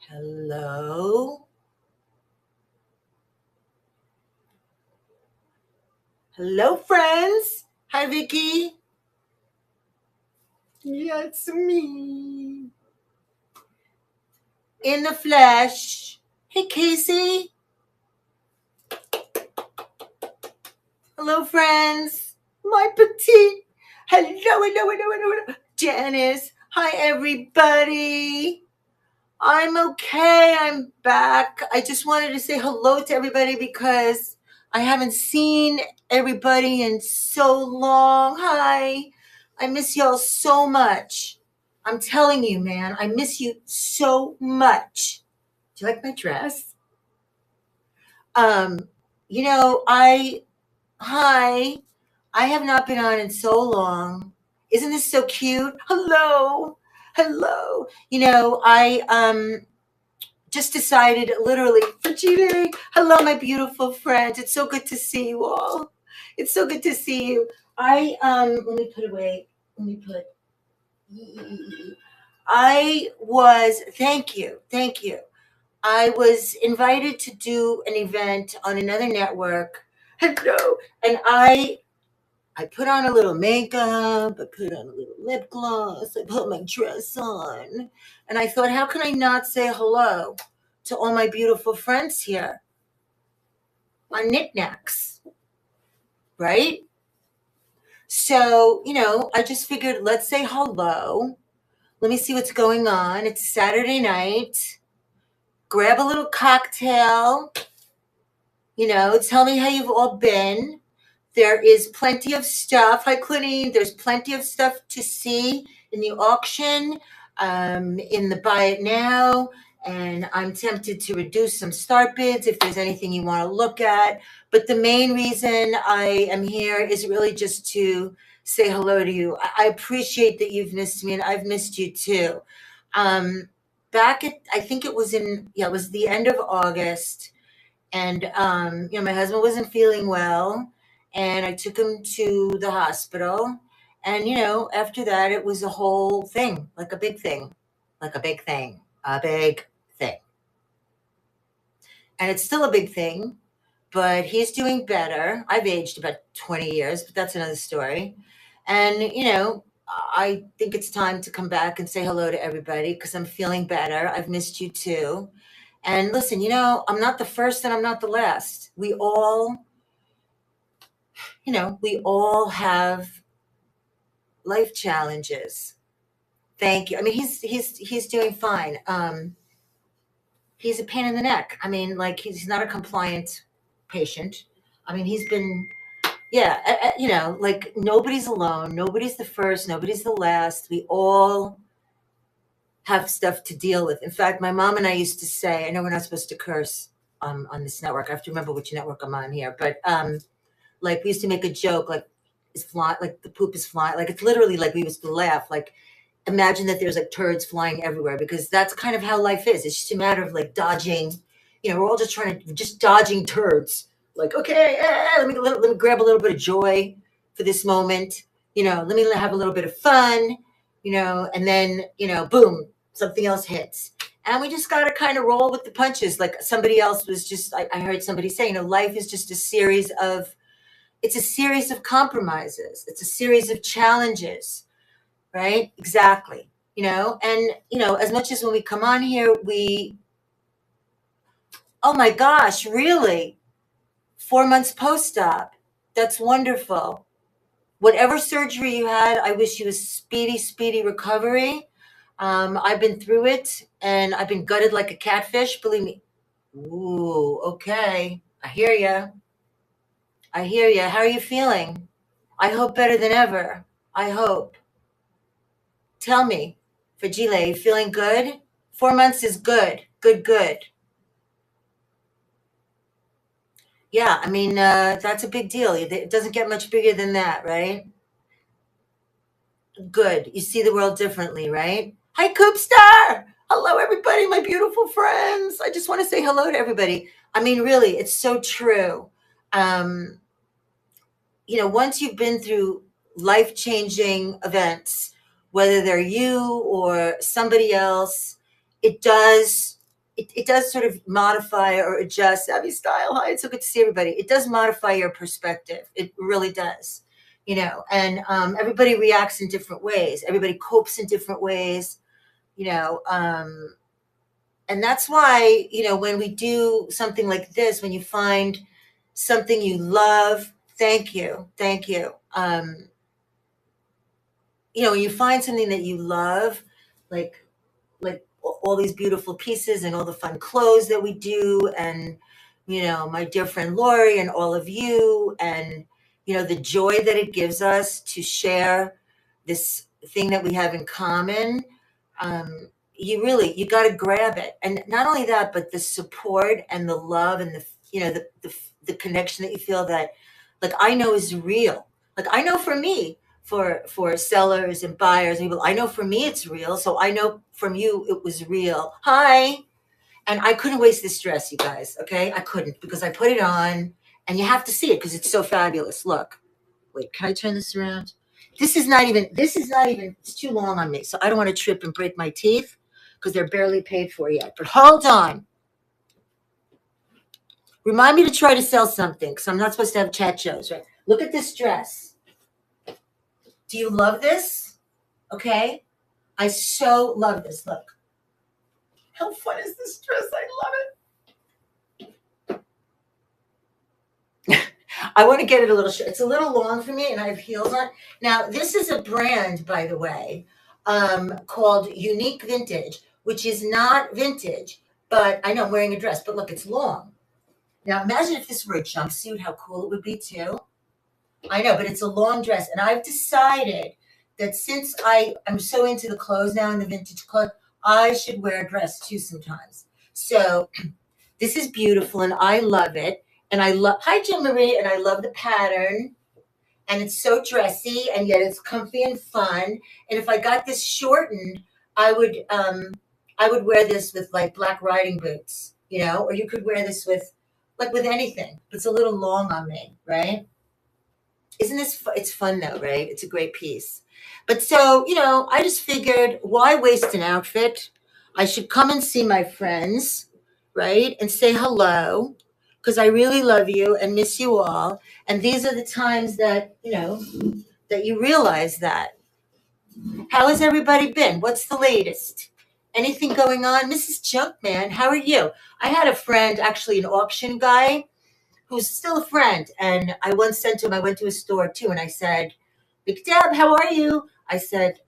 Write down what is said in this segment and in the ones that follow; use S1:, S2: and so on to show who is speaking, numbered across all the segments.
S1: Hello? Hello, friends. Hi, Vicky. Yeah, it's me. In the flesh. Hey, Casey. Hello, friends. My petite. Hello. Janice. Hi, everybody. I'm okay. I'm back. I just wanted to say hello to everybody because I haven't seen everybody in so long. Hi. I miss y'all so much. I'm telling you, man, I miss you so much. Do you like my dress? Um, hi. I have not been on in so long. Isn't this so cute? Hello. Hello. I just decided literally for today. Hello, my beautiful friends. It's so good to see you all. It's so good to see you. Let me put away. Let me put I was thank you. I was invited to do an event on another network. Hello. And I put on a little makeup, I put on a little lip gloss, I put my dress on, and I thought, how can I not say hello to all my beautiful friends here on Knickknacks, right? So, I just figured let's say hello. Let me see what's going on. It's Saturday night. Grab a little cocktail, tell me how you've all been. There is plenty of stuff. Hi, Cluny. There's plenty of stuff to see in the auction, in the buy it now. And I'm tempted to reduce some start bids if there's anything you want to look at. But the main reason I am here is really just to say hello to you. I appreciate that you've missed me, and I've missed you too. Um, I think it was the end of August, and my husband wasn't feeling well, and I took him to the hospital. And after that, it was a whole thing, like a big thing, like a big thing, a big thing. And it's still a big thing, but he's doing better. I've aged about 20 years, but that's another story. And I think it's time to come back and say hello to everybody because I'm feeling better. I've missed you too. And listen, I'm not the first and I'm not the last. We all have life challenges. Thank you. I mean, he's doing fine. He's a pain in the neck. I mean, like he's not a compliant patient. I mean, he's been, yeah, like nobody's alone. Nobody's the first. Nobody's the last. We all have stuff to deal with. In fact, my mom and I used to say, I know we're not supposed to curse on this network. I have to remember which network I'm on here, but like we used to make a joke, like is flying, like the poop is flying, like it's literally like we used to laugh, like imagine that there's like turds flying everywhere because that's kind of how life is. It's just a matter of like dodging. We're all just trying to just dodging turds. Like okay, let me grab a little bit of joy for this moment. Let me have a little bit of fun. And then boom, something else hits. And we just got to kind of roll with the punches. Like somebody else was just, I heard somebody say, life is just it's a series of compromises. It's a series of challenges, right? Exactly. As much as when we come on here, oh my gosh, really? 4 months post-op. That's wonderful. Whatever surgery you had, I wish you a speedy, speedy recovery. I've been through it and I've been gutted like a catfish, believe me. Ooh, okay. I hear you. I hear you. How are you feeling? I hope better than ever. I hope. Tell me, Fragile, you feeling good? 4 months is good. Good. Yeah, I mean, that's a big deal. It doesn't get much bigger than that, right? Good. You see the world differently, right? Hi, Coopstar! Hello, everybody, my beautiful friends. I just want to say hello to everybody. I mean, really, it's so true. Um, once you've been through life changing events, whether they're you or somebody else, it does it does sort of modify or adjust. Abby Style, hi, it's so good to see everybody. It does modify your perspective. It really does, and everybody reacts in different ways. Everybody copes in different ways, you know. And that's why, when we do something like this, when you find something you love, thank you, thank you. When you find something that you love, like all these beautiful pieces and all the fun clothes that we do, and my dear friend Lori and all of you, and the joy that it gives us to share this thing that we have in common. You got to grab it, and not only that, but the support and the love and the connection that you feel, that like I know is real. Like I know for me, for sellers and buyers and people, I know for me it's real, so I know from you it was real. Hi. And I couldn't waste this dress, you guys. Okay, I couldn't, because I put it on, and you have to see it because it's so fabulous. Look, wait, can I turn this around? This is not even, it's too long on me, so I don't want to trip and break my teeth because they're barely paid for yet. But hold on. Remind me to try to sell something, because I'm not supposed to have chat shows, right? Look at this dress. Do you love this? Okay. I so love this. Look. How fun is this dress? I love it. I want to get it a little short. It's a little long for me, and I have heels on. Now, this is a brand, by the way, called Unique Vintage, which is not vintage, but I know I'm wearing a dress, but look, it's long. Now, imagine if this were a jumpsuit, how cool it would be, too. I know, but it's a long dress, and I've decided that since I'm so into the clothes now and the vintage clothes, I should wear a dress, too, sometimes. So this is beautiful, and I love it. And hi, Jill Marie, and I love the pattern. And it's so dressy, and yet it's comfy and fun. And if I got this shortened, I would wear this with like black riding boots, or you could wear this with anything. It's a little long on me, right? Isn't this it's fun though, right? It's a great piece. But so, I just figured, why waste an outfit? I should come and see my friends, right? And say hello, because I really love you and miss you all. And these are the times that, that you realize that. How has everybody been? What's the latest? Anything going on? Mrs. Junkman, how are you? I had a friend, actually an auction guy, who's still a friend. And I once sent to him, I went to a store too, and I said, Big Deb, how are you? I said,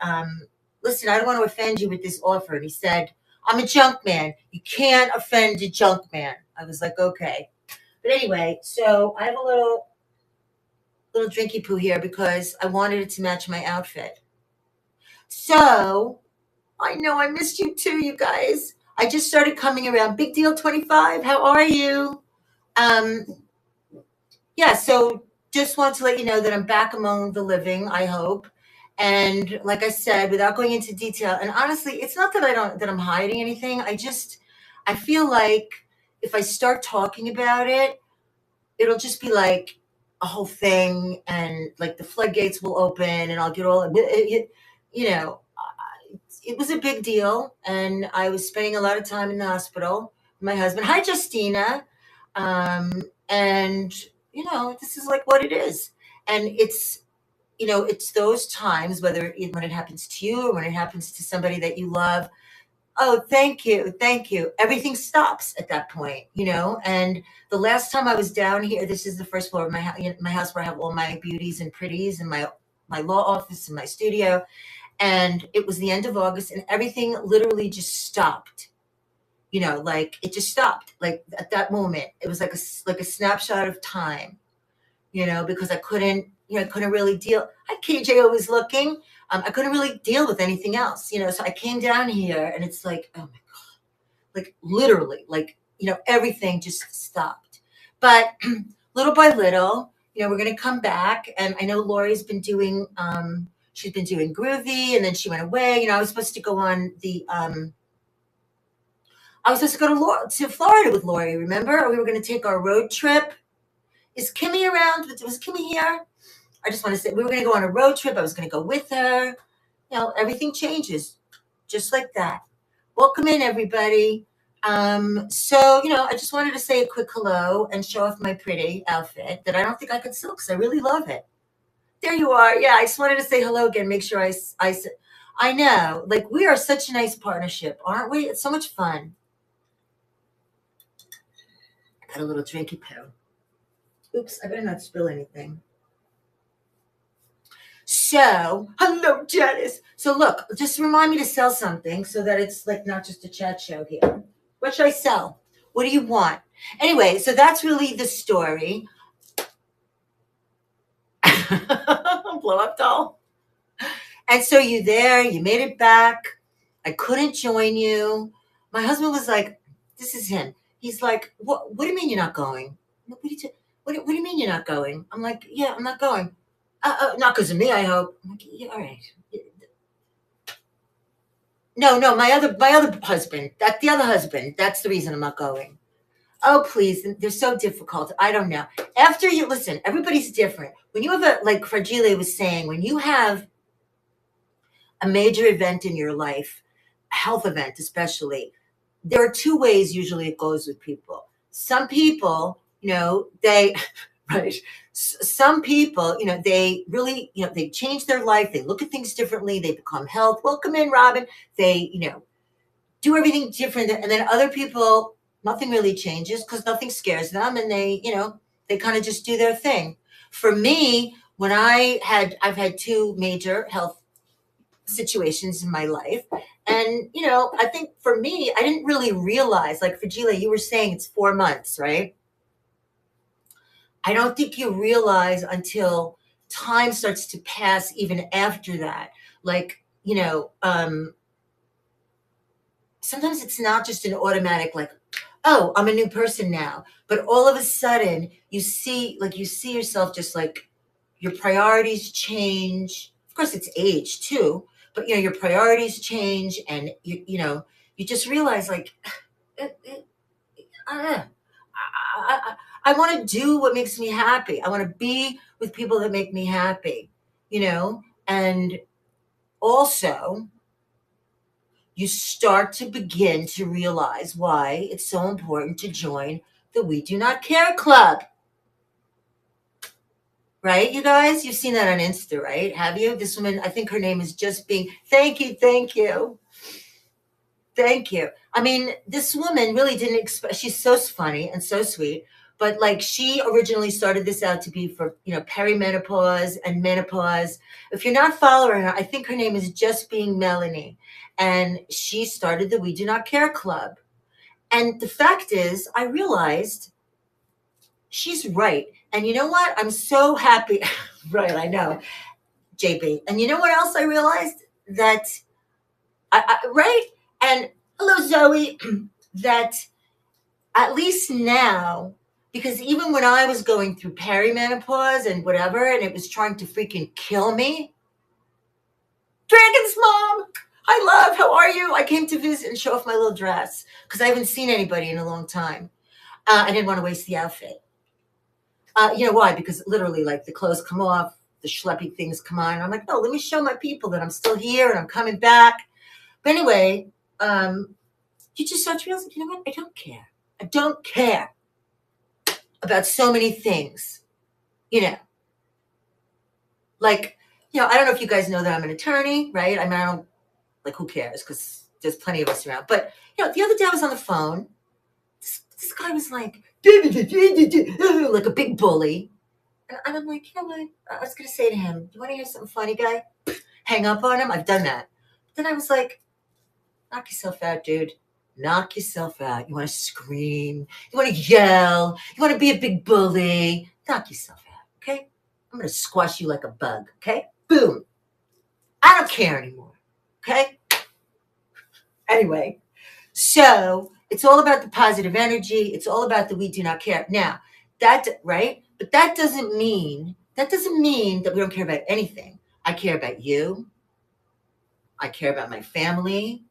S1: listen, I don't want to offend you with this offer. And he said, I'm a junk man. You can't offend a junk man. I was like, okay. But anyway, so I have a little drinky poo here because I wanted it to match my outfit. So I know I missed you too, you guys. I just started coming around. Big Deal 25, how are you? Yeah, so just want to let you know that I'm back among the living, I hope. And like I said, without going into detail, and honestly, it's not that I'm hiding anything. I feel like if I start talking about it, it'll just be like a whole thing, and like the floodgates will open, and I'll get all you know, it was a big deal, and I was spending a lot of time in the hospital with my husband. Hi, Justina. And this is like what it is, and it's those times, when it happens to you or when it happens to somebody that you love. Oh, thank you, thank you. Everything stops at that point, And the last time I was down here, this is the first floor of my house where I have all my beauties and pretties and my law office and my studio. And it was the end of August, and everything literally just stopped. Like it just stopped. Like at that moment, it was like a snapshot of time. Because I couldn't really deal. Hi, KJ, always looking. I couldn't really deal with anything else. So I came down here, and it's like, oh my god, like literally, like everything just stopped. But little by little, we're gonna come back, and I know Lori's been doing. She's been doing Groovy, and then she went away. I was supposed to go on the. I was supposed to go to Florida with Lori. Remember, we were going to take our road trip. Is Kimmy around? Was Kimmy here? I just want to say we were going to go on a road trip. I was going to go with her. Everything changes just like that. Welcome in, everybody. So, I just wanted to say a quick hello and show off my pretty outfit that I don't think I could sell because I really love it. There you are. Yeah, I just wanted to say hello again. Make sure I know. Like, we are such a nice partnership, aren't we? It's so much fun. Got a little drinky poo. Oops, I better not spill anything. So, hello, Janice. So, look, just remind me to sell something so that it's like not just a chat show here. What should I sell? What do you want? Anyway, so that's really the story. Blow up doll. And so you made it back. I couldn't join you. My husband was like, this is him. He's like, what do you mean you're not going? What do you, what do you mean you're not going? I'm like, yeah, I'm not going. Not because of me, I hope. I'm like, yeah, all right. No, my other husband. That the other husband. That's the reason I'm not going. Oh, please. They're so difficult. I don't know. After you listen, everybody's different. When you have like Fragile was saying, when you have a major event in your life, a health event especially, there are two ways usually it goes with people. Some people, they, right. Some people, they really, they change their life. They look at things differently. They become health. Welcome in, Robin. They, do everything different. And then other people, nothing really changes because nothing scares them. And they kind of just do their thing. For me, I've had two major health situations in my life. And, I think for me, I didn't really realize, like Fajila, you were saying it's 4 months, right? I don't think you realize until time starts to pass even after that. Like, sometimes it's not just an automatic, like, oh, I'm a new person now. But all of a sudden you see yourself just like your priorities change. Of course, it's age too, but your priorities change, and you just realize like, I, I want to do what makes me happy. I want to be with people that make me happy, and also you start to begin to realize why it's so important to join the We Do Not Care Club. Right, you guys? You've seen that on Insta, right? Have you? This woman, I think her name is Just Being. Thank you, thank you, thank you. I mean, this woman really didn't expect. She's so funny and so sweet, but like she originally started this out to be for perimenopause and menopause. If you're not following her, I think her name is Just Being Melanie, and she started the We Do Not Care Club. And the fact is, I realized she's right. And you know what? I'm so happy. Right, I know, JB. And you know what else I realized? That right? And hello, Zoe. That at least now, because even when I was going through perimenopause and whatever, and it was trying to freaking kill me, Dragon's mom, hi, love, how are you? I came to visit and show off my little dress because I haven't seen anybody in a long time. I didn't want to waste the outfit. You know why? Because literally, like, the clothes come off, the schleppy things come on. I'm like, no, let me show my people that I'm still here and I'm coming back. But anyway, you just start to realize, you know what? I don't care. I don't care about so many things. Like, I don't know if you guys know that I'm an attorney, right? I mean, I don't, like, who cares? Because there's plenty of us around. But, the other day I was on the phone. This guy was like, like a big bully. And I'm like, you know what? I was going to say to him, you want to hear something funny, guy? Hang up on him. I've done that. Then I was like, knock yourself out, dude. Knock yourself out. You want to scream. You want to yell. You want to be a big bully. Knock yourself out, okay? I'm going to squash you like a bug, okay? Boom. I don't care anymore, okay? Anyway, so it's all about the positive energy. It's all about the We Do Not Care. Now, right? But that doesn't mean that we don't care about anything. I care about you. I care about my family.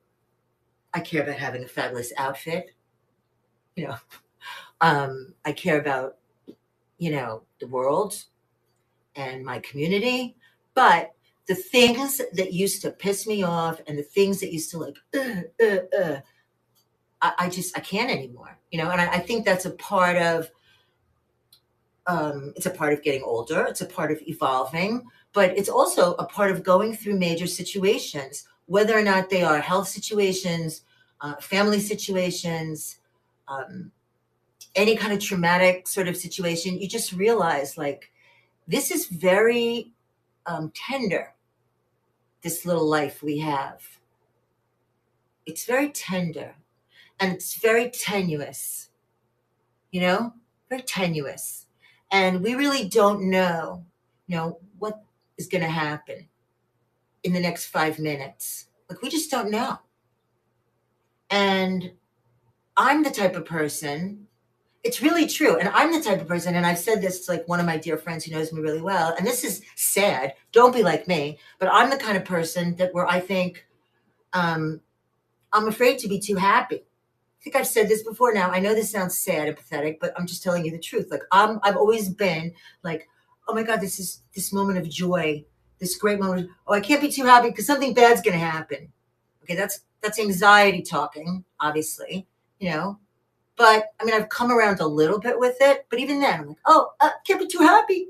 S1: I care about having a fabulous outfit. I care about, the world and my community. But the things that used to piss me off and the things that used to like, I can't anymore, and I think that's a part of, it's a part of getting older. It's a part of evolving, but it's also a part of going through major situations, whether or not they are health situations, family situations, um, any kind of traumatic sort of situation. You just realize, like, this is very tender, this little life we have. It's very tender and it's very tenuous, very tenuous. And we really don't know, what is going to happen in the next 5 minutes. Like, we just don't know. And I'm the type of person, it's really true. And I'm the type of person, and I've said this to like one of my dear friends who knows me really well. And this is sad. Don't be like me. But I'm the kind of person that where I think I'm afraid to be too happy. I think I've said this before now. I know this sounds sad and pathetic, but I'm just telling you the truth. Like, I've always been like, oh my God, this moment of joy, this great moment. Oh, I can't be too happy because something bad's going to happen. Okay, that's anxiety talking, obviously, But I mean, I've come around a little bit with it. But even then, I'm like, oh, can't be too happy.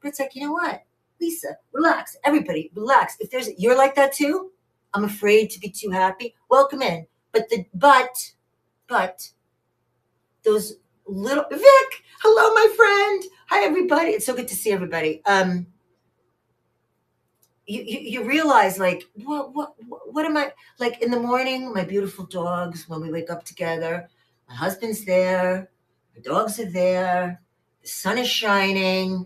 S1: But it's like, you know what, Lisa, relax. Everybody, relax. If you're like that too, I'm afraid to be too happy. Welcome in. But those little Vic, hello, my friend. Hi, everybody. It's so good to see everybody. You realize, like, what am I like in the morning? My beautiful dogs. When we wake up together, my husband's there. My dogs are there. The sun is shining,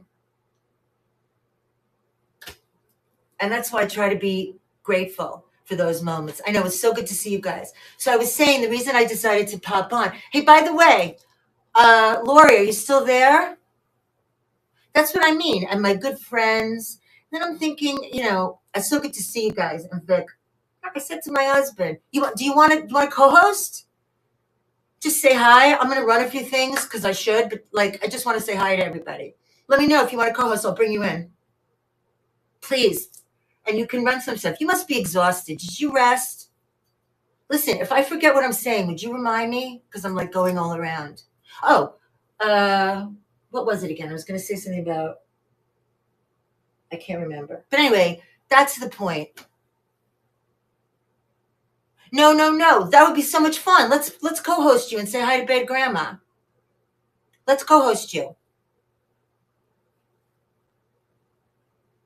S1: and that's why I try to be grateful for those moments. I know it's so good to see you guys. So I was saying the reason I decided to pop on. Hey, by the way, Lori, are you still there? That's what I mean. And my good friends. Then I'm thinking, it's so good to see you guys. And Vic, like I said to my husband, do you want to co-host? Just say hi. I'm going to run a few things because I should, but like, I just want to say hi to everybody. Let me know if you want to co-host. I'll bring you in. Please. And you can run some stuff. You must be exhausted. Did you rest? Listen, if I forget what I'm saying, would you remind me? Because I'm like going all around. Oh, what was it again? I was going to say something about, I can't remember. But anyway, that's the point. No. That would be so much fun. Let's co-host you and say hi to Bad Grandma. Let's co-host you.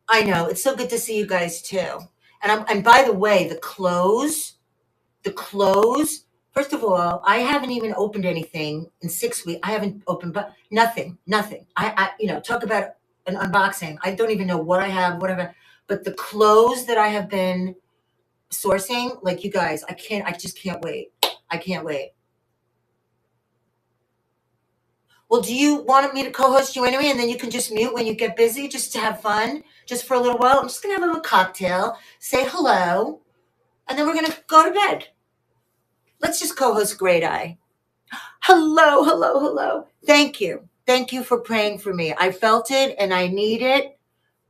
S1: I know. It's so good to see you guys too. And by the way, the clothes, first of all, I haven't even opened anything in 6 weeks. I haven't opened, but nothing. Talk about an unboxing. I don't even know what I have, whatever. But the clothes that I have been sourcing, like, you guys, I just can't wait. I can't wait. Well, do you want me to co-host you anyway? And then you can just mute when you get busy, just to have fun, just for a little while. I'm just going to have a little cocktail, say hello, and then we're going to go to bed. Let's just co-host Great Eye. Hello. Thank you. Thank you for praying for me. I felt it and I need it.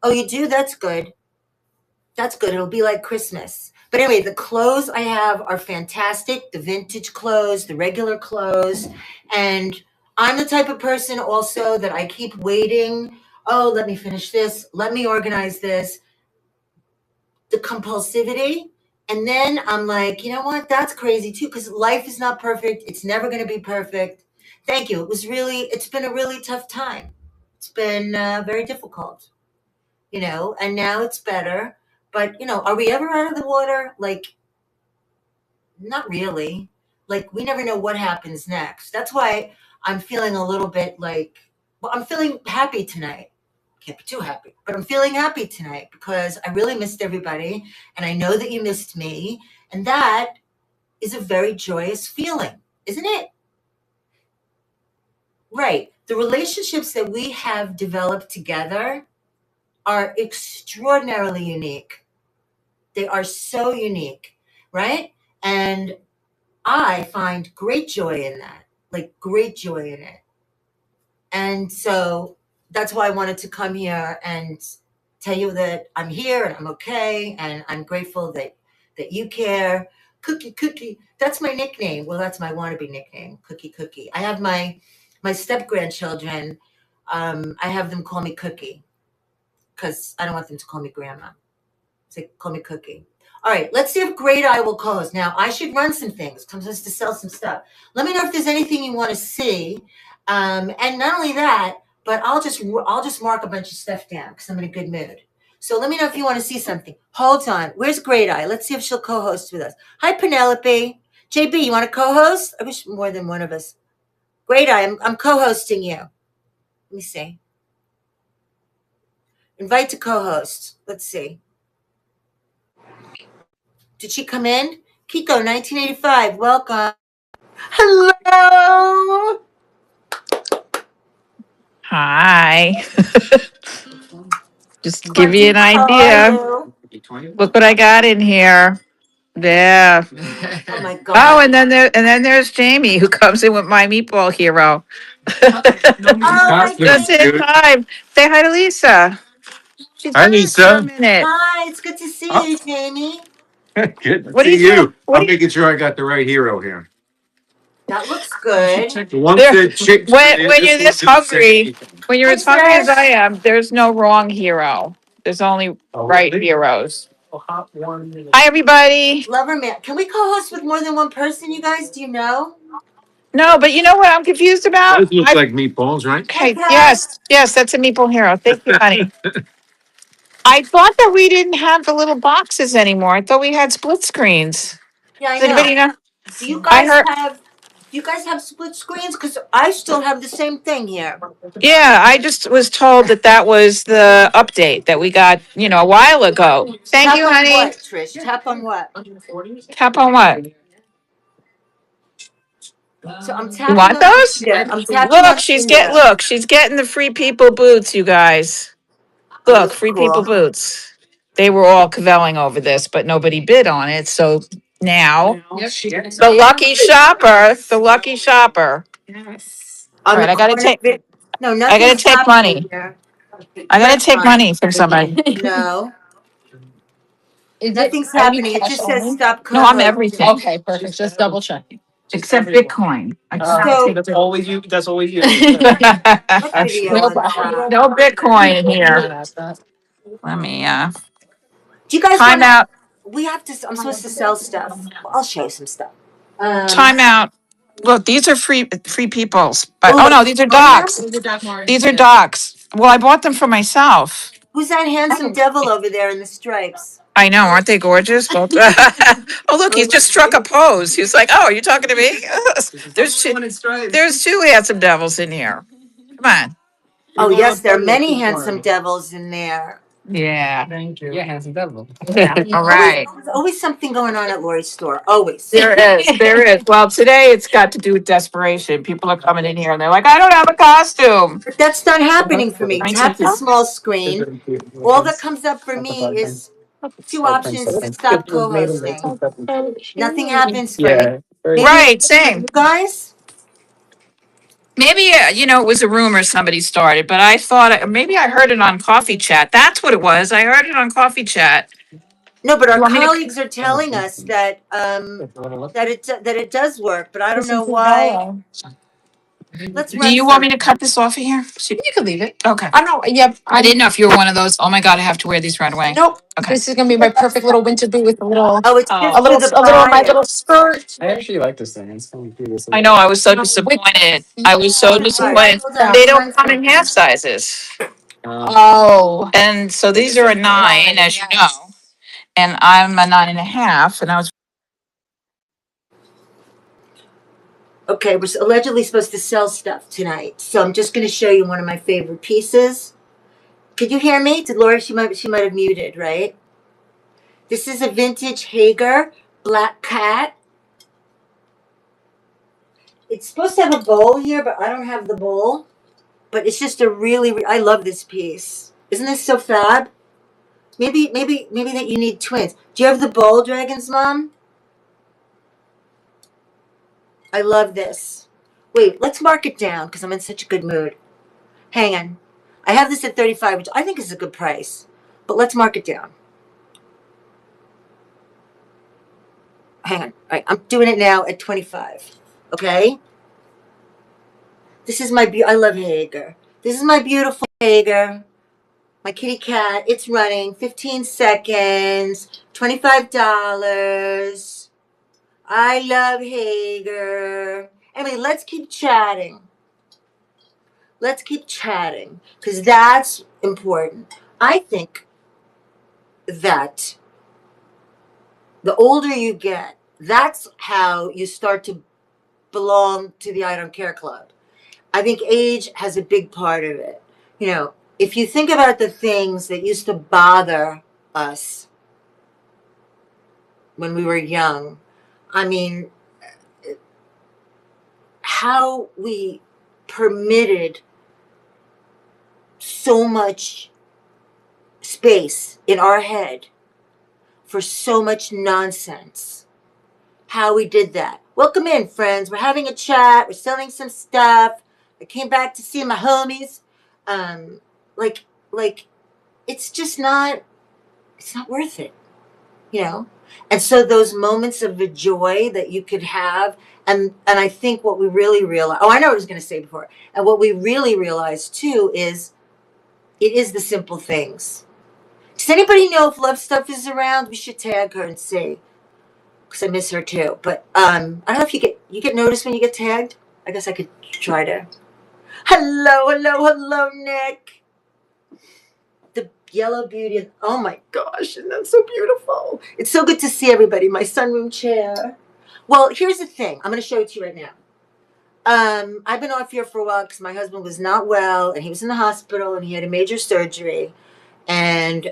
S1: Oh, you do? That's good. That's good. It'll be like Christmas. But anyway, the clothes I have are fantastic. The vintage clothes, the regular clothes. And I'm the type of person also that I keep waiting. Oh, let me finish this. Let me organize this. The compulsivity. And then I'm like, you know what? That's crazy too, because life is not perfect. It's never going to be perfect. Thank you. It's been a really tough time. It's been very difficult, and now it's better. But, are we ever out of the water? Like, not really. Like, we never know what happens next. That's why I'm feeling a little bit like, well, I'm feeling happy tonight. Can't be too happy, but I'm feeling happy tonight because I really missed everybody. And I know that you missed me. And that is a very joyous feeling, isn't it? Right. The relationships that we have developed together are extraordinarily unique. They are so unique, right? And I find great joy in that, like great joy in it. And so that's why I wanted to come here and tell you that I'm here and I'm okay. And I'm grateful that you care. Cookie. That's my nickname. Well, that's my wannabe nickname, Cookie. I have my step grandchildren. I have them call me Cookie because I don't want them to call me Grandma. So call me Cookie. All right, let's see if Great Eye will call us. Now, I should run some things. Comes us to sell some stuff. Let me know if there's anything you want to see. And not only that, but I'll just mark a bunch of stuff down because I'm in a good mood. So let me know if you want to see something. Hold on. Where's Great Eye? Let's see if she'll co-host with us. Hi, Penelope. JB, you want to co-host? I wish more than one of us. Great Eye, I'm co-hosting you. Let me see. Invite to co-host. Let's see. Did she come in? Kiko, 1985. Welcome. Hello.
S2: Hi. Just to give you
S1: Martina,
S2: an
S1: how are
S2: idea.
S1: you?
S2: Look what I got in here. Yeah.
S1: Oh my
S2: Oh,
S1: God.
S2: and then there's Jamie who comes in with my meatball hero.
S1: Oh, hi,
S2: Just
S1: Jamie.
S2: in time. Say hi to Lisa. She's
S3: Hi,
S2: been here for a
S3: Lisa.
S2: minute.
S1: Hi, it's good to see
S3: Oh,
S1: you, Jamie.
S3: good to
S2: What do
S3: see
S2: you think?
S3: you. I'm making sure I got the right hero here.
S1: That looks good.
S3: The one
S2: There,
S3: said chick.
S2: when you're
S3: This one
S2: this
S3: didn't say
S2: hungry,
S3: anything.
S2: when you're
S1: Hi,
S2: as hungry as I
S1: Trish.
S2: am, there's no wrong hero. There's only
S3: Oh,
S2: right
S3: really?
S2: heroes. Hi, everybody.
S1: Lover man. Can we co-host with more than one person, you guys? Do you know?
S2: No, but you know what I'm confused about?
S3: Those look like meatballs, right?
S1: Hi,
S2: Okay,
S1: Pat.
S2: yes, that's a meeple hero. Thank you, honey. I thought that we didn't have the little boxes anymore. I thought we had split screens.
S1: Yeah, I
S2: Does anybody
S1: know.
S2: know?
S1: Do you
S2: I
S1: guys
S2: heard,
S1: have split screens? Because I still have the same thing here.
S2: yeah, I just was told that that was the update that we got, a while ago. Thank
S1: Tap
S2: you,
S1: on
S2: honey.
S1: what, Trish? Tap on what?
S2: Tap on what?
S1: So I'm
S2: You
S1: tapping
S2: want
S1: on
S2: those?
S1: India. I'm tapping on India.
S2: Look, she's getting the free people boots, you guys.
S1: Oh,
S2: Look,
S1: those are
S2: free people
S1: cool.
S2: boots. They were all cavelling over this, but nobody bid on it. So now the lucky shopper. All
S1: On the
S2: right,
S1: corner. No,
S2: I gotta
S1: nothing's
S2: take
S1: happening
S2: money.
S1: here.
S2: I gotta
S1: Press
S2: take
S1: on.
S2: money from somebody.
S1: No,
S2: Is it,
S1: nothing's
S2: are you
S1: happening. It
S2: cash
S1: just says
S2: only?
S1: stop
S2: No, I'm everything.
S1: co-hosting.
S2: Okay, perfect. Just double checking. Except Bitcoin. I cannot
S1: So
S2: take
S4: That's always you. That's always you.
S1: what
S2: it.
S1: video
S2: No,
S1: on top?
S2: no Bitcoin in here. Let me,
S1: Do you guys want
S2: time
S1: to?
S2: out,
S1: We have to. I'm supposed to sell stuff. Well, I'll show you some stuff.
S2: time out. Look, these are free peoples, but,
S1: Oh,
S2: oh
S1: look,
S2: no, these are
S1: Mona.
S2: docs. These are docs. Well, I bought them for myself.
S1: Who's that handsome devil over there in the stripes?
S2: I know, aren't they gorgeous? Both. Oh, look, he just struck a pose. He's like, "Oh, are you talking to me?" There's two handsome devils in here. Come on.
S1: Oh yes, there are many handsome devils in there.
S2: Yeah.
S4: You're a handsome devil.
S2: All
S1: Always,
S2: right.
S1: there's always something going on at Lori's store. Always.
S2: There is. There is. Well, today it's got to do with desperation. People are coming in here and they're like, "I don't have a costume."
S1: But that's not happening for me.
S2: I took
S1: Tap the small screen. All that comes up for me is two options to stop co-hosting. Nothing happens for me.
S2: Yeah.
S1: Maybe it
S2: Right.
S1: happens for
S2: Same.
S1: you guys.
S2: Maybe it was a rumor somebody started, but I thought maybe I heard it on Coffee Chat. That's what it was. I heard it on Coffee Chat.
S1: No, but
S2: You
S1: our
S2: want me to?
S1: colleagues are telling us that that it does work, but I don't
S2: This
S1: know
S2: is
S1: why.
S2: going.
S1: Let's
S2: Do
S1: run
S2: you want
S1: some.
S2: me to cut this off of here?
S4: You can leave it.
S2: Okay.
S4: I'm not. Yep.
S2: I didn't know if you were one of those. Oh my God, I have to wear these right away.
S4: Nope.
S2: Okay.
S4: This is gonna be my perfect little winter boot with a little,
S1: Oh, it's just for the
S4: a little of my
S1: buyer.
S4: little skirt.
S3: I actually like this thing. It's kind of cute.
S2: I know. I was so disappointed. I was so
S1: All right,
S2: disappointed.
S1: hold on.
S2: They
S1: Let me
S2: don't
S1: run
S2: come in half
S1: something.
S2: sizes.
S4: Oh.
S2: And so these are a 9, as you know, and I'm a 9.5. And I was
S1: Okay, we're allegedly supposed to sell stuff tonight, so I'm just going to show you one of my favorite pieces. Could you hear me? Did Laura? She might have muted, right? This is a vintage Hager black cat. It's supposed to have a bowl here, but I don't have the bowl. But it's just a I love this piece. Isn't this so fab? Maybe that you need twins. Do you have the bowl, Dragon's Mom? I love this. Wait, let's mark it down because I'm in such a good mood. Hang on. I have this at 35, which I think is a good price. But let's mark it down. hang on. All right, I'm doing it now at 25. Okay? This is I love Hager. This is my beautiful Hager. My kitty cat. It's running 15 seconds, $25. I love Hager. Anyway, let's keep chatting. Let's keep chatting because that's important. I think that the older you get, that's how you start to belong to the I Don't Care Club. I think age has a big part of it. You know, if you think about the things that used to bother us when we were young, I mean, how we permitted so much space in our head for so much nonsense. How we did that. Welcome in, friends. We're having a chat. We're selling some stuff. I came back to see my homies. Like, it's just not. It's not worth it, you know. And so those moments of the joy that you could have, and I think what we really realize. Oh, I know what I was going to say before. And what we really realize too is, it is the simple things. Does anybody know if Love Stuff is around? We should tag her and see. Because I miss her too. But I don't know if you get noticed when you get tagged. I guess I could try to. Hello, Nick. The yellow beauty. Oh my gosh, and that's so beautiful. It's so good to see everybody. My sunroom chair. Well, here's the thing. I'm going to show it to you right now. I've been off here for a while because my husband was not well, and he was in the hospital, and he had a major surgery. And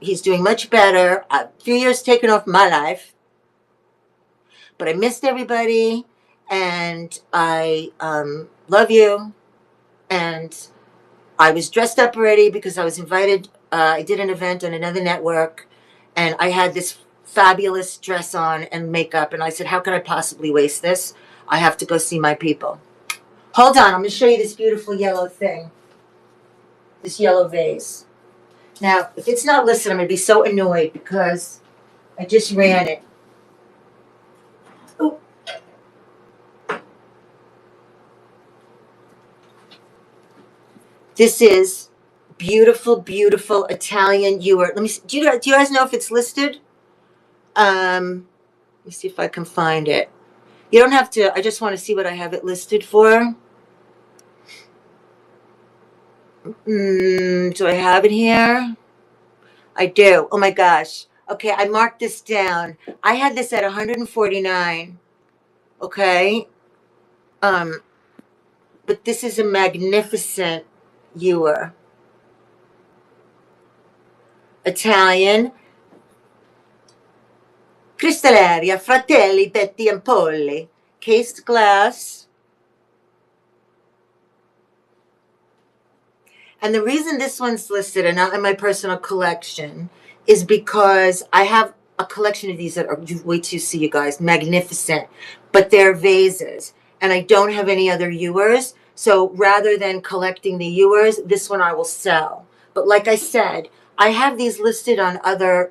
S1: he's doing much better. A few years taken off my life. But I missed everybody, and I love you. And I was dressed up already because I was invited. I did an event on another network, and I had this fabulous dress on and makeup. And I said, how could I possibly waste this? I have to go see my people. Hold on. I'm going to show you this beautiful yellow thing. This yellow vase. Now, if it's not listed, I'm going to be so annoyed because I just ran it. Ooh. This is beautiful, beautiful Italian ewer. Let me see. Do you guys know if it's listed? Let me see if I can find it. You don't have to. I just want to see what I have it listed for. Do I have it here? I do. Oh my gosh. Okay, I marked this down. I had this at 149. Okay. But this is a magnificent ewer. Italian. Cristalleria, Fratelli, Petti and Polli. Cased glass. And the reason this one's listed and not in my personal collection is because I have a collection of these that are, wait till you see, you guys, magnificent. But they're vases. And I don't have any other ewers. So rather than collecting the ewers, this one I will sell. But like I said, I have these listed on other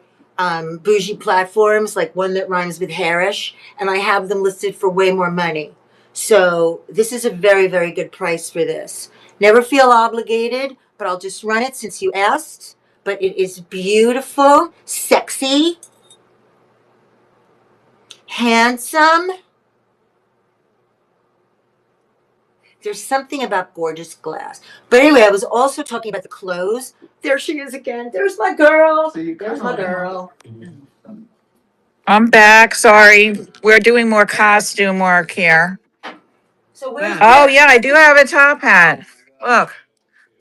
S1: bougie platforms, like one that rhymes with hairish, and I have them listed for way more money. So this is a very, very good price for this. Never feel obligated, but I'll just run it since you asked. But it is beautiful, sexy, handsome. There's something about gorgeous glass. But anyway, I was also talking about the clothes. There she is again. There's my girl. There's my girl.
S2: I'm back. Sorry. We're doing more costume work here.
S1: So where's
S2: Oh, yeah, I do have a top hat.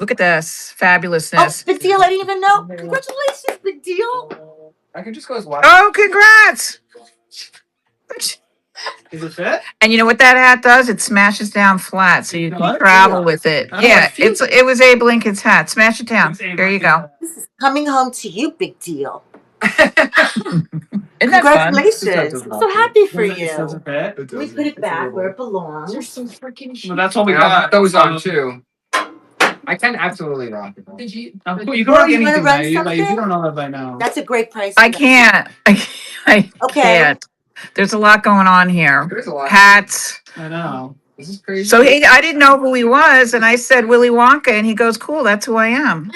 S2: Look at this fabulousness.
S1: big deal. I didn't even know. Congratulations, big deal.
S3: I can just go as wide.
S2: Oh, congrats.
S3: Is it fit?
S2: And you know what that hat does? It smashes down flat, so you can
S3: What?
S2: travel with it.
S3: Oh,
S2: Yeah,
S3: I feel-
S2: it was Abe Lincoln's hat. Smash it down. There you go.
S1: This is coming home to you, big deal.
S2: Isn't that fun?
S1: Congratulations. I'm so happy for
S3: It doesn't
S1: you.
S3: fit?
S1: Let me put it back where it belongs.
S3: Well, that's all we got. Those on too. I can absolutely rock it. Did you? You can rock
S1: You wanna
S3: anything.
S1: run
S3: Like, if you
S1: something?
S3: don't know that by now.
S1: That's a great price.
S2: I can't. I
S1: Okay.
S2: can't. There's a lot going on here.
S3: There's a lot.
S2: Hats.
S3: I know. This is crazy.
S2: So I didn't know who he was, and I said Willy Wonka, and he goes, "Cool, that's who I am."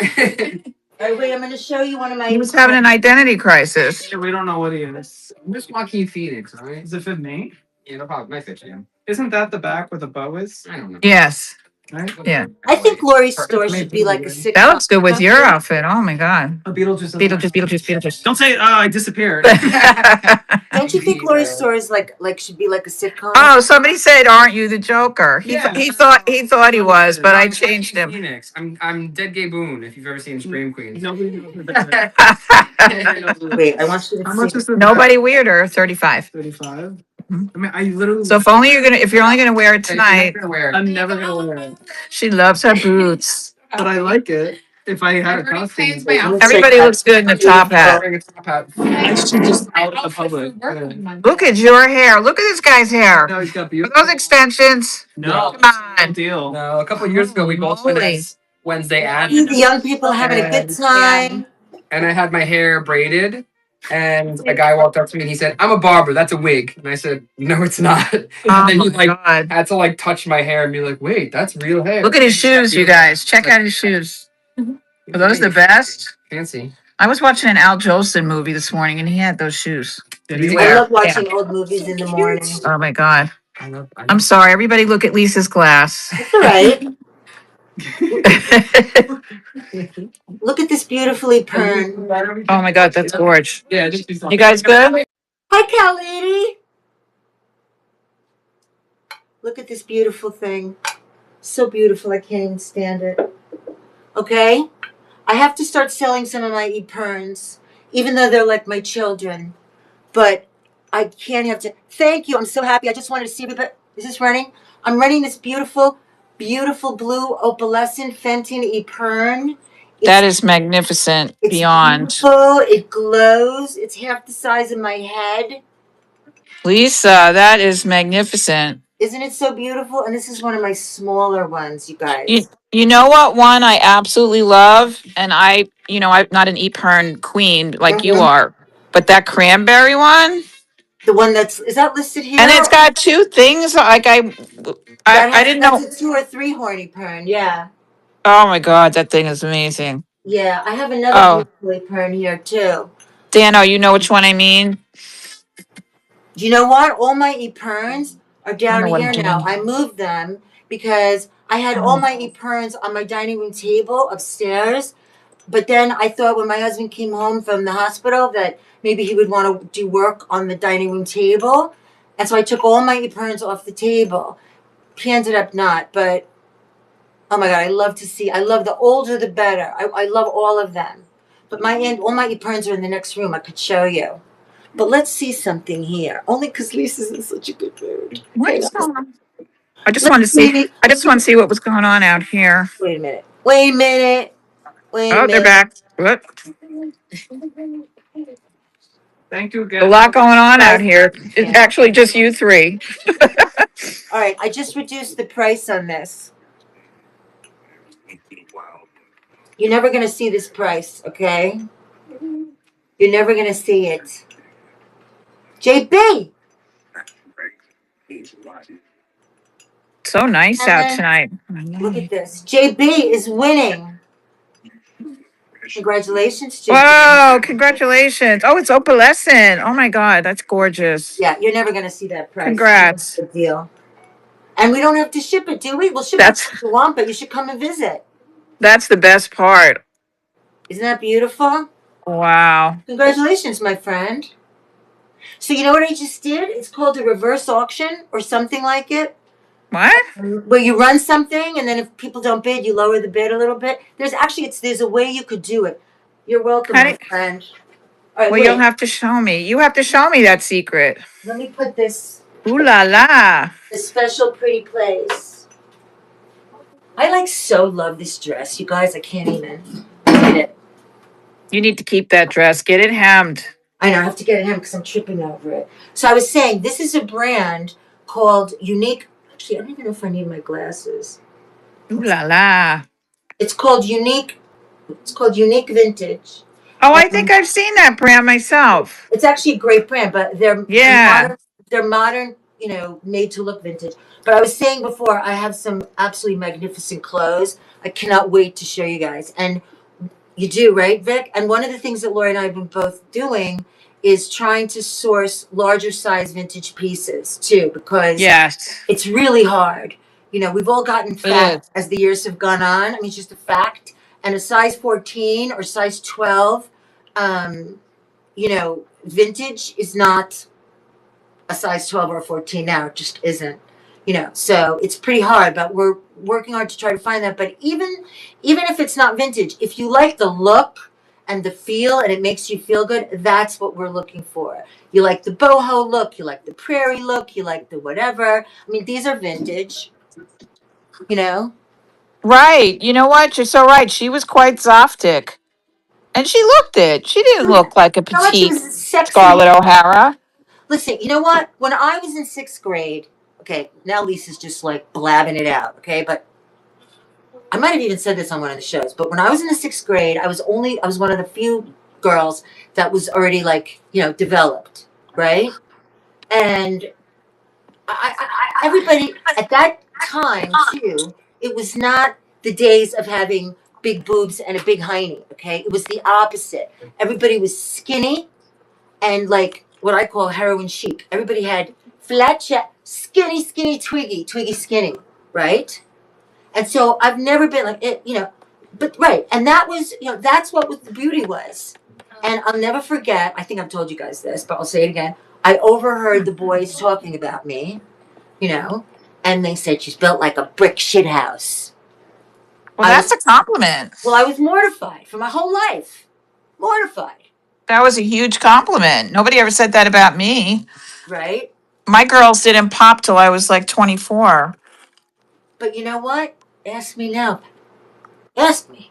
S1: All right, wait, I'm going to show you one of my.
S2: He was having an identity crisis.
S3: We don't know what he is. I'm just Joaquin Phoenix, all right? Does it fit me? Yeah, no problem. Might fit you. Isn't that the back where the bow is? I don't know.
S2: Yes.
S3: Right?
S2: Yeah.
S1: I think Lori's store should be like a sitcom.
S2: That looks good with your outfit. Oh my God.
S3: Beetlejuice.
S2: Beetlejuice.
S3: Don't say, I disappeared.
S1: Don't you think Lori's store is like should be like a sitcom?
S2: Oh, somebody said, "Aren't you the Joker?" He thought he was, but I changed him.
S3: Phoenix. I'm Dead Gay Boone. If you've ever seen Scream Queens. Nobody knows what
S1: Wait, I want you to
S3: How much
S1: see.
S3: is the
S2: Nobody weirder. 35.
S3: 35? I mean, I literally.
S2: So if you're only gonna wear it tonight.
S3: I'm never gonna wear it.
S2: She loves her boots.
S3: But I like it. If I had a costume.
S2: Everybody looks good in the top hat.
S3: I should just out in the public.
S2: Look at your hair. Look at this guy's hair.
S3: No, he's got
S2: Are
S3: beautiful.
S2: those extensions?
S3: No,
S2: Come on.
S3: deal. No, a couple years ago we both went
S2: Holy.
S3: as Wednesday ad.
S1: The young people having a good time.
S3: And I had my hair braided, and a guy walked up to me and he said, "I'm a barber. That's a wig." And I said, "No, it's not." And
S2: Oh
S3: then he
S2: my God.
S3: had to touch my hair and be like, "Wait, that's real hair."
S2: Look at his shoes, you guys. Check out his shoes. Are those the best?
S3: Fancy.
S2: I was watching an Al Jolson movie this morning, and he had those shoes.
S3: Did he
S1: I
S3: wear?
S1: love watching old movies in the morning.
S2: Oh my God.
S3: I love
S2: I'm sorry. Everybody look at Lisa's glass.
S1: It's all right. Look at this beautifully pern.
S2: Oh my God, that's gorgeous.
S3: Yeah, just
S2: You guys good?
S1: Hi, cow lady. Look at this beautiful thing. So beautiful, I can't even stand it. Okay? I have to start selling some of my e-perns, even though they're like my children. But I can't have to. Thank you. I'm so happy. I just wanted to see everybody. Is this running? I'm running this beautiful, beautiful blue opalescent Fenton e-pern.
S2: That is magnificent.
S1: It's
S2: Beyond.
S1: beautiful. It glows. It's half the size of my head.
S2: Lisa, that is magnificent.
S1: Isn't it so beautiful? And this is one of my smaller ones, you guys.
S2: You know what one I absolutely love? And I'm not an e-pern queen like you are, but that cranberry one.
S1: The one is that listed here?
S2: And it's got two things. Like I didn't know.
S1: That's a 2 or 3 horny pern. Yeah.
S2: Oh my God, that thing is amazing.
S1: Yeah, I have another beautiful pern here too.
S2: Dano, you know which one I mean?
S1: You know what? All my e-perns are down here now. I moved them because I had all my e-perns on my dining room table upstairs. But then I thought when my husband came home from the hospital that maybe he would want to do work on the dining room table. And so I took all my e-perns off the table. He ended up not, but oh my God, I love the older the better. I love all of them. But all my e-perns are in the next room. I could show you. But let's see something here. Only because Lisa's in such a good mood.
S2: What's going on? I just want to see what was going on out here.
S1: Wait a minute.
S2: Oh, they're back. What?
S3: Thank you again.
S2: A lot going on out here. It's actually just you three.
S1: All right, I just reduced the price on this. You're never going to see this price, okay? You're never going to see it. JB!
S2: So nice out tonight.
S1: Look at this. JB is winning. Congratulations, JB.
S2: Whoa, congratulations. Oh, it's opalescent. Oh my God, that's gorgeous.
S1: Yeah, you're never going to see that price.
S2: Congrats.
S1: Good deal. And we don't have to ship it, do we? We'll ship it if you want, but you should come and visit.
S2: That's the best part.
S1: Isn't that beautiful?
S2: Wow.
S1: Congratulations, my friend. So you know what I just did? It's called a reverse auction or something like it.
S2: What?
S1: Where you run something and then if people don't bid, you lower the bid a little bit. There's a way you could do it. You're welcome, my friend. All right,
S2: well, you'll have to show me. You have to show me that secret.
S1: Let me put this.
S2: Ooh la la.
S1: A special pretty place. I so love this dress. You guys, I can't even. Look at it.
S2: You need to keep that dress. Get it hemmed.
S1: I know, I have to get it hemmed because I'm tripping over it. So I was saying, this is a brand called Unique. Actually, I don't even know if I need my glasses.
S2: Ooh la la.
S1: It's called Unique Vintage.
S2: Oh, I think I've seen that brand myself.
S1: It's actually a great brand, but
S2: Yeah.
S1: they're modern, made to look vintage. But I was saying before, I have some absolutely magnificent clothes. I cannot wait to show you guys. And you do, right, Vic? And one of the things that Lori and I have been both doing is trying to source larger size vintage pieces too, because
S2: Yes.
S1: it's really hard. We've all gotten
S2: It
S1: fat
S2: is.
S1: as the years have gone on. I mean, it's just a fact. And a size 14 or size 12, um, vintage is not a size 12 or 14 now. It just isn't. So it's pretty hard, but we're working hard to try to find that. But even if it's not vintage, if you like the look and the feel and it makes you feel good, that's what we're looking for. You like the boho look, you like the prairie look, you like the whatever. I mean, these are vintage, you know?
S2: Right. You know what? You're so right. She was quite Zoftic. And she looked it. She didn't
S1: You
S2: look like a
S1: know what? She
S2: petite
S1: was sexy.
S2: Scarlett O'Hara.
S1: Listen, you know what? When I was in sixth grade, okay, now Lisa's just like blabbing it out, okay? But I might have even said this on one of the shows, but when I was in the sixth grade, I was one of the few girls that was already like, developed, right? And everybody at that time too, it was not the days of having big boobs and a big hiney, okay? It was the opposite. Everybody was skinny and like what I call heroin chic. Everybody had flat chest, skinny, skinny, twiggy, skinny, right? And so I've never been like it, but right. And that was, that's what the beauty was. And I'll never forget, I think I've told you guys this, but I'll say it again. I overheard the boys talking about me, you know, and they said she's built like a brick shit house.
S2: Well, that's a compliment.
S1: I was mortified for my whole life. Mortified.
S2: That was a huge compliment. Nobody ever said that about me.
S1: Right?
S2: My girls didn't pop till I was like 24.
S1: But you know what? Ask me now. Ask me.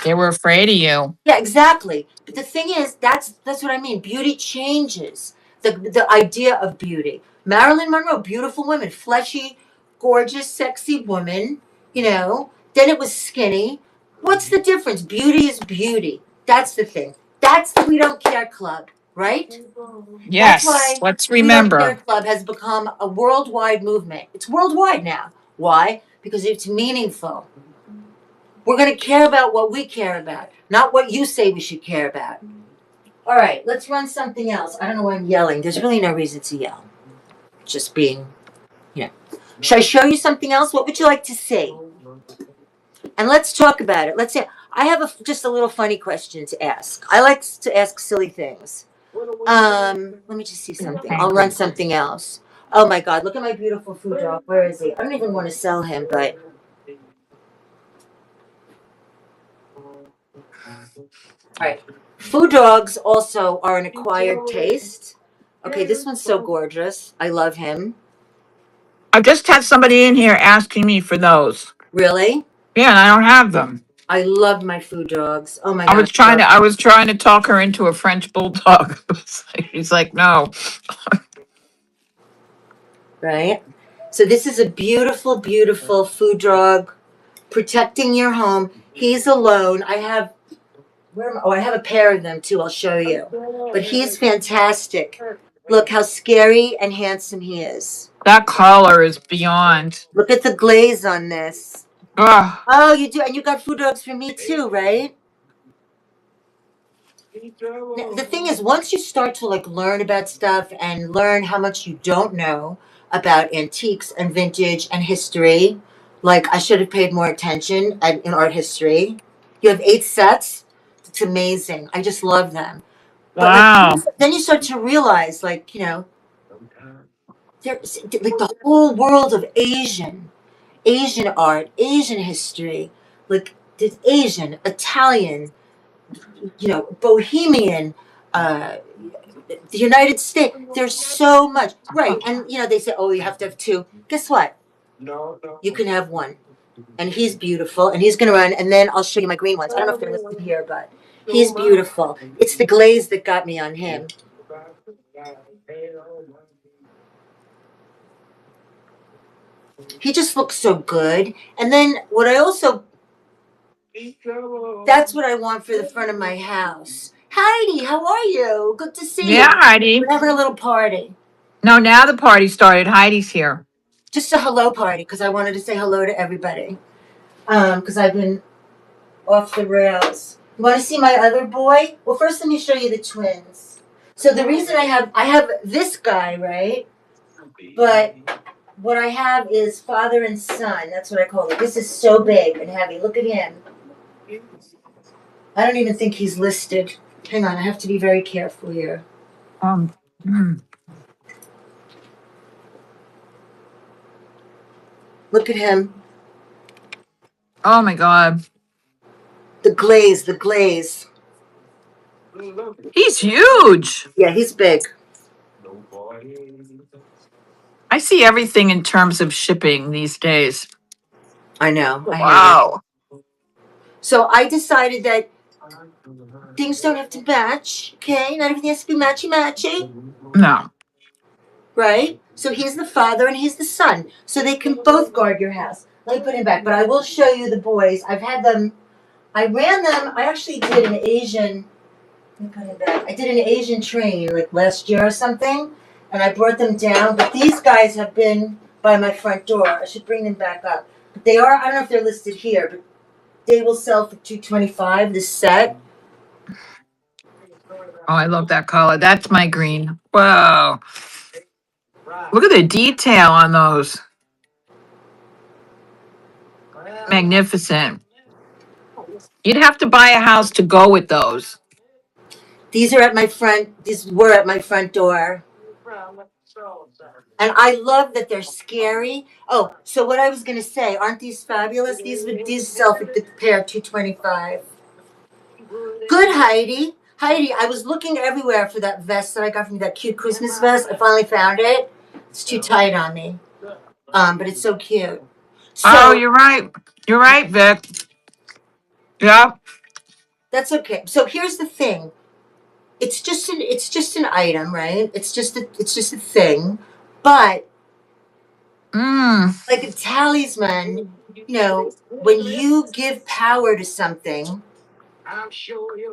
S2: They were afraid of you.
S1: Yeah, exactly. But the thing is, that's what I mean. Beauty changes. The idea of beauty. Marilyn Monroe, beautiful woman, fleshy, gorgeous, sexy woman. Then it was skinny. What's the difference? Beauty is beauty. That's the thing. That's the We Don't Care Club, right? That's
S2: Yes.
S1: why
S2: Let's
S1: We Don't Care
S2: remember.
S1: Club has become a worldwide movement. It's worldwide now. Why? Because it's meaningful. We're going to care about what we care about, not what you say we should care about. All right, let's run something else. I don't know why I'm yelling. There's really no reason to yell. Just being, Should I show you something else? What would you like to see? And let's talk about it. Let's say I have just a little funny question to ask. I like to ask silly things. Let me just see something. I'll run something else. Oh my God, look at my beautiful food dog. Where is he? I don't even want to sell him, but all right. Food dogs also are an acquired taste. Okay, this one's so gorgeous. I love him.
S2: I just had somebody in here asking me for those.
S1: Really?
S2: Yeah, and I don't have them.
S1: I love my food dogs. Oh my
S2: I
S1: God.
S2: was trying to I was trying to talk her into a French bulldog. She's like, no.
S1: Right? So this is a beautiful, beautiful food dog protecting your home. He's alone. I have a pair of them too. I'll show you. But he's fantastic. Look how scary and handsome he is.
S2: That color is beyond.
S1: Look at the glaze on this.
S2: Ugh.
S1: Oh, you do, and you got food dogs for me too, right? Now, the thing is, once you start to like learn about stuff and learn how much you don't know about antiques and vintage and history, like I should have paid more attention in art history. You have 8 sets. It's amazing. I just love them. But like
S2: Wow.
S1: then you start to realize, like there's like the whole world of Asian art, Asian history, like there's Asian, Italian, Bohemian, uh, the United States. There's so much, right? And they say, oh, you have to have two. Guess what? You can have one, and he's beautiful, and he's gonna run. And then I'll show you my green ones. I don't know if they're listed here, but he's beautiful. It's the glaze that got me on him. He just looks so good. And then what I also That's what I want for the front of my house. Heidi, how are you? Good to see
S2: Yeah,
S1: you.
S2: Heidi.
S1: We're having a little party.
S2: No, now the party started. Heidi's here.
S1: Just a hello party because I wanted to say hello to everybody. Because I've been off the rails. You want to see my other boy? Well, first let me show you the twins. So the reason I have this guy, right? But what I have is father and son. That's what I call it. This is so big and heavy. Look at him. I don't even think he's listed. Hang on, I have to be very careful here.
S2: Mm.
S1: Look at him.
S2: Oh my God.
S1: The glaze, the glaze.
S2: He's huge.
S1: Yeah, he's big.
S2: I see everything in terms of shipping these days.
S1: I know. I hear you.
S2: Wow.
S1: So I decided that things don't have to match, okay? Not everything has to be matchy-matchy,
S2: No.
S1: right? So he's the father and he's the son. So they can both guard your house. Let me put him back. But I will show you the boys. I've had them, I ran them, I actually did an Asian, let me put him back. I did an Asian training like last year or something, and I brought them down. But these guys have been by my front door. I should bring them back up. But they are, I don't know if they're listed here, but they will sell for $225 this set.
S2: Oh, I love that color. That's my green. Whoa. Look at the detail on those. Magnificent. You'd have to buy a house to go with those.
S1: These are at my front. These were at my front door, and I love that they're scary. Oh, so what I was gonna say, aren't these fabulous? These sell for the pair $225. Good, Heidi. Heidi, I was looking everywhere for that vest that I got from you, that cute Christmas vest. I finally found it. It's too tight on me, but it's so cute.
S2: Oh,
S1: So
S2: you're right. You're right, Vic. Yeah.
S1: that's okay. So here's the thing. It's just an item, right? It's just a thing, but
S2: Mm.
S1: like a talisman, when you give power to something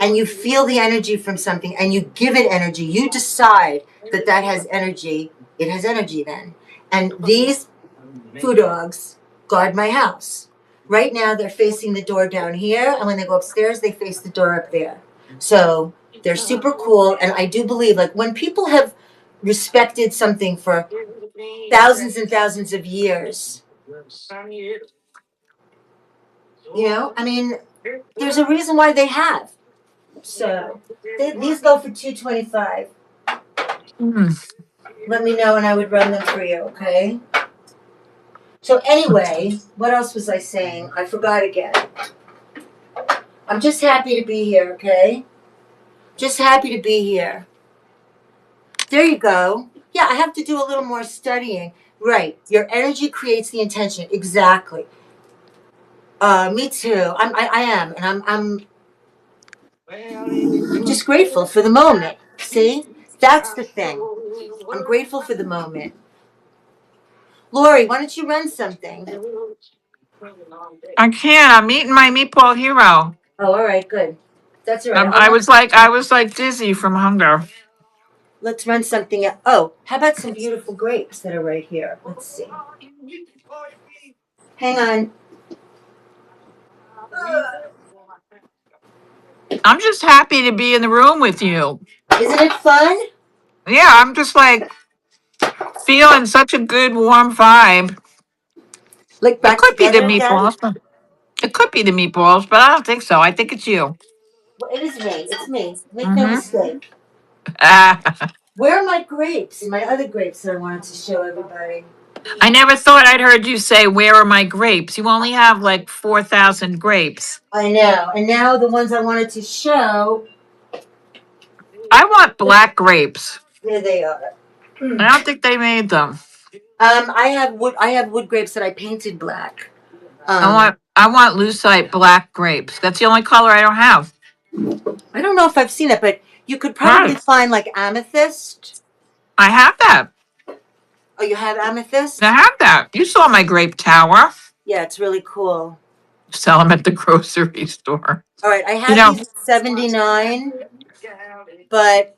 S1: and you feel the energy from something and you give it energy, you decide that that has energy, it has energy then. And these food dogs guard my house. Right now, they're facing the door down here, and when they go upstairs, they face the door up there. So they're super cool, and I do believe, like, when people have respected something for thousands and thousands of years, I mean, there's a reason why they have. So these go for $225.
S2: Mm.
S1: Let me know, and I would run them for you. Okay. So anyway, what else was I saying? I forgot again. I'm just happy to be here. Okay. Just happy to be here. There you go. Yeah, I have to do a little more studying. Right. Your energy creates the intention. Exactly. Me too. I am, and I'm just grateful for the moment. See, that's the thing. I'm grateful for the moment. Lori, why don't you run something?
S2: I can't. I'm eating my meatball hero.
S1: Oh, all right, good. That's all right.
S2: I was like dizzy from hunger.
S1: Let's run something. Oh, how about some beautiful grapes that are right here? Let's see. Hang on.
S2: I'm just happy to be in the room with you.
S1: Isn't it fun?
S2: Yeah, I'm just like feeling such a good warm vibe.
S1: Like
S2: It
S1: back
S2: could be the
S1: together again?
S2: meatballs. It could be the meatballs, but I don't think so. I think it's you.
S1: Well, it is me. It's me. Make no
S2: Mm-hmm.
S1: mistake. Where are my grapes? My other grapes that I wanted to show everybody.
S2: I never thought I'd heard you say, "Where are my grapes?" You only have like 4,000 grapes.
S1: I know. And now the ones I wanted to show,
S2: I want black grapes.
S1: here they are.
S2: I don't think they made them.
S1: I have wood grapes that I painted black.
S2: I want lucite black grapes. That's the only color I don't have.
S1: I don't know if I've seen it, but you could probably
S2: Right.
S1: find like amethyst.
S2: I have that.
S1: Oh, you have amethyst?
S2: I have that. You saw my grape tower.
S1: Yeah, it's really cool.
S2: Sell them at the grocery store.
S1: All right, I
S2: You
S1: have
S2: know,
S1: these at 79, but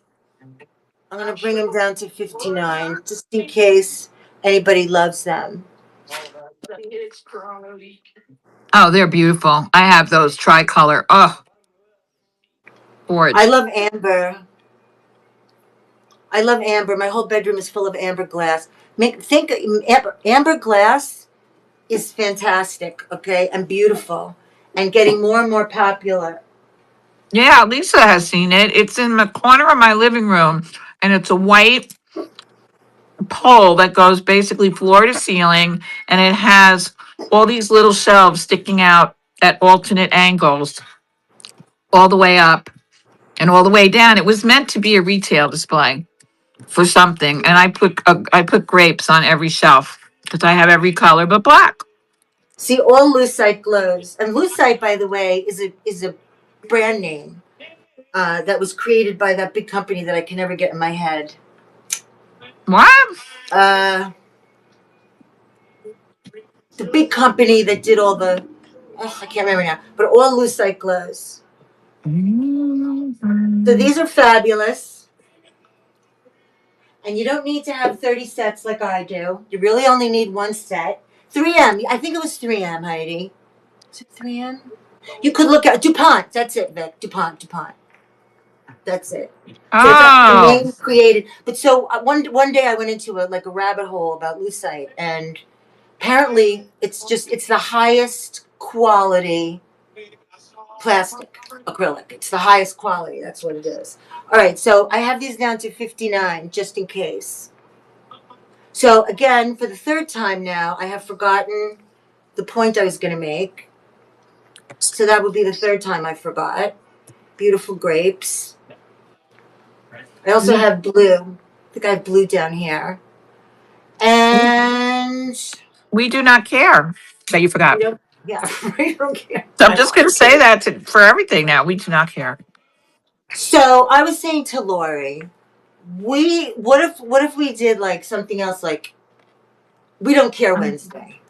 S1: I'm gonna bring them down to 59 just in case anybody loves them.
S2: oh, they're beautiful. I have those tricolor. Oh,
S1: I
S2: gorge.
S1: love amber. I love amber. My whole bedroom is full of amber glass. Think amber glass is fantastic, okay, and beautiful, and getting more and more popular.
S2: Yeah, Lisa has seen it. It's in the corner of my living room, and it's a white pole that goes basically floor to ceiling, and it has all these little shelves sticking out at alternate angles all the way up and all the way down. It was meant to be a retail display for something, and I put grapes on every shelf because I have every color but black.
S1: See, all lucite glows, and lucite, by the way, is a brand name that was created by that big company that I can never get in my head.
S2: What?
S1: Uh, the big company that did all the, I can't remember now, but all lucite glows. So these are fabulous. And you don't need to have 30 sets like I do. You really only need one set. 3M, I think it was 3M, Heidi. Is it 3M? You could look at DuPont. That's it, Vic. DuPont. That's it. So that's the
S2: Oh,
S1: name created. But so one day I went into a rabbit hole about lucite, and apparently it's the highest quality plastic acrylic. It's the highest quality. That's what it is. All right, so I have these down to 59 just in case. So again, for the third time now, I have forgotten the point I was going to make. So that would be the third time I forgot. Beautiful grapes. I also have blue. I think I have blue down here. And
S2: we do not care that you
S1: we
S2: forgot.
S1: don't, yeah, we don't care.
S2: So I'm just going to say that for everything now. We do not care.
S1: So I was saying to Lori, what if we did like something else, like we don't care Wednesday.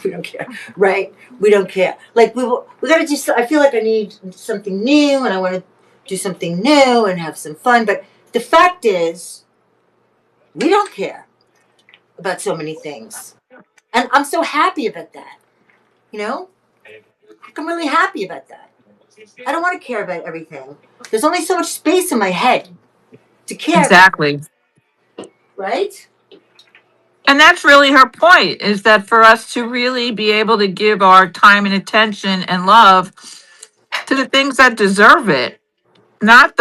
S1: We don't care, right? We don't care. Like we got to do. I feel like I need something new, and I want to do something new and have some fun. But the fact is, we don't care about so many things, and I'm so happy about that. You know, I'm really happy about that. I don't want to care about everything. There's only so much space in my head to care about,
S2: Exactly.
S1: right?
S2: And that's really her point, is that for us to really be able to give our time and attention and love to the things that deserve it. Not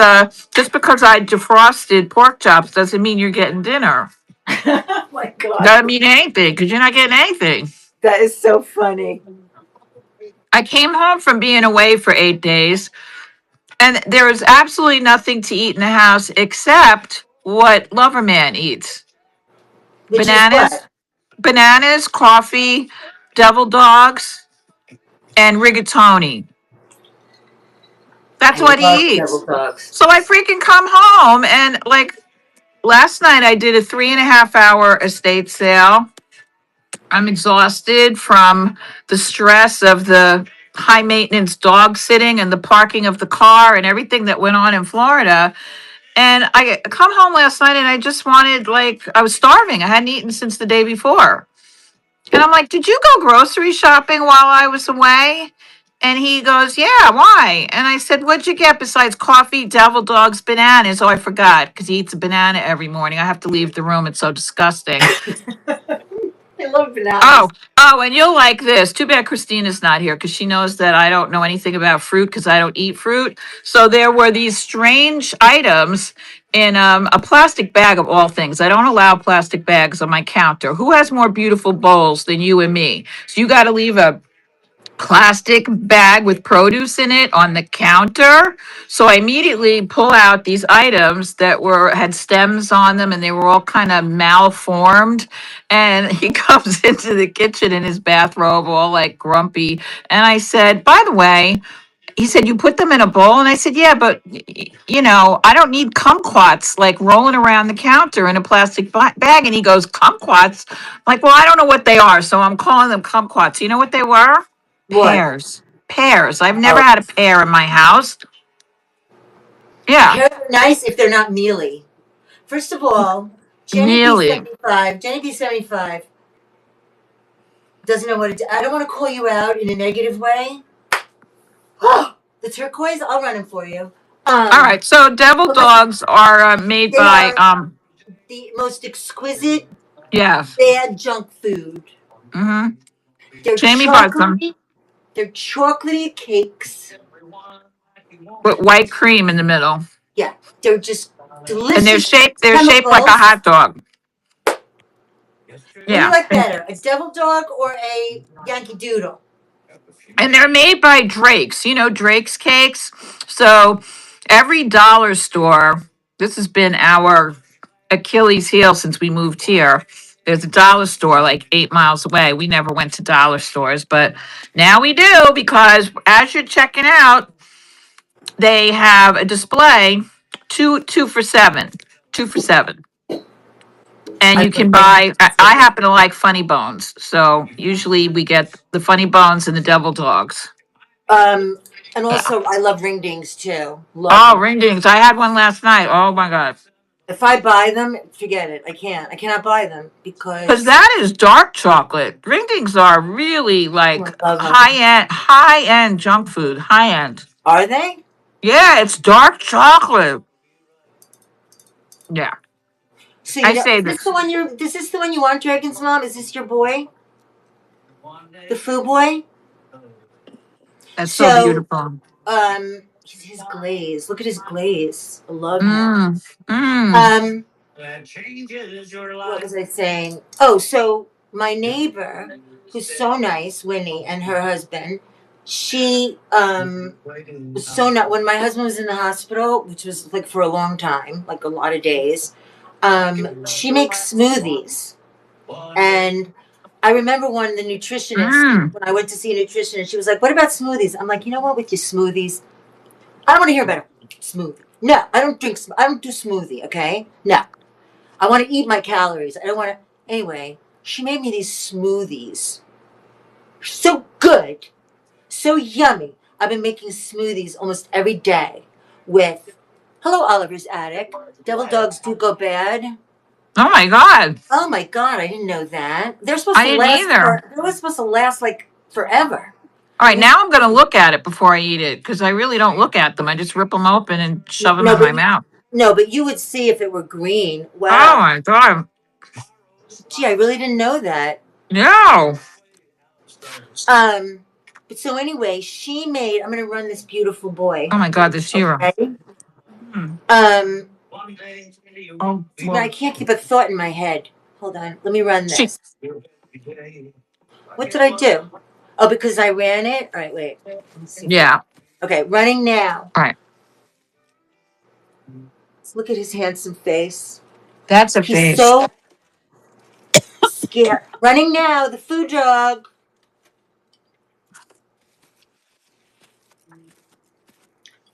S2: just because I defrosted pork chops doesn't mean you're getting dinner.
S1: Oh my God,
S2: Doesn't mean anything because you're not getting anything.
S1: that is so funny.
S2: I came home from being away for 8 days, and there was absolutely nothing to eat in the house except what Loverman eats.
S1: Which is
S2: Bananas,
S1: what?
S2: bananas, coffee, devil dogs, and rigatoni. That's
S1: I
S2: what
S1: love
S2: he
S1: devil
S2: eats.
S1: dogs.
S2: So I freaking come home and like last night I did a 3.5 hour estate sale. I'm exhausted from the stress of the high maintenance dog sitting and the parking of the car and everything that went on in Florida. And I come home last night and I just wanted, like, I was starving. I hadn't eaten since the day before. And I'm like, did you go grocery shopping while I was away? And he goes, yeah, why? And I said, what'd you get besides coffee, devil dogs, bananas? Oh, I forgot because he eats a banana every morning. I have to leave the room. It's so disgusting.
S1: I love
S2: Oh,
S1: bananas.
S2: and you'll like this. Too bad Christina's not here because she knows that I don't know anything about fruit because I don't eat fruit. So there were these strange items in a plastic bag of all things. I don't allow plastic bags on my counter. Who has more beautiful bowls than you and me? So you got to leave a plastic bag with produce in it on the counter. So I immediately pull out these items that had stems on them and they were all kind of malformed. And he comes into the kitchen in his bathrobe, all like grumpy. And I said, by the way, he said, you put them in a bowl? And I said, yeah, but I don't need kumquats like rolling around the counter in a plastic bag. And he goes, kumquats? I'm like, well, I don't know what they are. So I'm calling them kumquats. You know what they were?
S1: What?
S2: Pears. Pears. I've never
S1: Oh,
S2: had a pear in my house. Yeah.
S1: pears are nice if they're not mealy. First of all, Jenny B
S2: Really.
S1: 75. Jenny B 75 doesn't know what to do. I don't want to call you out in a negative way. Oh, the turquoise, I'll run them for you.
S2: All right. So devil
S1: But listen,
S2: dogs are made
S1: they
S2: by,
S1: are the most exquisite
S2: yeah.
S1: bad junk food.
S2: Mm-hmm.
S1: They're
S2: Jamie bought them
S1: chocolatey. They're chocolatey cakes.
S2: with white cream in the middle.
S1: Yeah, they're just
S2: And they're
S1: delicious
S2: shaped like a
S1: chemicals.
S2: hot dog.
S1: What do you
S2: Yeah.
S1: like better, a devil dog or a Yankee Doodle?
S2: And they're made by Drake's, Drake's cakes. So every dollar store, this has been our Achilles heel since we moved here. There's a dollar store like 8 miles away. We never went to dollar stores, but now we do because as you're checking out, they have a display two for seven, 2 for $7. And
S1: I
S2: you
S1: put
S2: can buy, I happen to like funny bones. So usually we get the funny bones and the devil dogs.
S1: um, and
S2: Yeah.
S1: also I love ring dings too. Love
S2: Oh,
S1: them.
S2: ring dings. I had one last night. Oh my God.
S1: If I buy them, forget it. I can't. I cannot buy them
S2: Because
S1: because
S2: that is dark chocolate. Ring dings are really
S1: oh,
S2: like
S1: I love them.
S2: high end junk food. High end.
S1: Are they?
S2: Yeah, it's dark chocolate. Yeah.
S1: So
S2: I
S1: is
S2: say
S1: this the
S2: this.
S1: one you're? Is this the one you want, Dragon's mom? Is this your boy, the foo boy?
S2: That's so
S1: So
S2: beautiful.
S1: his glaze. Look at his glaze. I love him.
S2: Mm. Mm.
S1: Um, what was I saying? Oh, so my neighbor, who's so nice, Winnie, and her husband, she was so not when my husband was in the hospital, which was like for a long time, like a lot of days. She makes smoothies, and I remember one the nutritionist
S2: Mm.
S1: when I went to see a nutritionist. She was like, "What about smoothies?" I'm like, "You know what? With your smoothies, I don't want to hear about a smoothie. No, I don't drink. I don't do smoothie. Okay, no." I want to eat my calories. I don't want to. Anyway, she made me these smoothies. So good. So yummy. I've been making smoothies almost every day with, hello, Oliver's Attic. Devil dogs do go bad.
S2: Oh my God.
S1: Oh my God, I didn't know that. They're supposed
S2: I
S1: to
S2: didn't
S1: last
S2: either.
S1: for, they're supposed to last like forever.
S2: All right, now I'm going to look at it before I eat it because I really don't look at them. I just rip them open and shove them
S1: No,
S2: in my
S1: but
S2: mouth.
S1: no, but you would see if it were green.
S2: Oh
S1: Wow.
S2: my God.
S1: Gee, I really didn't know that.
S2: No.
S1: Um, but so anyway, she made. I'm gonna run this beautiful boy.
S2: Oh my God, the Shira.
S1: Okay.
S2: Hmm.
S1: Um,
S2: Oh,
S1: I
S2: well,
S1: can't keep a thought in my head. Hold on. Let me run
S2: she,
S1: this. What did I do? Oh, because I ran it. All right, wait. Let me see.
S2: yeah.
S1: Okay, running now.
S2: All right.
S1: Let's look at his handsome face.
S2: That's a
S1: He's
S2: face.
S1: so scared. Running now. The food dog.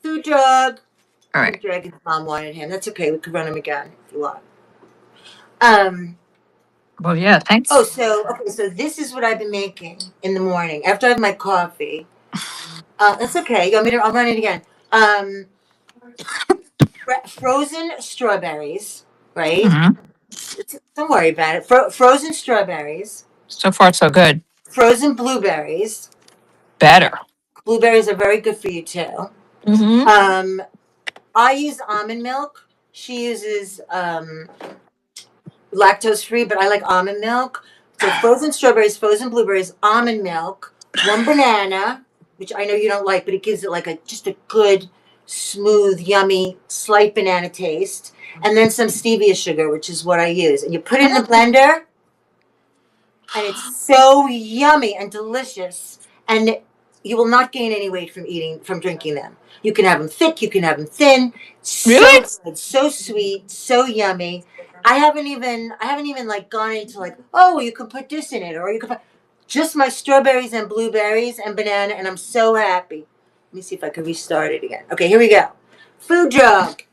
S1: Food dog.
S2: All
S1: I
S2: right.
S1: think Dragon's mom wanted him. That's okay. We could run him again if you want. Um.
S2: Well, yeah,
S1: Oh,
S2: thanks.
S1: so okay. So this is what I've been making in the morning after I have my coffee. That's okay. You want me to? I'll run it again. Um, frozen strawberries, right?
S2: Hmm.
S1: Don't worry about it. Frozen strawberries,
S2: So far, so good.
S1: frozen blueberries.
S2: Better.
S1: Blueberries are very good for you too.
S2: Mm-hmm.
S1: Um, I use almond milk. She uses lactose free, but I like almond milk. So frozen strawberries, frozen blueberries, almond milk, one banana, which I know you don't like, but it gives it like just a good, smooth, yummy, slight banana taste, and then some stevia sugar, which is what I use. And you put it in the blender, and it's so yummy and delicious. And you will not gain any weight from drinking them. You can have them thick, you can have them thin. So
S2: Really?
S1: good, so sweet, so yummy. I haven't even like gone into like, oh, you can put this in it, or you can put just my strawberries and blueberries and banana, and I'm so happy. Let me see if I can restart it again. Okay, here we go. Food drug,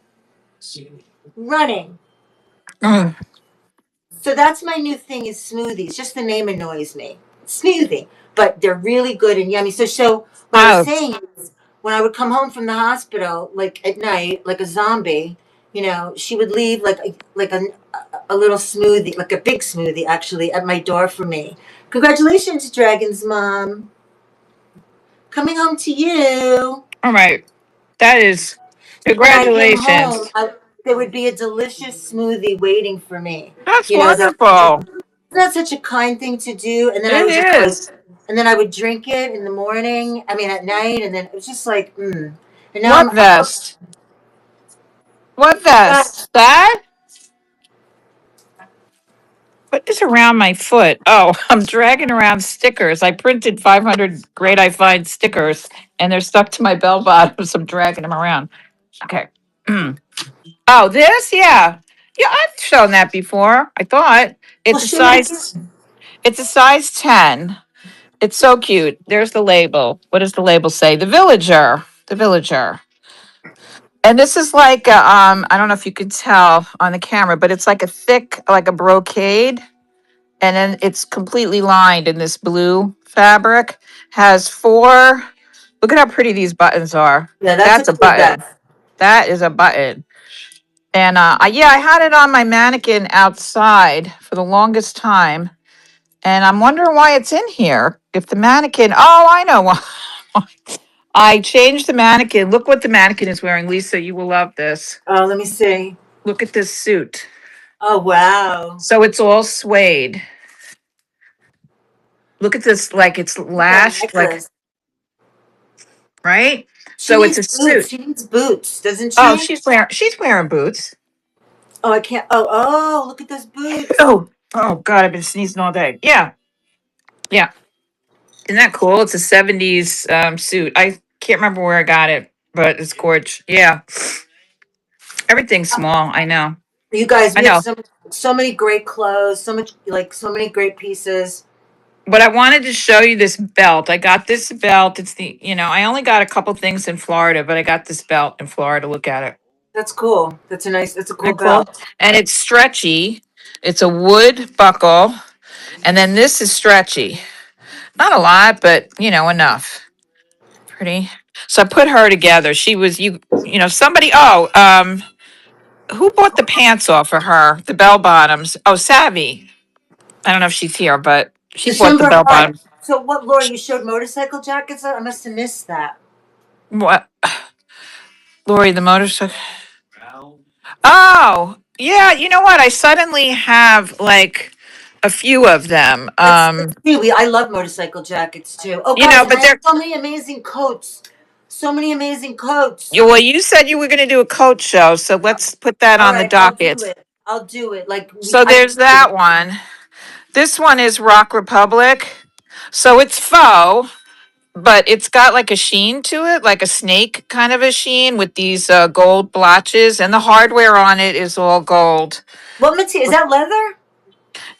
S1: running.
S2: Mm.
S1: So that's my new thing is smoothies. Just the name annoys me. Smoothie, but they're really good and yummy. So what I was
S2: Oh,
S1: saying is, when I would come home from the hospital, like at night, like a zombie, she would leave like a little smoothie, like a big smoothie, actually, at my door for me. Congratulations, Dragon's mom, coming home to you.
S2: all right. That is
S1: When I came home,
S2: congratulations.
S1: there would be a delicious smoothie waiting for me.
S2: That's
S1: You know, the,
S2: wonderful.
S1: that's such a kind thing to do. And then I
S2: It
S1: would just like,
S2: is.
S1: and then I would drink it in the morning. I mean, at night, and then it was just like, mm. And now
S2: What vest? What vest? That? What is around my foot? Oh, I'm dragging around stickers. I printed 500 Great I Find stickers, and they're stuck to my bell bottom, so I'm dragging them around. Okay. Oh, this? Yeah. Yeah, I've shown that before. I thought
S1: well,
S2: it's a
S1: show it
S2: size
S1: again.
S2: it's a size 10. It's so cute. There's the label. What does the label say? The Villager. The Villager. And this is like I don't know if you could tell on the camera, but it's like a thick, like a brocade, and then it's completely lined in this blue fabric. Has four. Look at how pretty these buttons are.
S1: Yeah, that's a
S2: That's a
S1: cool
S2: button.
S1: vest.
S2: That is a button. And yeah, I had it on my mannequin outside for the longest time, and I'm wondering why it's in here. If the mannequin, oh, I know why. I changed the mannequin. Look what the mannequin is wearing, Lisa. You will love this.
S1: Oh, let me see.
S2: Look at this suit.
S1: Oh, wow.
S2: So it's all suede. Look at this, like it's
S1: Look at that
S2: lashed, like
S1: necklace.
S2: right.
S1: She
S2: So it's
S1: needs
S2: a
S1: boots.
S2: suit.
S1: She needs boots, doesn't
S2: Oh,
S1: she?
S2: she's wearing boots.
S1: Oh, I can't. Oh, look at those boots.
S2: Oh God, I've been sneezing all day. Yeah, yeah. Isn't that cool? It's a '70s suit. I can't remember where I got it, but it's gorgeous. Yeah, everything's small. I know.
S1: You guys,
S2: I
S1: we have
S2: know.
S1: so many great clothes, so many great pieces.
S2: But I wanted to show you this belt. I got this belt. It's I only got a couple things in Florida, but I got this belt in Florida. Look at it.
S1: That's cool. That's a
S2: Isn't
S1: cool
S2: it cool?
S1: belt.
S2: And it's stretchy. It's a wood buckle. And then this is stretchy. Not a lot, but enough. Pretty. So I put her together. She was somebody who bought the pants off for her? The bell bottoms. Oh, Savvy. I don't know if she's here, but she bought the
S1: December
S2: bell
S1: heart.
S2: bottoms.
S1: So what, Laura? You showed motorcycle jackets. I must have missed that.
S2: What? Lori, the motorcycle. Oh, yeah. You know what? I suddenly have like a few of them.
S1: Let's see. I love motorcycle jackets too. Oh,
S2: You
S1: guys,
S2: know,
S1: and
S2: but
S1: I have
S2: they're
S1: so many amazing coats. So many amazing coats.
S2: well, you said you were going to do a coat show, so let's put that
S1: All
S2: on the
S1: right, I'll do
S2: docket.
S1: it. I'll do it. Like
S2: So there's that one. This one is Rock Republic. So it's faux, but it's got like a sheen to it, like a snake kind of a sheen with these gold blotches, and the hardware on it is all gold.
S1: what material is that? Leather?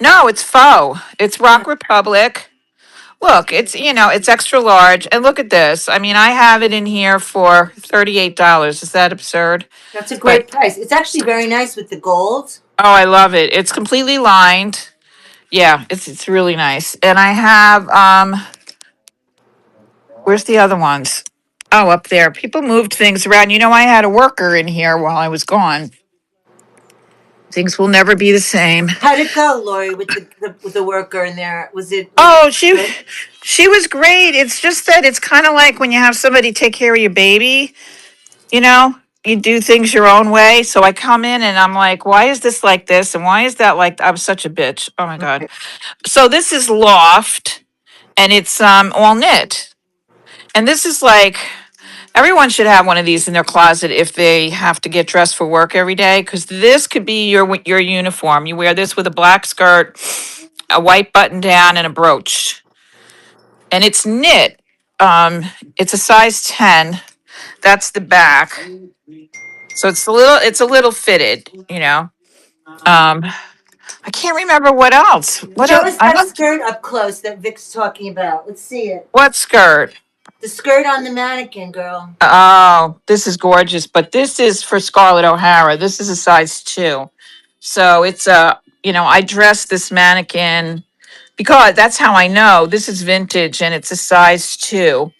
S2: No, it's faux. It's Rock Republic. Look, it's extra large. And look at this. I mean, I have it in here for $38. Is that absurd?
S1: That's a
S2: But
S1: great price. It's actually very nice with the gold.
S2: oh, I love it. It's completely lined. Yeah, it's really nice. And I have where's the other ones? Oh, up there. People moved things around. I had a worker in here while I was gone. Things will never be the same.
S1: How'd it go, Lori, with the worker in there?
S2: Oh,
S1: Was it good?
S2: she was great. It's just that it's kind of like when you have somebody take care of your baby, you know, you do things your own way. So I come in and I'm like, why is this like this? And why is that like I'm such a bitch. Oh my God.
S1: Okay.
S2: So this is loft and it's all knit. And this is like everyone should have one of these in their closet if they have to get dressed for work every day, because this could be your uniform. You wear this with a black skirt, a white button down, and a brooch. And it's knit. It's a size 10. That's the back. So it's a little fitted, I can't remember what else.
S1: Show us that skirt up close that Vic's talking about. Let's see it.
S2: What skirt?
S1: The skirt on the mannequin, girl.
S2: Oh, this is gorgeous, but this is for Scarlett O'Hara. This is a size 2. So it's I dressed this mannequin because that's how I know this is vintage and it's a size 2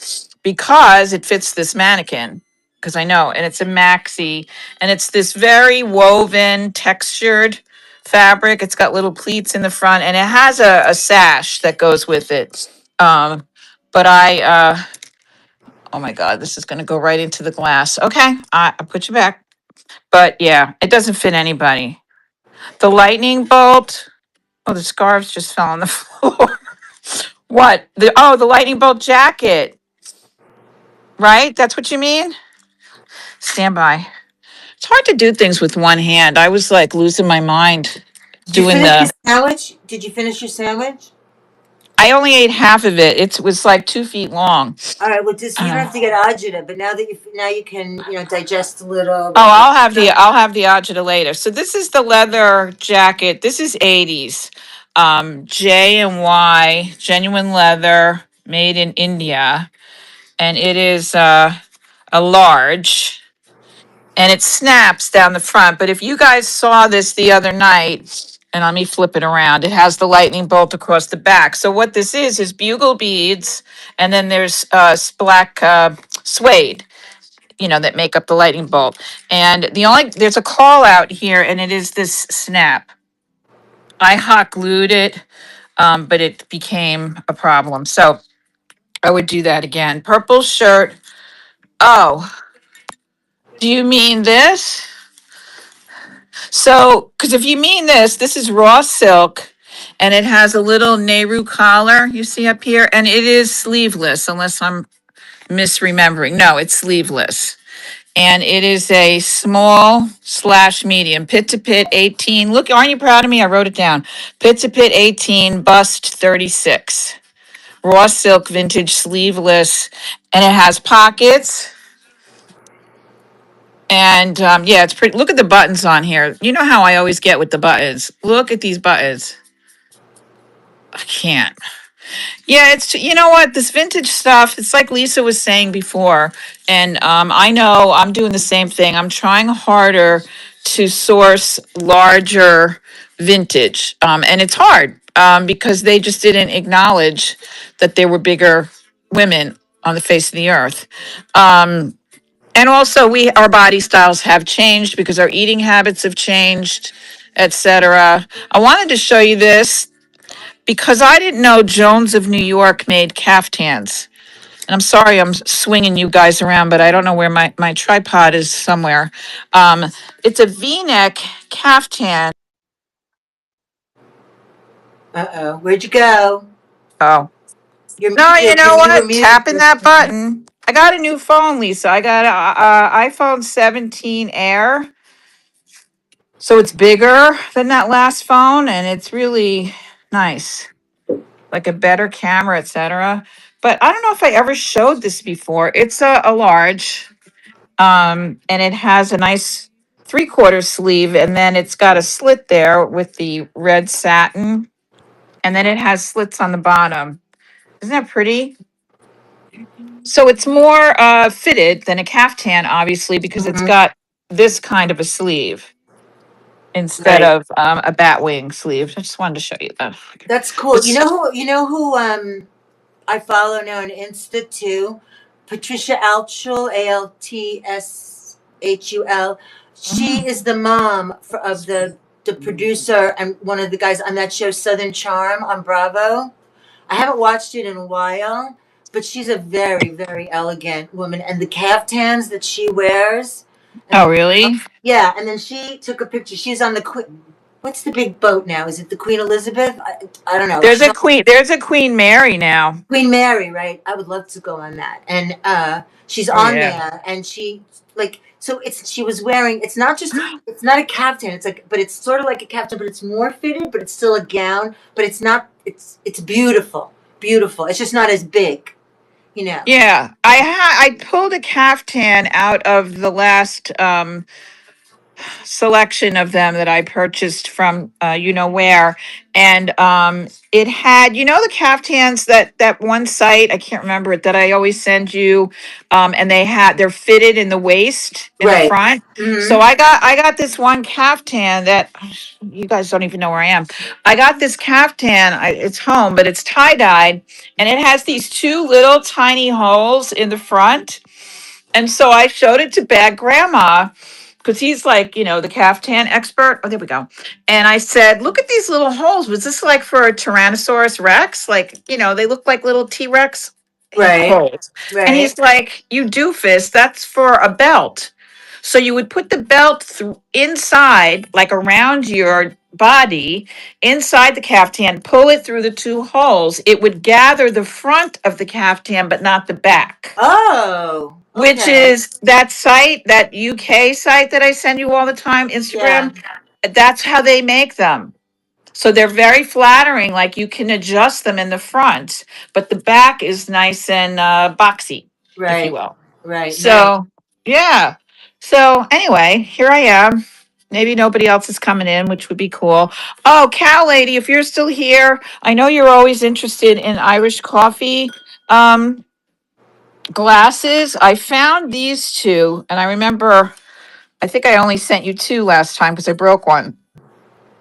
S2: because it fits this mannequin. Because I know, and it's a maxi, and it's this very woven, textured fabric. It's got little pleats in the front, and it has a sash that goes with it. But oh my God, this is going to go right into the glass. Okay, I put you back. But yeah, it doesn't fit anybody. The lightning bolt. Oh, the scarves just fell on the floor. What? The lightning bolt jacket, right? That's what you mean? Stand by. It's hard to do things with one hand. I was like losing my mind
S1: Did you
S2: doing
S1: finish your
S2: the
S1: sandwich? Did you finish your sandwich?
S2: I only ate half of it. It was like 2 feet long.
S1: All right. Well, just you don't
S2: Uh,
S1: have to get agita, but now you can digest a little.
S2: oh, I'll have the agita later. So this is the leather jacket. This is 80s. J and Y, genuine leather, made in India, and it is a large. And it snaps down the front. But if you guys saw this the other night, and let me flip it around, it has the lightning bolt across the back. So what this is bugle beads, and then there's black suede, that make up the lightning bolt. And there's a call out here, and it is this snap. I hot glued it, but it became a problem. So I would do that again. Purple shirt. Oh, do you mean this? So, because if you mean this is raw silk and it has a little Nehru collar you see up here, and it is sleeveless, unless I'm misremembering. No, it's sleeveless. And it is a small slash medium, pit to pit 18. Look, aren't you proud of me? I wrote it down. Pit to pit 18, bust 36. Raw silk, vintage, sleeveless, and it has pockets. And yeah, it's pretty. Look at the buttons on here. You know how I always get with the buttons. Look at these buttons. I can't. Yeah, you know what? This vintage stuff, it's like Lisa was saying before. And I know I'm doing the same thing. I'm trying harder to source larger vintage. And it's hard because they just didn't acknowledge that there were bigger women on the face of the earth. And also our body styles have changed because our eating habits have changed, etc. I wanted to show you this because I didn't know Jones of New York made caftans. And I'm sorry I'm swinging you guys around, but I don't know where my tripod is somewhere. It's a V-neck caftan.
S1: Where'd you go?
S2: Oh,
S1: You're
S2: no, you
S1: muted.
S2: know
S1: You were
S2: what?
S1: muted
S2: Tapping
S1: for a
S2: that
S1: second.
S2: button. I got a new phone, Lisa. I got a iPhone 17 Air. So it's bigger than that last phone and it's really nice, like a better camera, etc. But I don't know if I ever showed this before. It's a large, and it has a nice 3/4 sleeve, and then it's got a slit there with the red satin, and then it has slits on the bottom. Isn't that pretty? So it's more fitted than a caftan, obviously, because it's
S1: Hmm.
S2: got this kind of a sleeve instead
S1: Right.
S2: of a bat wing sleeve. I just wanted to show you that.
S1: That's cool. You
S2: It's
S1: know who? You know who? I follow now on Insta too. Patricia Altschul, Altshul. She is the mom of the producer and one of the guys on that show Southern Charm on Bravo. I haven't watched it in a while, but she's a very, very elegant woman. And the caftans that she wears, and
S2: oh, really?
S1: yeah, and then she took a picture. She's on the What's the big boat now? Is it the Queen Elizabeth? I don't know.
S2: There's
S1: She's
S2: a
S1: on
S2: queen. There's a Queen Mary now.
S1: Queen Mary, right? I would love to go on that. And she's
S2: Oh
S1: on
S2: yeah.
S1: there, and she was wearing. It's not a caftan. It's like, but it's sort of like a caftan, but it's more fitted, but it's still a gown. But it's not. It's beautiful, beautiful. It's just not as big, you know.
S2: Yeah, I pulled a caftan out of the last selection of them that I purchased from you know where, and it had, you know, the caftans, that one site, I can't remember it, that I always send you, and they're fitted in the waist in the
S1: Right.
S2: front. So
S1: Mm-hmm.
S2: I got this one caftan that you guys don't even know where I am. I got this caftan. It's home, but it's tie dyed, and it has these two little tiny holes in the front. And so I showed it to Bad Grandma because he's like, you know, the caftan expert. Oh, there we go. And I said, look at these little holes. Was this like for a Tyrannosaurus Rex? Like, you know, they look like little T Rex
S1: Right.
S2: holes. And
S1: Right.
S2: he's like, you doofus, that's for a belt. So you would put the belt through inside, like around your body, inside the caftan, pull it through the two holes. It would gather the front of the caftan, but not the back,
S1: Oh,
S2: which
S1: okay.
S2: is that site, that UK site that I send you all the time,
S1: Yeah.
S2: Instagram. That's how they make them. So they're very flattering, like you can adjust them in the front, but the back is nice and boxy, if you
S1: Right.
S2: will.
S1: Right. Nice.
S2: So, yeah. So, anyway, here I am. Maybe nobody else is coming in, which would be cool. Oh, cow lady, if you're still here, I know you're always interested in Irish coffee. Um, Glasses. I found these two, and I remember, I think I only sent you two last time because I broke one.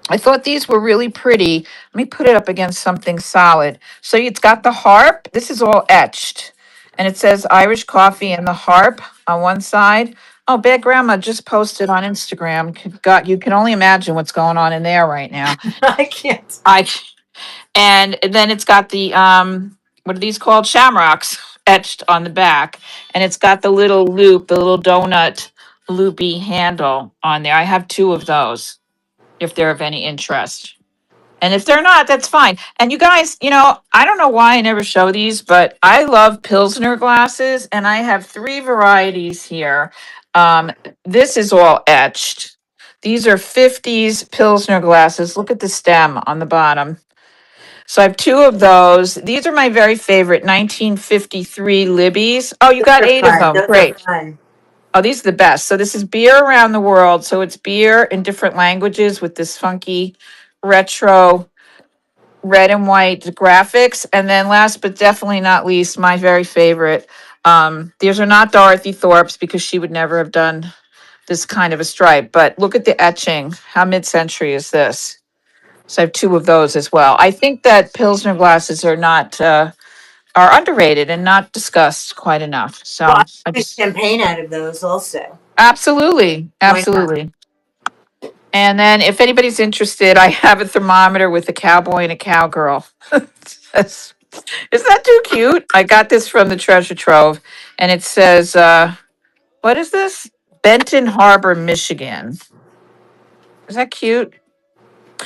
S2: I thought these were really pretty. Let me put it up against something solid. So it's got the harp. This is all etched, and it says Irish coffee and the harp on one side. Oh, Bad Grandma just posted on Instagram. God, you can only imagine what's going on in there right now.
S1: I can't.
S2: I and then it's got the what are these called, shamrocks, etched on the back, and it's got the little loop, the little donut loopy handle on there. I have two of those if they're of any interest, and if they're not, that's fine. And you guys, you know, I don't know why I never show these, but I love Pilsner glasses, and I have three varieties here. um this is all etched. These are 50s Pilsner glasses. Look at the stem on the bottom. So I have two of those. These are my very favorite 1953 Libby's. Oh, you
S1: Those
S2: got
S1: are
S2: eight of
S1: fun.
S2: them.
S1: Those are
S2: Great.
S1: fun.
S2: Oh, these are the best. So this is beer around the world. So it's beer in different languages with this funky retro red and white graphics. And then last but definitely not least, my very favorite. These are not Dorothy Thorpe's because she would never have done this kind of a stripe. But look at the etching. How mid-century is this? So I have two of those as well. I think that Pilsner glasses are not are underrated and not discussed quite enough.
S1: Well, I
S2: So I
S1: do
S2: just
S1: champagne out of those also.
S2: absolutely,
S1: Why not?
S2: absolutely. And then if anybody's interested, I have a thermometer with a cowboy and a cowgirl. Isn't that too cute? I got this from the treasure trove, and it says, what is this? Benton Harbor, Michigan. Is that cute?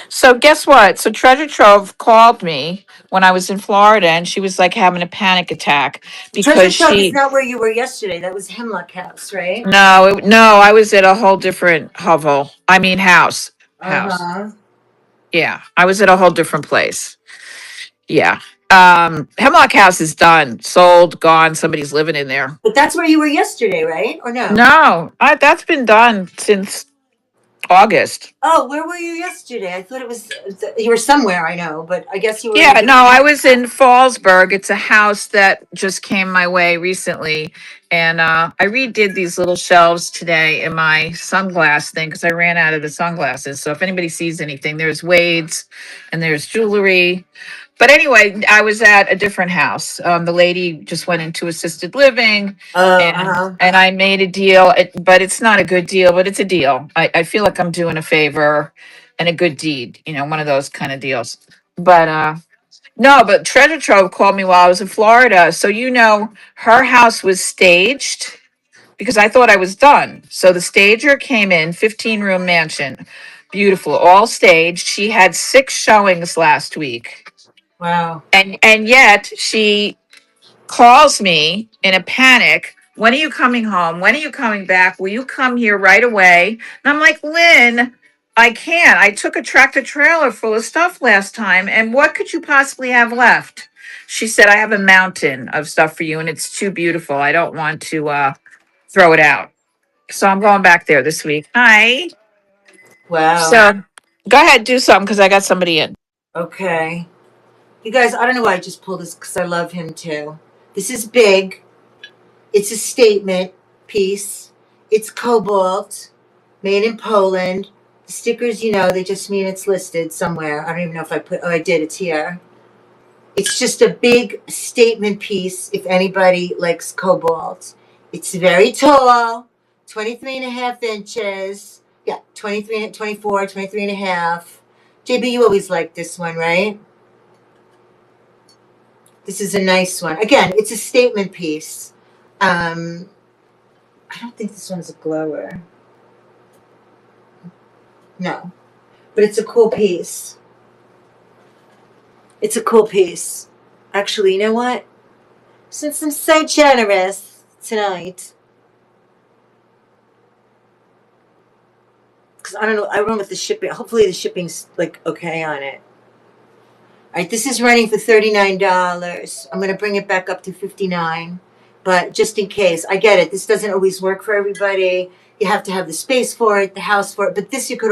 S2: So guess what? So Treasure Trove called me when I was in Florida, and she was like having a panic attack
S1: Treasure
S2: because
S1: Trove is
S2: she
S1: not where you were yesterday. That was Hemlock House, right?
S2: no, I was at a whole different hovel. I mean house.
S1: Uh-huh.
S2: Yeah, I was at a whole different place. Yeah. Hemlock House is done, sold, gone. Somebody's living in there.
S1: But that's where you were yesterday, right? Or no?
S2: No, that's been done since August.
S1: Oh, where were you yesterday? I thought it was you were somewhere. I know, but I guess you were in a
S2: Yeah, no,
S1: different.
S2: I was in Fallsburg. It's a house that just came my way recently. And I redid these little shelves today in my sunglass thing because I ran out of the sunglasses. So if anybody sees anything, there's Wade's and there's jewelry. But anyway, I was at a different house. The lady just went into assisted living,
S1: Oh,
S2: and
S1: uh-huh.
S2: and I made a deal, but it's not a good deal, but it's a deal. I feel like I'm doing a favor and a good deed, you know, one of those kind of deals. But no, but Treasure Trove called me while I was in Florida. So you know, her house was staged because I thought I was done. So the stager came in, 15-room mansion, beautiful, all staged. She had 6 showings last week.
S1: Wow.
S2: And yet she calls me in a panic. When are you coming home? When are you coming back? Will you come here right away? And I'm like, Lynn, I can't. I took a tractor trailer full of stuff last time. And what could you possibly have left? She said, I have a mountain of stuff for you, and it's too beautiful. I don't want to throw it out. So I'm going back there this week. Hi.
S1: Wow.
S2: So go ahead, do something because I got somebody in.
S1: Okay. You guys, I don't know why I just pulled this because I love him too. This is big. It's a statement piece. It's cobalt, made in Poland. The stickers, they just mean it's listed somewhere. I don't even know if I put, oh, I did. It's here. It's just a big statement piece if anybody likes cobalt. It's very tall, 23 and a half inches. Yeah, 23, 24, 23 and a half. JB, you always like this one, right? This is a nice one. Again, it's a statement piece. I don't think this one's a glower. No, but it's a cool piece. It's a cool piece. Actually, you know what? Since I'm so generous tonight, because I don't know, I run with the shipping. Hopefully, the shipping's like okay on it. All right, this is running for $39. I'm going to bring it back up to $59. But just in case, I get it. This doesn't always work for everybody. You have to have the space for it, the house for it. But this you could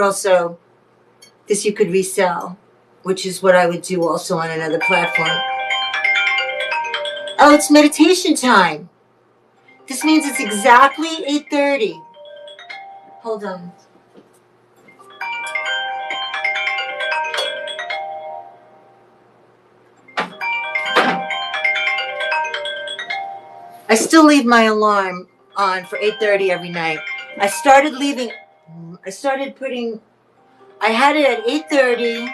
S1: resell, which is what I would do also on another platform. Oh, it's meditation time. This means it's exactly 8:30. Hold on. I still leave my alarm on for 8:30 every night. I started putting, I had it at 8:30,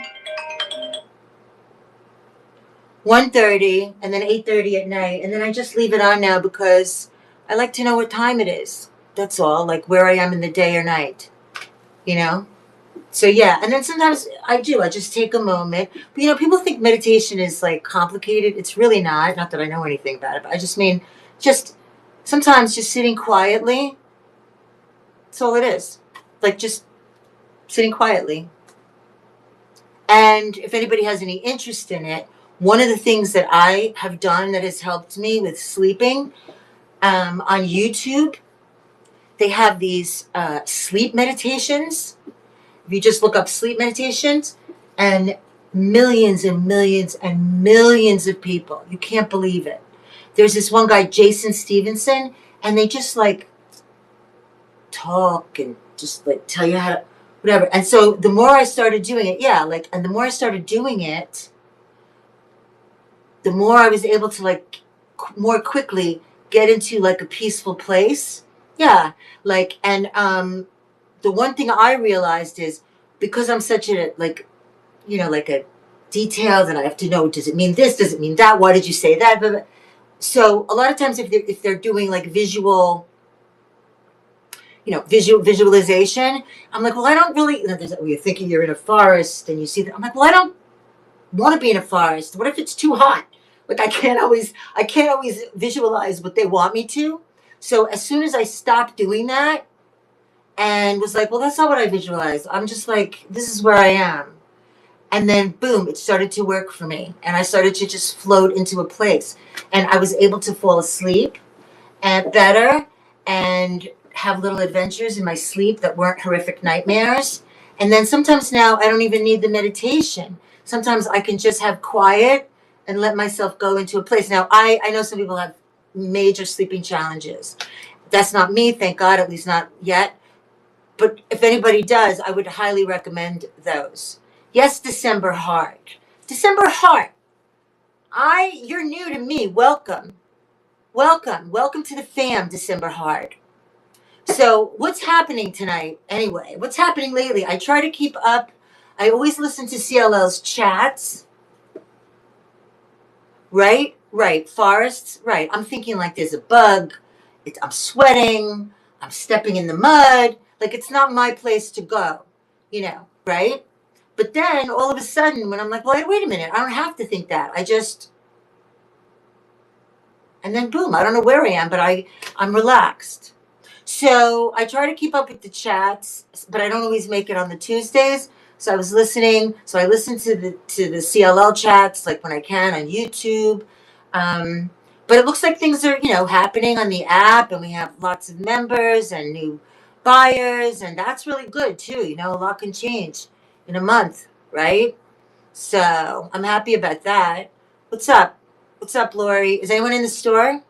S1: 1:30, and then 8:30 at night. And then I just leave it on now because I like to know what time it is. That's all, like where I am in the day or night, you know? So yeah, and then sometimes I just take a moment. But people think meditation is like complicated. It's really not. Not that I know anything about it, but I just mean just sometimes just sitting quietly. That's all it is. Like just sitting quietly. And if anybody has any interest in it, one of the things that I have done that has helped me with sleeping, on YouTube, they have these sleep meditations. If you just look up sleep meditations, and millions and millions and millions of people, you can't believe it. There's this one guy, Jason Stevenson, and they just like talk and just like tell you how to, whatever. And so the more I started doing it, and the more I started doing it, the more I was able to like more quickly get into like a peaceful place. Yeah, and the one thing I realized is because I'm such a like a detail that I have to know, does it mean this? Does it mean that? Why did you say that? But so a lot of times if they're doing like visualization, I'm like, well, I don't really, you're thinking you're in a forest and you see that. I'm like, well, I don't want to be in a forest. What if it's too hot? Like I can't always visualize what they want me to. So as soon as I stopped doing that and was like, well, that's not what I visualized. I'm just like, this is where I am. And then boom, it started to work for me. And I started to just float into a place. And I was able to fall asleep and better and have little adventures in my sleep that weren't horrific nightmares. And then sometimes now I don't even need the meditation. Sometimes I can just have quiet and let myself go into a place. Now, I know some people have major sleeping challenges. That's not me, thank God, at least not yet. But if anybody does, I would highly recommend those. Yes, December Heart. December Heart. You're new to me. Welcome. Welcome to the fam, December Heart. So what's happening tonight anyway? What's happening lately? I try to keep up. I always listen to CLL's chats. Right. Forests. Right. I'm thinking like there's a bug. I'm sweating. I'm stepping in the mud. Like it's not my place to go, right? But then all of a sudden when I'm like, well, wait a minute. I don't have to think that. And then boom, I don't know where I am, but I'm relaxed. So I try to keep up with the chats, but I don't always make it on the Tuesdays. So I was listening. So I listen to the CLL chats like when I can on YouTube. But it looks like things are, happening on the app, and we have lots of members and new buyers, and that's really good too. You know, a lot can change in a month, right? So I'm happy about that. What's up? What's up, Lori? Is anyone in the store?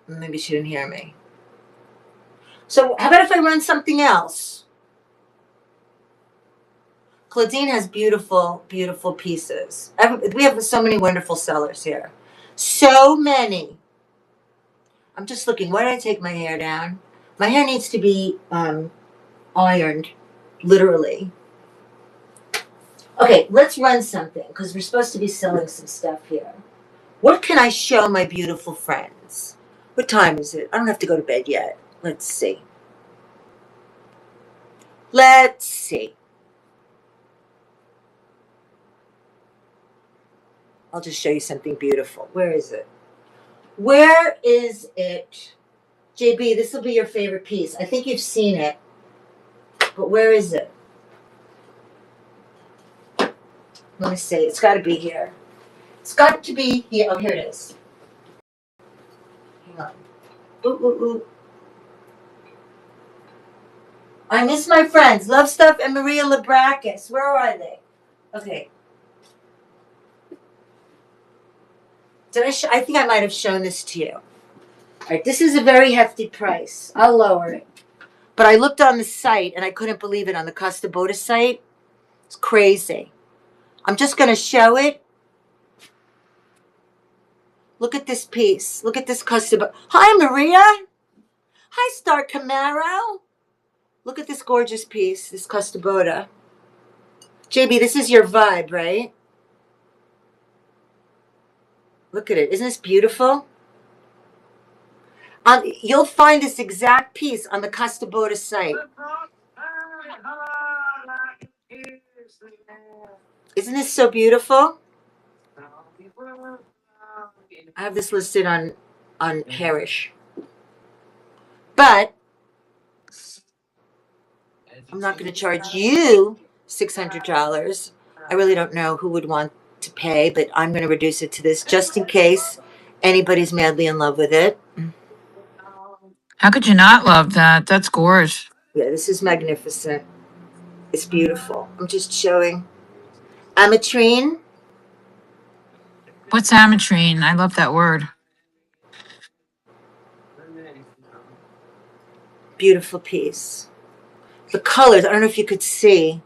S1: Maybe she didn't hear me. So how about if I run something else? Claudine has beautiful, beautiful pieces. We have so many wonderful sellers here. So many. I'm just looking. Why did I take my hair down? My hair needs to be ironed, literally. Okay, let's run something because we're supposed to be selling some stuff here. What can I show my beautiful friends? What time is it? I don't have to go to bed yet. Let's see. Let's see. I'll just show you something beautiful. Where is it? Where is it? JB, this will be your favorite piece. I think you've seen it. But where is it? Let me see. It's got to be here. It's got to be here. Oh, here it is. Hang on. Ooh, ooh, ooh. I miss my friends. Love Stuff and Maria Labrakis. Where are they? Okay. I think I might have shown this to you. All right, this is a very hefty price. I'll lower it. But I looked on the site and I couldn't believe it on the Costa Boda site. It's crazy. I'm just going to show it. Look at this piece. Look at this Costa Boda. Hi, Maria. Hi, Star Camaro. Look at this gorgeous piece, this Costa Boda. JB, this is your vibe, right? Look at it. Isn't this beautiful? You'll find this exact piece on the Costa Boda site. Isn't this so beautiful? I have this listed on Harish. But I'm not going to charge you $600. I really don't know who would want to pay, but I'm going to reduce it to this just in case anybody's madly in love with it.
S2: How could you not love that? That's gorgeous.
S1: Yeah, this is magnificent. It's beautiful. I'm just showing. Ametrine.
S2: What's ametrine? I love that word.
S1: Beautiful piece. The colors, I don't know if you could see.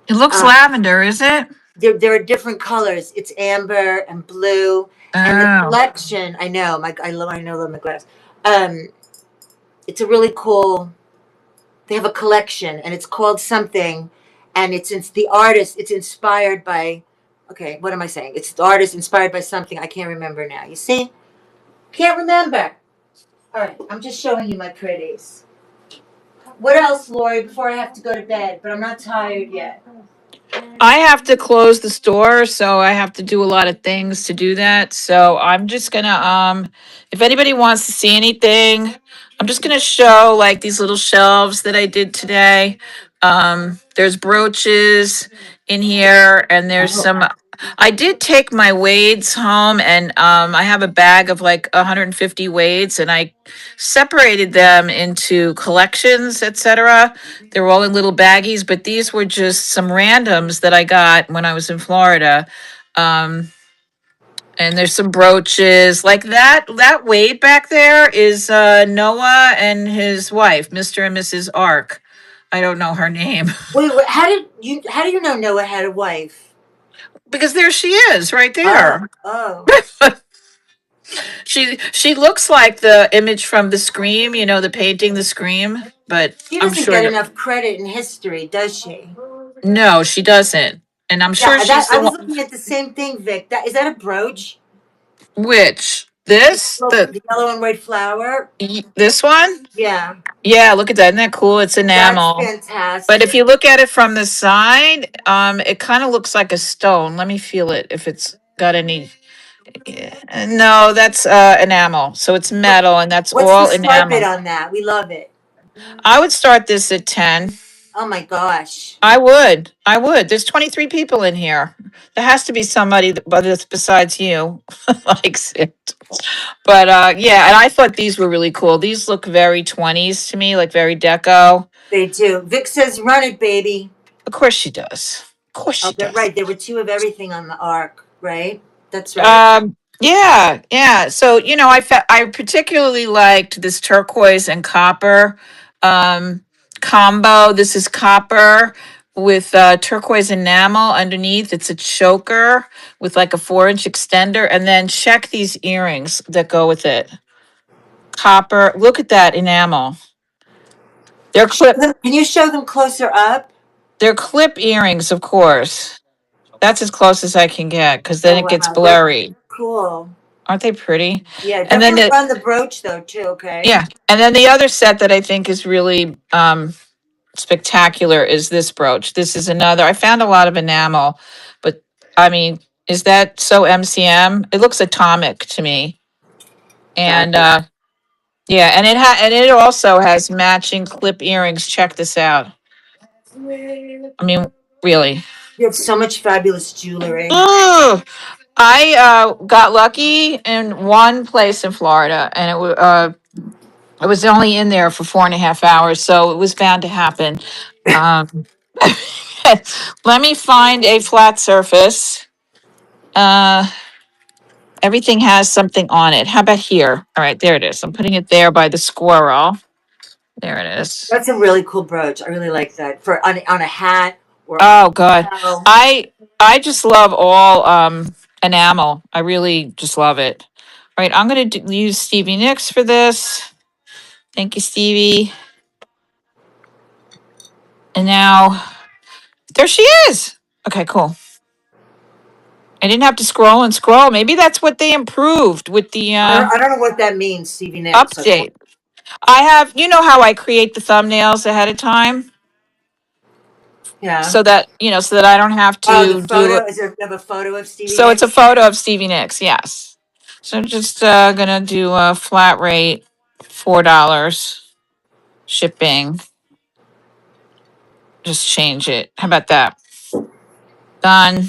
S2: It looks lavender, is it?
S1: There are different colors. It's amber and blue. And the
S2: Oh.
S1: collection, I know my glass. It's a really cool. They have a collection, and it's called something, and it's the artist. It's inspired by. Okay, what am I saying? It's the artist inspired by something I can't remember now. You see, can't remember. All right, I'm just showing you my pretties. What else, Lori? Before I have to go to bed, but I'm not tired yet.
S2: I have to close the store, so I have to do a lot of things to do that. So I'm just gonna if anybody wants to see anything, I'm just gonna show like these little shelves that I did today. There's brooches in here and there's
S1: Oh,
S2: some I did take my weights home and I have a bag of like 150 weights and I separated them into collections, etc. They were all in little baggies, but these were just some randoms that I got when I was in Florida. Um, and there's some brooches like that. That Wade back there is Noah and his wife, Mr. and Mrs. Ark. I don't know her name
S1: wait. How do you know Noah had a wife?
S2: because there she is, right
S1: Oh,
S2: there.
S1: oh.
S2: She looks like the image from the Scream, you know, the painting, the Scream. But
S1: She
S2: I'm
S1: doesn't
S2: sure
S1: get
S2: no,
S1: enough credit in history, does she?
S2: no, she doesn't. And I'm sure
S1: Yeah, that
S2: she's
S1: I
S2: the
S1: was
S2: one.
S1: looking at the same thing, Vic. Is that a brooch?
S2: Which this
S1: The yellow and white flower.
S2: this one?
S1: Yeah,
S2: Yeah, look at that. Isn't that cool? It's
S1: that's
S2: enamel. But if
S1: fantastic.
S2: you look at it from the side, it kind of looks like a stone. Let me feel it if it's got any. No, that's enamel. So it's metal, and that's
S1: What's the
S2: all
S1: start bid
S2: enamel.
S1: on that? We love it.
S2: I would start this at 10.
S1: Oh my gosh.
S2: I would. I would. There's 23 people in here. There has to be somebody besides you likes it. But yeah, and I thought these were really cool. These look very 20s to me, like very deco.
S1: They do. Vic says, "Run it, baby."
S2: Of course she does. Of course
S1: Oh,
S2: she
S1: that's
S2: does.
S1: right. There were two of everything on the arc, right? That's right.
S2: Yeah, yeah. So, I particularly liked this turquoise and copper um combo. This is copper with turquoise enamel underneath. It's a choker with like a 4-inch extender, and then check these earrings that go with it. Copper. Look at that enamel. They're clip
S1: Can you show them closer up?
S2: they're clip earrings, of course. That's as close as I can get because then
S1: Oh
S2: it gets
S1: wow, they're
S2: blurry.
S1: cool.
S2: Aren't they pretty?
S1: Yeah,
S2: And
S1: don't
S2: then
S1: forget run the brooch though too. Okay.
S2: yeah, and then the other set that I think is really spectacular is this brooch. This is another. I found a lot of enamel, but I mean, is that so MCM? It looks atomic to me. And
S1: Fabulous.
S2: yeah, and it also has matching clip earrings. Check this out. I mean, really.
S1: You have so much fabulous jewelry.
S2: Ooh, I got lucky in one place in Florida, and I was only in there for 4.5 hours, so it was bound to happen. Um, let me find a flat surface. Uh, everything has something on it. How about here? All right, there it is. I'm putting it there by the squirrel. There it is.
S1: That's a really cool brooch. I really like that for on a hat or on
S2: Oh
S1: a
S2: God,
S1: lapel.
S2: I just love all enamel. I really just love it. All right, I'm gonna use Stevie Nicks for this. Thank you, Stevie. And now there she is. Okay, cool. I didn't have to scroll and scroll. Maybe that's what they improved with the
S1: I don't know what that means, Stevie Nicks. So,
S2: update. I have, you know how I create the thumbnails ahead of time
S1: yeah.
S2: so that I don't have
S1: Oh, the
S2: to do
S1: photo
S2: it.
S1: is there. You have a photo of Stevie
S2: So it's a
S1: Nicks.
S2: photo of Stevie Nicks, yes. So I'm just gonna do a flat rate, $4 shipping. Just change it. How about that? Done.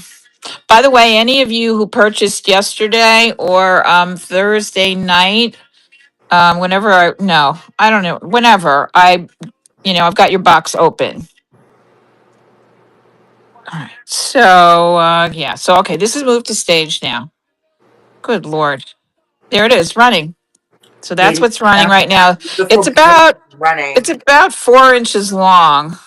S2: By the way, any of you who purchased yesterday or Thursday night, whenever I don't know, whenever I've got your box open. All right. So yeah. So okay, this is moved to stage now. Good Lord. There it is, running. So that's
S1: Lady,
S2: what's running
S1: yeah.
S2: right now. It's
S1: Beautiful
S2: about
S1: running.
S2: it's about 4 inches long.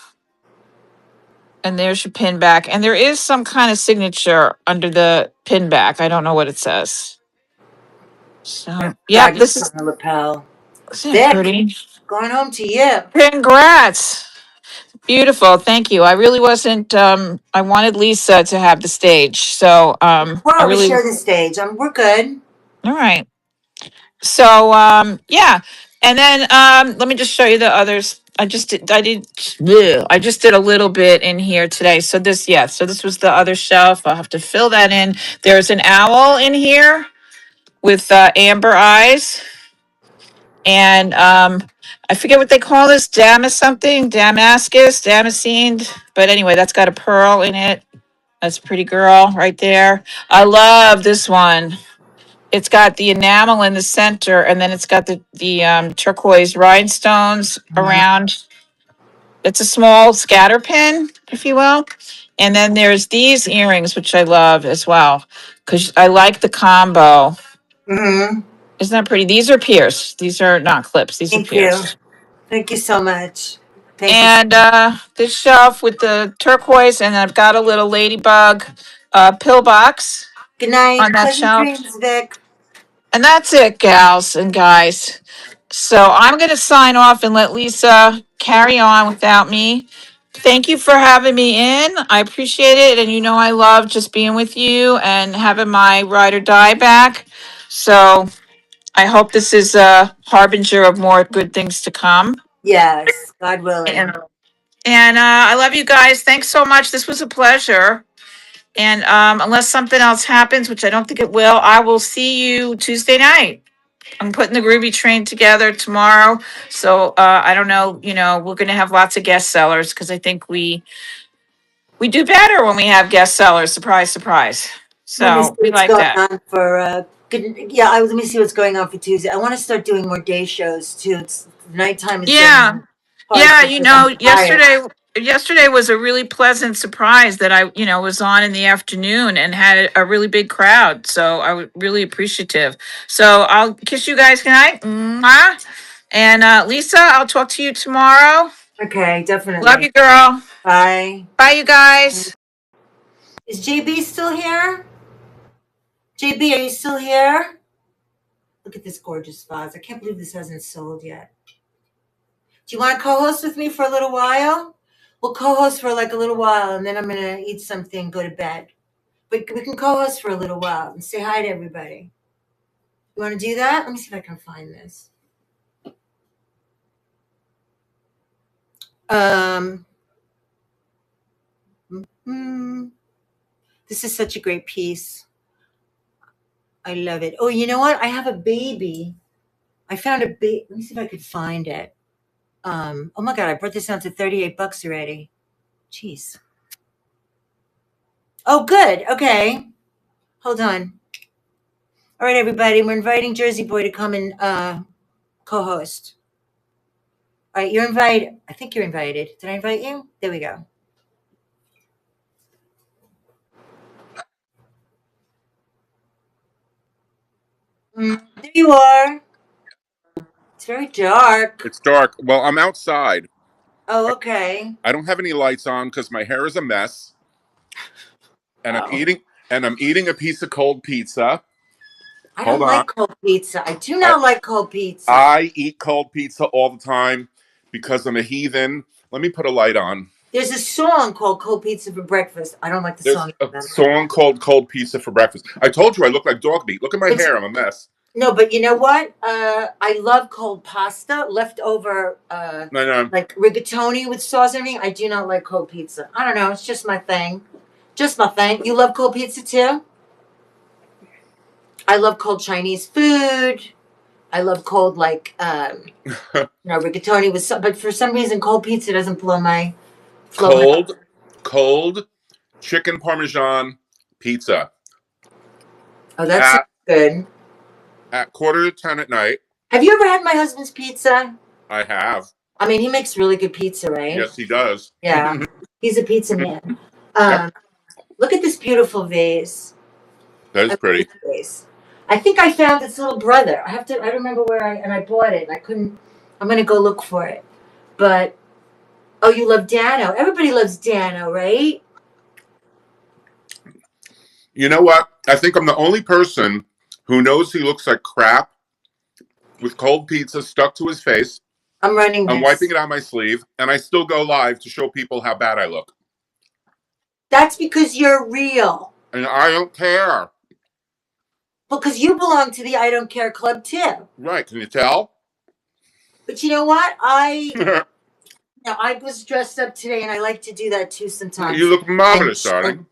S2: And there's your pin back. And there is some kind of signature under the pin back. I don't know what it says. So yep, this
S1: Fabulous on
S2: is
S1: the lapel.
S2: isn't it
S1: Vic,
S2: pretty?
S1: going home to you.
S2: Congrats. Beautiful. Thank you. I really wasn't I wanted Lisa to have the stage. So
S1: We'll
S2: I
S1: always
S2: really
S1: share the stage. We're good.
S2: all right. So yeah. And then let me just show you the others. I just did a little bit in here today. So this was the other shelf. I'll have to fill that in. There's an owl in here with amber eyes. And I forget what they call this, Damascene. But anyway, that's got a pearl in it. That's a pretty girl right there. I love this one. It's got the enamel in the center, and then it's got the turquoise rhinestones around. It's a small scatter pin, if you will. And then there's these earrings, which I love as well, because I like the combo.
S1: Mm-hmm.
S2: Isn't that pretty? These are pierced. These are not clips. These are
S1: Thank you.
S2: pierced.
S1: Thank you so much. Thank you.
S2: And this shelf with the turquoise, and I've got a little ladybug pill box
S1: Good
S2: on
S1: night.
S2: that
S1: Pleasant
S2: shelf.
S1: dreams, Vic.
S2: And that's it, gals and guys. So I'm going to sign off and let Lisa carry on without me. Thank you for having me in. I appreciate it. And I love just being with you and having my ride or die back. So I hope this is a harbinger of more good things to come.
S1: Yes, God
S2: And,
S1: willing.
S2: and I love you guys. Thanks so much. This was a pleasure. And unless something else happens, which I don't think it will, I will see you Tuesday night. I'm putting the Groovy train together tomorrow. So I don't know, we're gonna have lots of guest sellers because I think we do better when we have guest sellers. Surprise, surprise.
S1: Let me see
S2: So we
S1: what's
S2: like
S1: going
S2: that.
S1: on for good. Yeah, let me see what's going on for Tuesday. I want to start doing more day shows too. It's nighttime is
S2: Yeah.
S1: getting hard
S2: Yeah,
S1: because I'm tired.
S2: yesterday was a really pleasant surprise that I, was on in the afternoon and had a really big crowd. So I was really appreciative. So I'll kiss you guys goodnight. Mwah. And Lisa, I'll talk to you tomorrow.
S1: Okay,
S2: Love
S1: definitely.
S2: you, girl.
S1: Bye.
S2: Bye, you guys.
S1: Is JB still here? JB, are you still here? Look at this gorgeous vase. I can't believe this hasn't sold yet. Do you want to co-host with me for a little while? We'll co-host for like a little while, and then I'm gonna eat something, go to bed. But we can co-host for a little while and say hi to everybody. You want to do that? Let me see if I can find this. This is such a great piece. I love it. Oh, you know what? I have a baby. I found a baby. Let me see if I could find it. Oh my God, I brought this down to $38 already. Jeez. Oh, good. Okay. Hold on. All right, everybody. We're inviting Jersey Boy to come and co-host. All right, you're invited. I think you're invited. Did I invite you? There we go. There you are. It's very dark.
S5: It's dark. Well, I'm outside.
S1: Oh, okay.
S5: I don't have any lights on because my hair is a mess, and I'm
S1: Oh.
S5: eating a piece of cold pizza.
S1: I
S5: Hold
S1: don't
S5: on.
S1: like cold pizza. I do
S5: I
S1: not like cold pizza.
S5: I eat cold pizza all the time because I'm a heathen. Let me put a light on.
S1: There's a song called Cold Pizza for Breakfast. I don't like the
S5: There's
S1: song.
S5: a song called "Cold Pizza for Breakfast." I told you I look like dog meat. Look at my
S1: It's
S5: hair. I'm a mess.
S1: no, but you know what? I love cold pasta, leftover,
S5: I know.
S1: like rigatoni with sauce and everything. I do not like cold pizza. I don't know. It's just my thing. Just my thing. You love cold pizza too? I love cold Chinese food. I love cold rigatoni with some, but for some reason cold pizza doesn't flow my
S5: Cold chicken parmesan pizza
S1: Oh, that's
S5: at
S1: good.
S5: at 9:45 at night.
S1: Have you ever had my husband's pizza?
S5: I have.
S1: I mean, he makes really good pizza, right?
S5: Yes, he does.
S1: Yeah, he's a pizza man.
S5: Yep,
S1: Look at this beautiful vase.
S5: that
S1: I
S5: is
S1: love
S5: pretty.
S1: this vase. I think I found its little brother. I remember where I bought it. I couldn't, I'm going to go look for it. But, oh, you love Dano. Everybody loves Dano, right?
S5: You know what? I think I'm the only person who knows he looks like crap with cold pizza stuck to his face.
S1: I'm running
S5: I'm
S1: this.
S5: wiping it on my sleeve, and I still go live to show people how bad I look.
S1: That's because you're real.
S5: And I don't care.
S1: Well, because you belong to the I Don't Care Club, too.
S5: Right, can you tell?
S1: But you know what? I was dressed up today, and I like to do that, too, sometimes.
S5: You look marvelous,
S1: and,
S5: darling.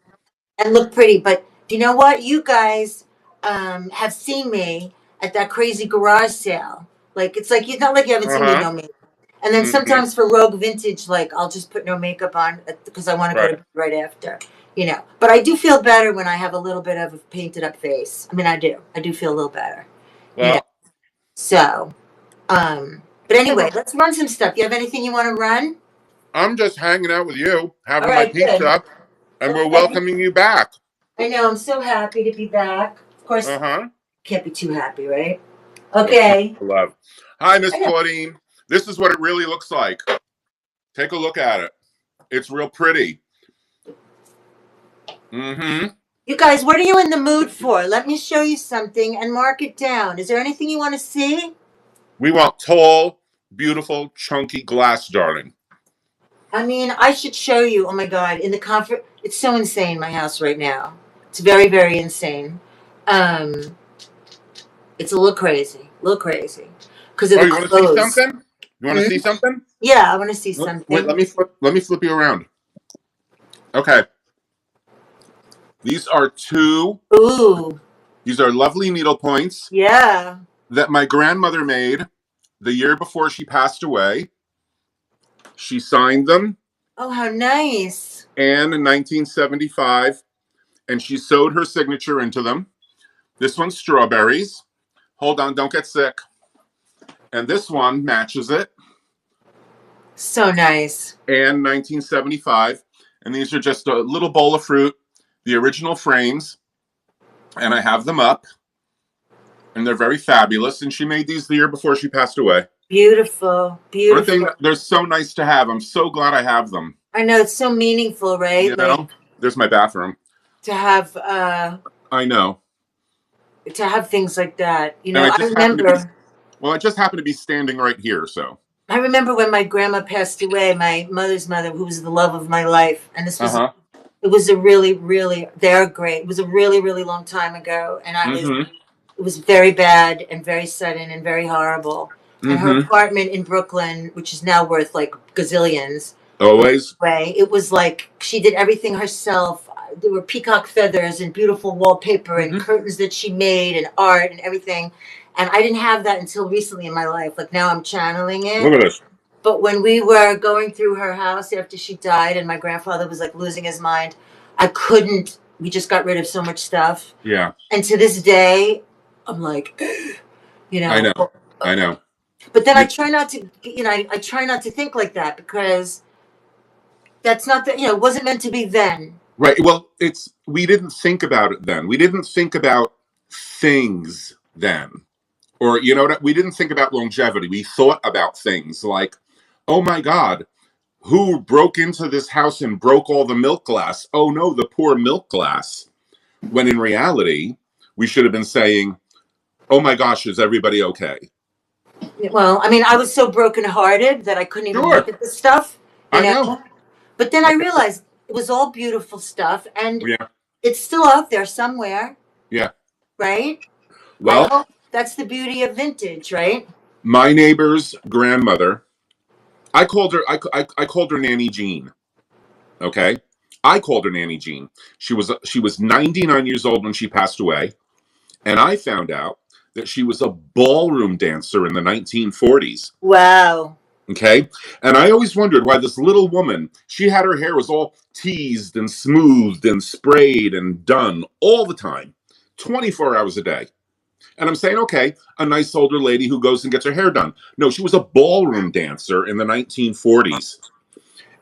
S1: and look pretty. But you know what? You guys have seen me at that crazy garage sale. Like, it's like, it's not like you haven't seen me no makeup. And then sometimes for Rogue Vintage, like, I'll just put no makeup on because I want to go to bed right after, But I do feel better when I have a little bit of a painted up face. I mean, I do. I do feel a little better.
S5: Well,
S1: So, but anyway, let's run some stuff. You have anything you want to run?
S5: I'm just hanging out with you, having
S1: All
S5: my
S1: right, good.
S5: pizza, and we're welcoming you back.
S1: I know. I'm so happy to be back. Of course,
S5: Uh-huh.
S1: can't be too happy, right? Okay.
S5: Love. Hi, Miss Claudine. This is what it really looks like. Take a look at it. It's real pretty. Mm-hmm.
S1: You guys, what are you in the mood for? Let me show you something and mark it down. Is there anything you want to see?
S5: We want tall, beautiful, chunky glass, darling.
S1: I mean, I should show you. Oh my God! In the comfort, it's so insane. My house right now. It's very, very insane. It's a little crazy. Because of the
S5: you want to see something? You want to see something?
S1: Yeah, I want to see something.
S5: Wait, let me flip you around. Okay. These are two.
S1: Ooh.
S5: These are lovely needle points.
S1: Yeah.
S5: that my grandmother made the year before she passed away. She signed them.
S1: Oh, how nice.
S5: Anne in 1975, and she sewed her signature into them. This one's strawberries. Hold on, don't get sick. And this one matches it.
S1: So nice.
S5: Anne 1975. And these are just a little bowl of fruit, the original frames. And I have them up. And they're very fabulous. And she made these the year before she passed away.
S1: Beautiful. Beautiful.
S5: They're so nice to have. I'm so glad I have them.
S1: I know, it's so meaningful, right?
S5: You know, there's my bathroom.
S1: To have
S5: I know.
S1: To have things like that. You know,
S5: I remember. I just happen to be standing right here, so.
S1: I remember when my grandma passed away, my mother's mother, who was the love of my life, and this was it was a really, really, they're great. It was a really, really long time ago, and it was very bad and very sudden and very horrible. And her apartment in Brooklyn, which is now worth like gazillions.
S5: Always.
S1: It was like she did everything herself. There were peacock feathers and beautiful wallpaper and curtains that she made and art and everything. And I didn't have that until recently in my life. Like now I'm channeling it.
S5: Look at this.
S1: But when we were going through her house after she died and my grandfather was like losing his mind, we just got rid of so much stuff.
S5: Yeah.
S1: And to this day, I'm like, you know.
S5: I know.
S1: But then I try not to, I try not to think like that because that's not it wasn't meant to be then.
S5: Right. Well, we didn't think about it then. We didn't think about things then. Or, we didn't think about longevity. We thought about things like, oh my God, who broke into this house and broke all the milk glass? Oh no, the poor milk glass. When in reality, we should have been saying, oh my gosh, is everybody okay?
S1: Well, I mean, I was so brokenhearted that I couldn't even look at this stuff.
S5: I know.
S1: But then I realized it was all beautiful stuff, and it's still out there somewhere.
S5: Yeah.
S1: Right?
S5: Well,
S1: that's the beauty of vintage, right?
S5: My neighbor's grandmother, I called her Nanny Jean. Okay? I called her Nanny Jean. She was 99 years old when she passed away, and I found out that she was a ballroom dancer in the 1940s.
S1: Wow.
S5: Okay? And I always wondered why this little woman, her hair was all teased and smoothed and sprayed and done all the time, 24 hours a day. And I'm saying, okay, a nice older lady who goes and gets her hair done. No, she was a ballroom dancer in the 1940s.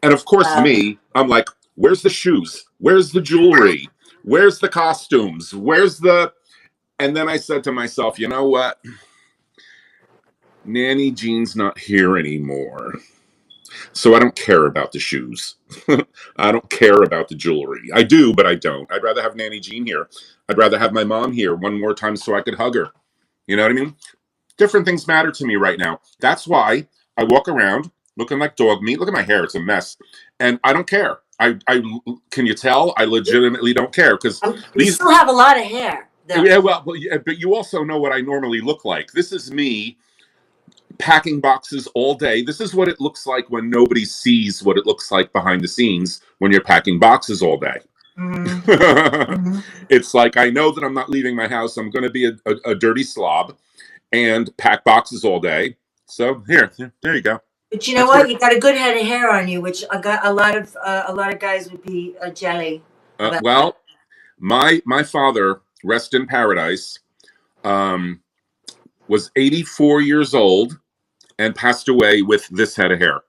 S5: And of course, I'm like, where's the shoes? Where's the jewelry? Where's the costumes? And then I said to myself, you know what? Nanny Jean's not here anymore. So I don't care about the shoes. I don't care about the jewelry. I do, but I don't. I'd rather have Nanny Jean here. I'd rather have my mom here one more time so I could hug her. You know what I mean? Different things matter to me right now. That's why I walk around looking like dog meat. Look at my hair. It's a mess. And I don't care. I can you tell? I legitimately don't care because
S1: you still have a lot of hair. Though.
S5: Yeah, but you also know what I normally look like. This is me packing boxes all day. This is what it looks like when nobody sees what it looks like behind the scenes when you're packing boxes all day. It's like I know that I'm not leaving my house. I'm going to be a dirty slob and pack boxes all day. So there you go.
S1: But you know what? You got a good head of hair on you, which I got a lot of guys would be jelly.
S5: Well, my father, rest in paradise, was 84 years old and passed away with this head of hair.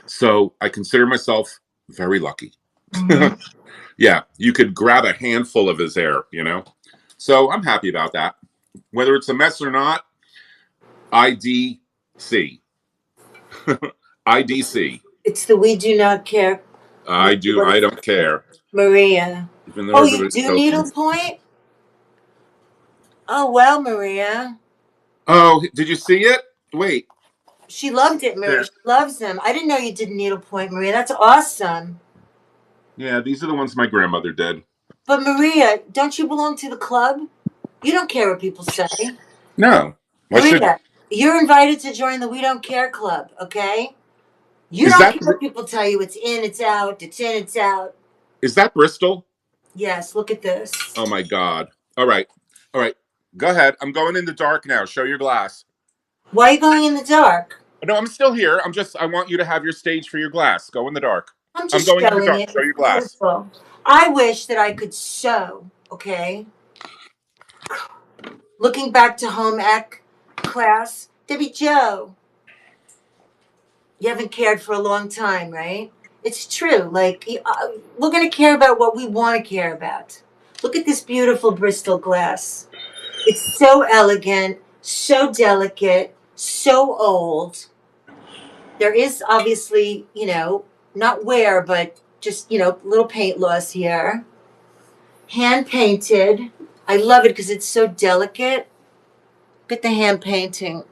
S5: So I consider myself very lucky. Yeah, you could grab a handful of his hair, So I'm happy about that. Whether it's a mess or not, IDC. IDC.
S1: It's the we do not care.
S5: I don't care.
S1: Maria. Oh, you do needlepoint? Oh, well, Maria.
S5: Oh, did you see it? Wait.
S1: She loved it, Maria. She loves them. I didn't know you did needlepoint, Maria. That's awesome.
S5: Yeah, these are the ones my grandmother did.
S1: But Maria, don't you belong to the club? You don't care what people say.
S5: No.
S1: Maria, you're invited to join the We Don't Care Club, okay? You don't care what people tell you. It's in, it's out. It's in, it's out.
S5: Is that Bristol?
S1: Yes, look at this.
S5: Oh, my God. All right. Go ahead. I'm going in the dark now. Show your glass.
S1: Why are you going in the dark?
S5: No, I'm still here. I want you to have your stage for your glass. Go in the dark.
S1: I'm
S5: I'm
S1: just
S5: going in the
S1: showing
S5: dark.
S1: it.
S5: Show
S1: It's
S5: your glass.
S1: beautiful. I wish that I could sew, okay? Looking back to home ec class, Debbie Joe, you haven't cared for a long time, right? It's true. Like, we're going to care about what we want to care about. Look at this beautiful Bristol glass. It's so elegant, so delicate, so old. There is obviously, not wear, but just, little paint loss here. Hand painted. I love it because it's so delicate. Look at the hand painting.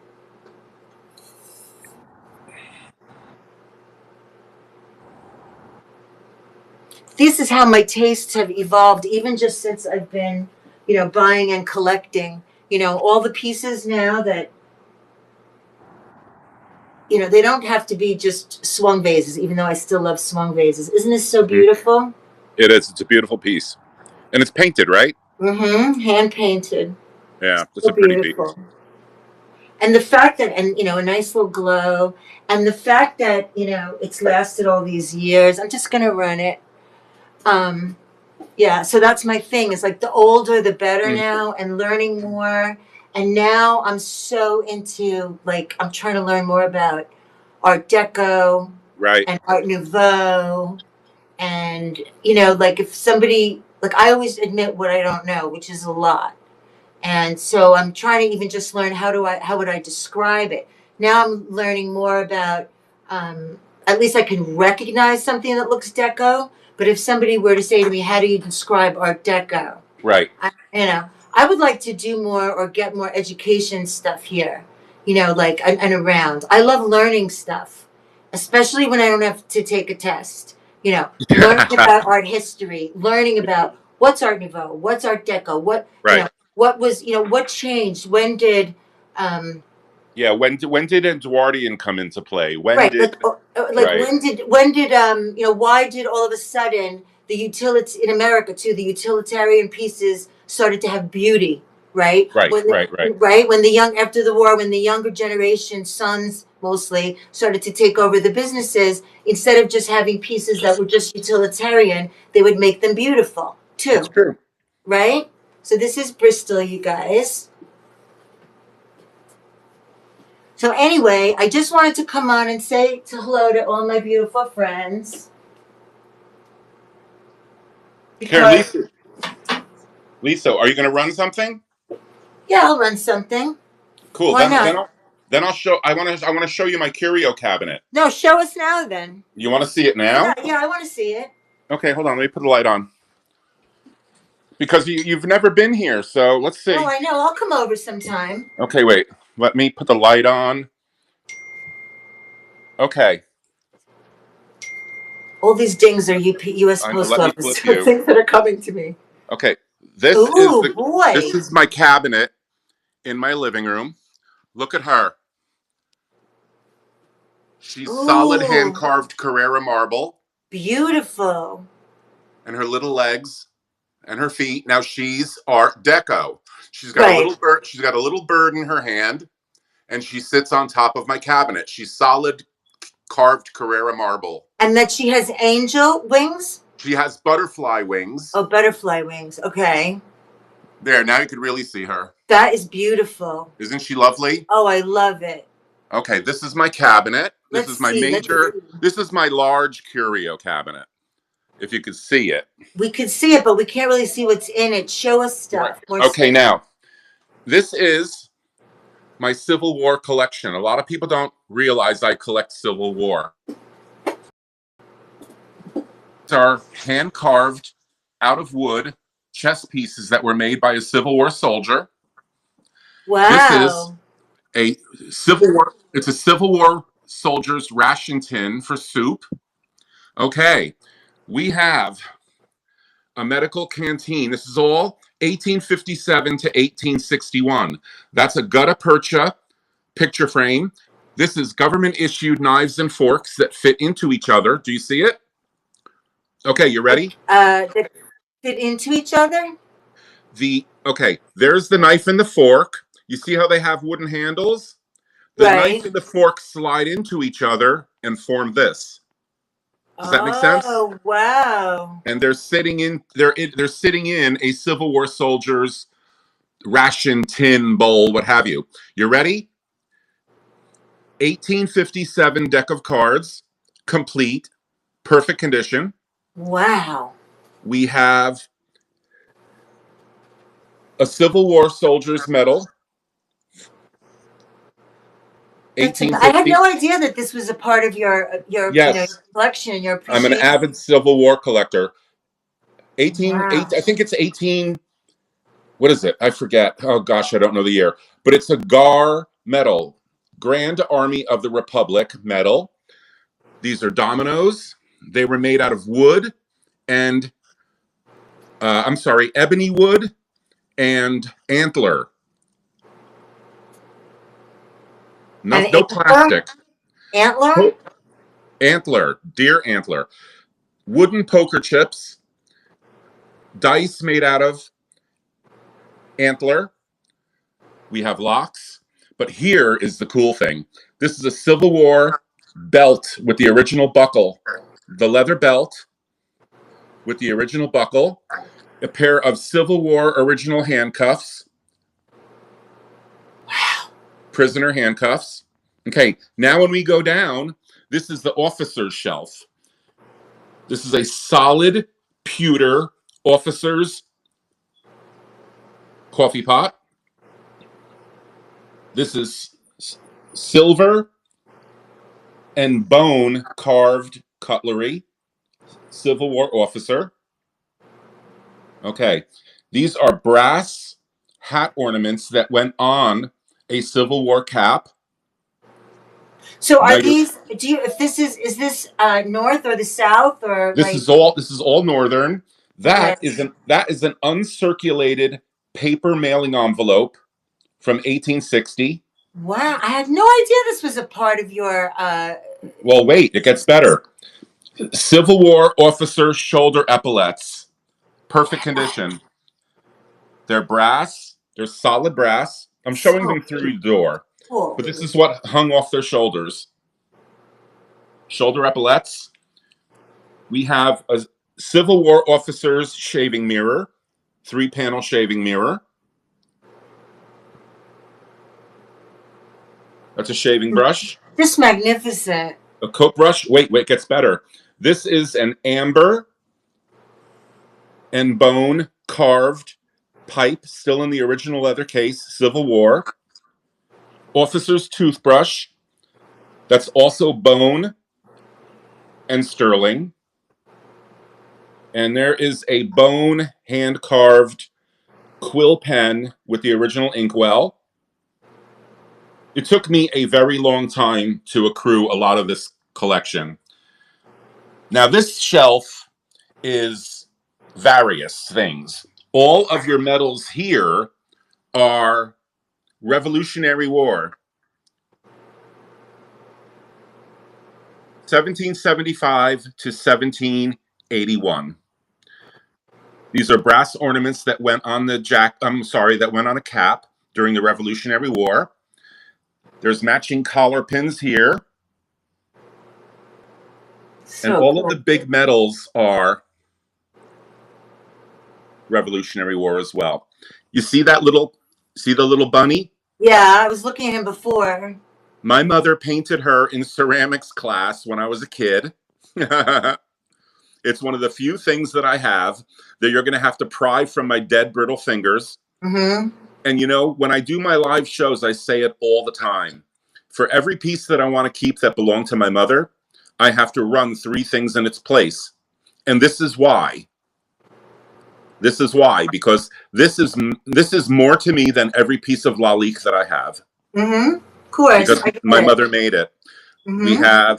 S1: This is how my tastes have evolved, even just since I've been, buying and collecting. All the pieces now that, they don't have to be just swung vases, even though I still love swung vases. Isn't this so beautiful?
S5: It is. It's a beautiful piece. And it's painted, right?
S1: Mm-hmm. Hand painted.
S5: Yeah, it's
S1: So
S5: a pretty piece.
S1: beautiful. And the fact that, a nice little glow, and the fact that, it's lasted all these years, I'm just going to run it. Yeah, so that's my thing. It's like the older, the better now, and learning more. And now I'm so into, like, I'm trying to learn more about Art Deco
S5: Right.
S1: and Art Nouveau. And, like if somebody, like I always admit what I don't know, which is a lot. And so I'm trying to even just learn how would I describe it? Now I'm learning more about, at least I can recognize something that looks deco. But if somebody were to say to me, how do you describe Art Deco?
S5: Right.
S1: I would like to do more or get more education stuff here, like and around. I love learning stuff, especially when I don't have to take a test. Learning about art history, learning about what's Art Nouveau, what's Art Deco,
S5: Right.
S1: what was, what changed, when did,
S5: Yeah. When did Edwardian come into play? When
S1: right,
S5: did
S1: like
S5: right.
S1: when did why did all of a sudden in America too, the utilitarian pieces started to have beauty, right?
S5: Right. Right.
S1: Right, when the young after the war, when the younger generation, sons mostly, started to take over the businesses, instead of just having pieces that were just utilitarian, they would make them beautiful
S5: It's
S1: too,
S5: true.
S1: right? So this is Bristol, you guys. So anyway, I just wanted to come on and say hello to all my beautiful friends.
S5: Here,
S1: Because
S5: Lisa, are you going to run something?
S1: yeah, I'll run something.
S5: Cool.
S1: Why
S5: Then
S1: not?
S5: I'll show. I want to show you my curio cabinet.
S1: No, show us now then.
S5: You want to see it now?
S1: Yeah, I want to see it.
S5: Okay, hold on. Let me put the light on. Because you've never been here, so let's see.
S1: Oh, I know. I'll come over sometime.
S5: Okay, wait. Let me put the light on. Okay.
S1: All these dings are U.S. Post
S5: Let me
S1: Office
S5: flip you.
S1: things that are coming to me.
S5: Okay.
S1: Ooh, boy.
S5: This is my cabinet in my living room. Look at her. She's solid hand carved Carrara marble.
S1: Beautiful.
S5: And her little legs and her feet. Now she's Art Deco. She's got
S1: Right.
S5: a little bird. She's got a little bird in her hand, and she sits on top of my cabinet. She's solid carved Carrara marble.
S1: And that she has angel wings?
S5: She has butterfly wings.
S1: Oh, butterfly wings. Okay.
S5: There, now you can really see her.
S1: That is beautiful.
S5: Isn't she lovely?
S1: Oh, I love it.
S5: Okay, this is my cabinet. This
S1: Let's
S5: is my
S1: see,
S5: this is my large curio cabinet. If you could see it.
S1: We could see it, but we can't really see what's in it. Show us stuff.
S5: Right. Okay, now, this is my Civil War collection. A lot of people don't realize I collect Civil War. These are hand-carved, out of wood, chess pieces that were made by a Civil War soldier.
S1: Wow.
S5: This is a Civil War, it's a Civil War soldier's ration tin for soup. Okay, we have a medical canteen. This is all 1857 to 1861. That's a gutta percha picture frame. This is government issued knives and forks that fit into each other. Do you see it? Okay, you ready?
S1: That fit into each other?
S5: The Okay, there's the knife and the fork. You see how they have wooden handles? The
S1: Right.
S5: knife and the fork slide into each other and form this. Does that make sense?
S1: Oh, wow.
S5: And they're sitting in they're sitting in a Civil War soldier's ration tin bowl, what have you. You ready? 1857 deck of cards, complete, perfect condition.
S1: Wow.
S5: We have a Civil War soldier's medal,
S1: I had
S5: 1850.
S1: no idea that this was a part of your
S5: Yes,
S1: collection and your
S5: I'm an
S1: appreciation.
S5: avid Civil War collector.
S1: Wow.
S5: I think it's 18, what is it? I forget. Oh gosh, I don't know the year. But it's a GAR medal, Grand Army of the Republic medal. These are dominoes. They were made out of wood and, ebony wood and antler. No,
S1: An
S5: no plastic.
S1: antler?
S5: Antler, deer antler. Wooden poker chips, dice made out of antler. We have locks. But here is the cool thing. This is a Civil War belt with the original buckle. The leather belt with the original buckle. A pair of Civil War original handcuffs.
S1: Wow.
S5: Prisoner handcuffs. Okay, now when we go down, this is the officer's shelf. This is a solid pewter officer's coffee pot. This is silver and bone carved cutlery, Civil War officer. Okay, these are brass hat ornaments that went on a Civil War cap.
S1: So
S5: Now
S1: are these? If this is this north or the south or
S5: this
S1: like?
S5: is all northern.
S1: Yes.
S5: That is an uncirculated paper mailing envelope from 1860.
S1: Wow, I had no idea this was a part of your.
S5: Well, wait, it gets better. Civil War officer shoulder epaulets, perfect condition. They're brass. They're solid brass. I'm showing
S1: So
S5: them through the door,
S1: cool.
S5: but this is what hung off their shoulders. Shoulder epaulets. We have a Civil War officer's shaving mirror, 3-panel shaving mirror. That's a shaving brush.
S1: Just magnificent.
S5: A coat brush. Wait, it gets better. This is an amber and bone carved pipe, still in the original leather case, Civil War. Officer's toothbrush. That's also bone and sterling. And there is a bone hand carved quill pen with the original inkwell. It took me a very long time to accrue a lot of this collection. Now, this shelf is various things. All of your medals here are Revolutionary War, 1775 to 1781. These are brass ornaments that went on that went on a cap during the Revolutionary War. There's matching collar pins here.
S1: So
S5: And all
S1: cool.
S5: of the big medals are Revolutionary War as well. You see the little bunny?
S1: Yeah, I was looking at him before.
S5: My mother painted her in ceramics class when I was a kid. It's one of the few things that I have that you're going to have to pry from my dead, brittle fingers.
S1: Mm-hmm.
S5: And when I do my live shows, I say it all the time. For every piece that I want to keep that belonged to my mother, I have to run 3 things in its place. And this is why. Because this is more to me than every piece of lalique that I have.
S1: Mm-hmm. Of course.
S5: Because my mother made it.
S1: Mm-hmm.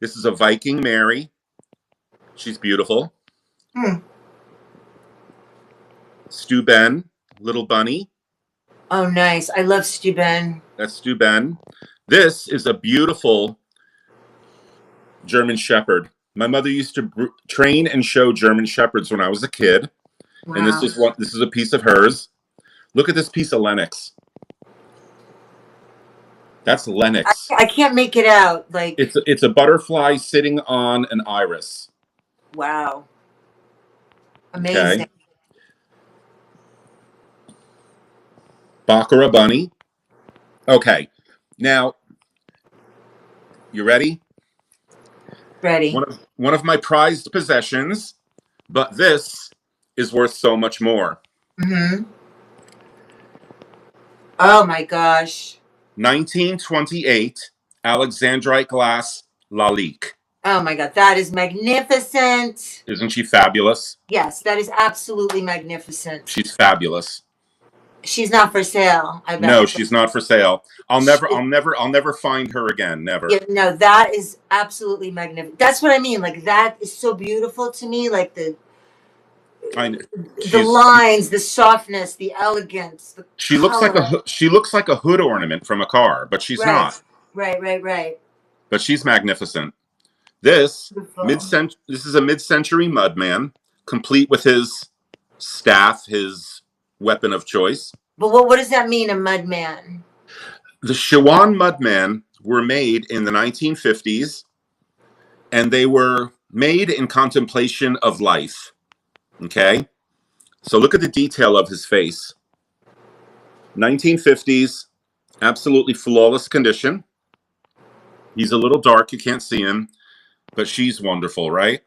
S5: This is a Viking Mary. She's beautiful. Stu Ben, little bunny.
S1: Oh, nice. I love Steuben.
S5: That's Stu Ben. This is a beautiful German Shepherd. My mother used to train and show German Shepherds when I was a kid.
S1: Wow.
S5: And this is a piece of hers. Look at this piece of Lennox. That's Lennox.
S1: I can't make it out. Like,
S5: It's a butterfly sitting on an iris.
S1: wow. Amazing.
S5: Okay. Baccarat bunny. Okay. Now, you ready?
S1: Ready.
S5: One of my prized possessions, but this is worth so much more.
S1: Mm-hmm. Oh my gosh.
S5: 1928 Alexandrite glass Lalique.
S1: Oh my God. That is magnificent.
S5: Isn't she fabulous?
S1: Yes, that is absolutely magnificent.
S5: She's fabulous.
S1: She's not for sale, I bet.
S5: No, she's not for sale. I'll never find her again. Never.
S1: Yeah, no, that is absolutely magnificent. That's what I mean. Like, that is so beautiful to me. Like the lines, the softness, the elegance.
S5: She looks like a hood ornament from a car, but she's not.
S1: Right.
S5: But she's magnificent. This is a mid-century mudman, complete with his staff, his weapon of choice.
S1: But what does that mean, a mudman?
S5: The Shawan mudmen were made in the 1950s, and they were made in contemplation of life. Okay? So look at the detail of his face. 1950s, absolutely flawless condition. He's a little dark, you can't see him, but she's wonderful, right?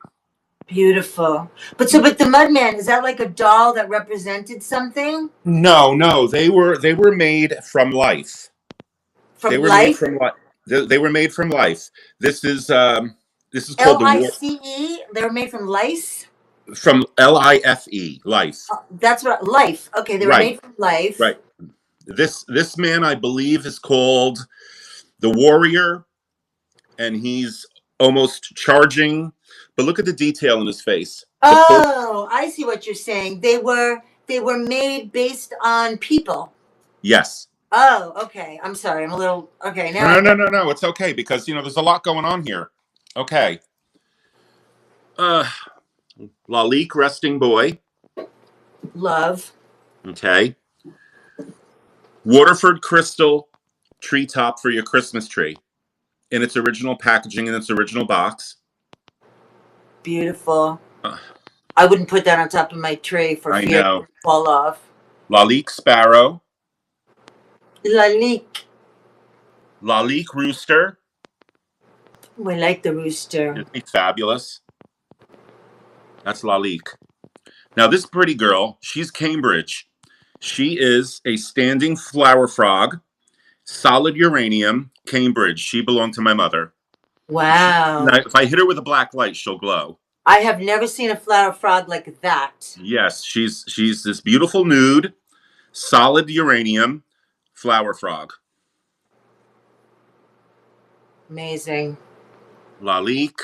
S1: Beautiful. But the mudman, is that like a doll that represented something?
S5: No, they were made from life.
S1: They were made
S5: from life. This is called
S1: LICE. They were made from lice.
S5: From LIFE, life.
S1: That's what life. Okay, they were made from life.
S5: Right. This man, I believe, is called the Warrior, and he's almost charging. But look at the detail in his face.
S1: Oh, I see what you're saying. They were made based on people.
S5: Yes.
S1: Oh, okay. I'm sorry. I'm a little okay now.
S5: No. It's okay because there's a lot going on here. Okay. Lalique, resting boy.
S1: Love.
S5: Okay. Waterford crystal treetop for your Christmas tree in its original packaging, in its original box.
S1: Beautiful. I wouldn't put that on top of my tree for fear it would fall off.
S5: Lalique sparrow.
S1: Lalique
S5: rooster.
S1: We like the rooster.
S5: Isn't he fabulous? That's Lalique. Now this pretty girl, she's Cambridge. She is a standing flower frog, solid uranium, Cambridge. She belonged to my mother.
S1: Wow.
S5: Now, if I hit her with a black light, she'll glow.
S1: I have never seen a flower frog like that.
S5: Yes, she's this beautiful nude, solid uranium flower frog.
S1: Amazing.
S5: Lalique,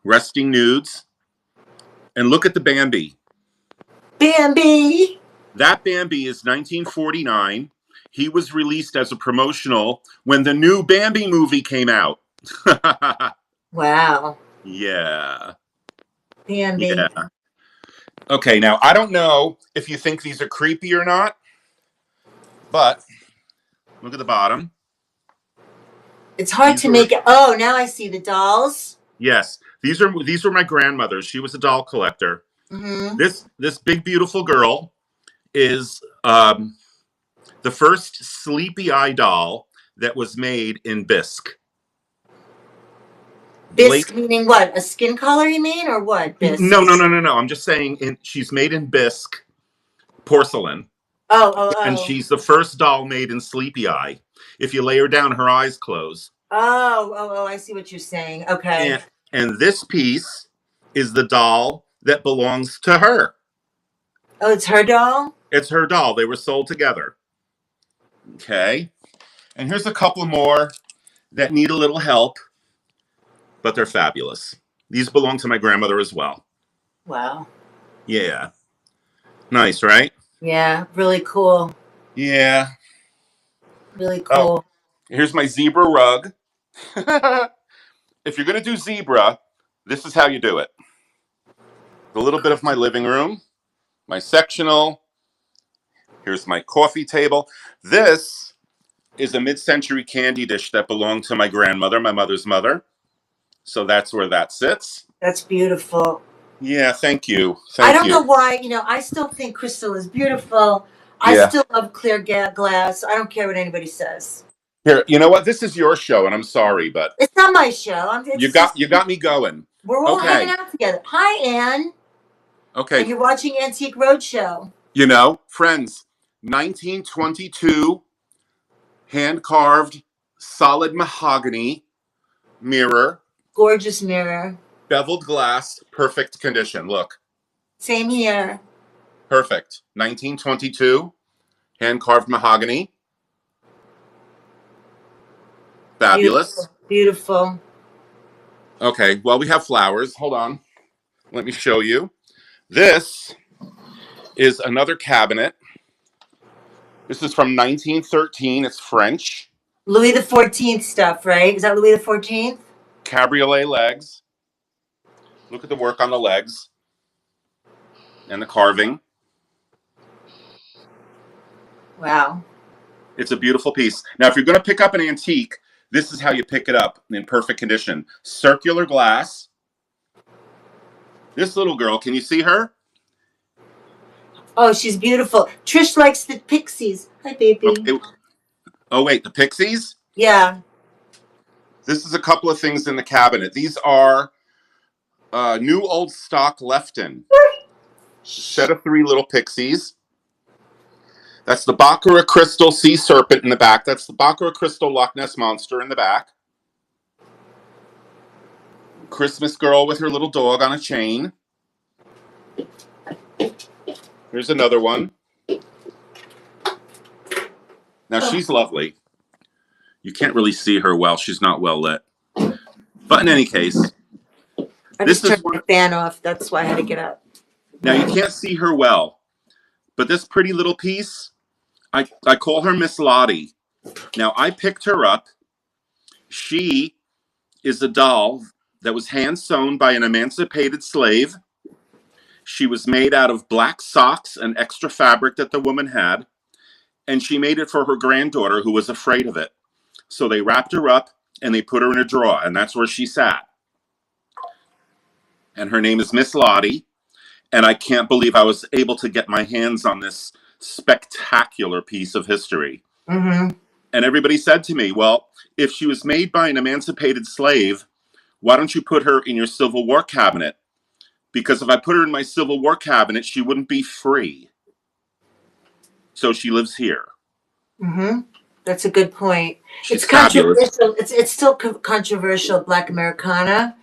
S5: resting nudes. And look at the Bambi.
S1: Bambi!
S5: That Bambi is 1949. He was released as a promotional when the new Bambi movie came out.
S1: Wow.
S5: Yeah.
S1: Bambi.
S5: Yeah. Okay, now I don't know if you think these are creepy or not, but look at the bottom.
S1: It's hard to make it. Oh, now I see the dolls.
S5: Yes, these were my grandmother's. She was a doll collector.
S1: Mm-hmm.
S5: This big beautiful girl is the first sleepy eye doll that was made in bisque.
S1: Bisque meaning what? A skin color, you mean, or what? Bisque?
S5: No. I'm just saying she's made in bisque porcelain.
S1: Oh.
S5: And she's the first doll made in sleepy eye. If you lay her down, her eyes close.
S1: Oh, I see what you're saying. Okay.
S5: And this piece is the doll that belongs to her.
S1: Oh, it's her doll?
S5: It's her doll. They were sold together. Okay. And here's a couple more that need a little help, but they're fabulous. These belong to my grandmother as well.
S1: Wow.
S5: Yeah. Nice, right?
S1: Yeah, really cool.
S5: Yeah.
S1: Really cool.
S5: Oh, here's my zebra rug. If you're going to do zebra, this is how you do it. A little bit of my living room, my sectional, Here's my coffee table. This is a mid-century candy dish that belonged to my grandmother, my mother's mother. So that's where that sits.
S1: That's beautiful.
S5: Yeah, thank you.
S1: I
S5: Thank
S1: don't know
S5: you.
S1: why, I still think crystal is beautiful. I
S5: Yeah.
S1: still love clear glass. I don't care what anybody says.
S5: Here, you know what? This is your show, and I'm sorry, but
S1: It's not my show.
S5: you
S1: It's just
S5: got me going.
S1: we're all hanging
S5: Okay.
S1: out together. Hi, Anne.
S5: Okay.
S1: And you're watching Antique Roadshow.
S5: Friends, 1922 hand-carved solid mahogany mirror,
S1: Gorgeous mirror.
S5: beveled glass, perfect condition. Look,
S1: Same here.
S5: perfect. 1922 hand-carved mahogany. Fabulous.
S1: Beautiful.
S5: Okay, well, we have flowers. Hold on. Let me show you. This is another cabinet. This is from 1913. It's French.
S1: Louis the 14th stuff, right? Is that Louis the 14th?
S5: Cabriolet legs. Look at the work on the legs and the carving.
S1: Wow.
S5: It's a beautiful piece. Now, if you're going to pick up an antique, this is how you pick it up in perfect condition. Circular glass. This little girl, can you see her?
S1: Oh, she's beautiful. Trish likes the pixies. Hi, baby.
S5: Okay. Oh, wait, the pixies?
S1: Yeah.
S5: This is a couple of things in the cabinet. These are new old stock Lefton. Set of 3 little pixies. That's the Baccarat Crystal Sea Serpent in the back. That's the Baccarat Crystal Loch Ness Monster in the back. Christmas girl with her little dog on a chain. Here's another one. Now, she's lovely. You can't really see her well. She's not well lit. But in any case,
S1: I just turned my fan off. That's why I had to get up.
S5: Now, you can't see her well, but this pretty little piece, I call her Miss Lottie. Now, I picked her up. She is a doll that was hand sewn by an emancipated slave. She was made out of black socks and extra fabric that the woman had, and she made it for her granddaughter who was afraid of it. So they wrapped her up and they put her in a drawer, and that's where she sat. And her name is Miss Lottie, and I can't believe I was able to get my hands on this spectacular piece of history.
S1: Mm-hmm.
S5: And everybody said to me, well, if she was made by an emancipated slave, why don't you put her in your Civil War cabinet? Because if I put her in my Civil War cabinet, she wouldn't be free. So she lives here.
S1: Mm-hmm. That's a good point.
S5: She's
S1: it's controversial. It's still controversial, Black Americana.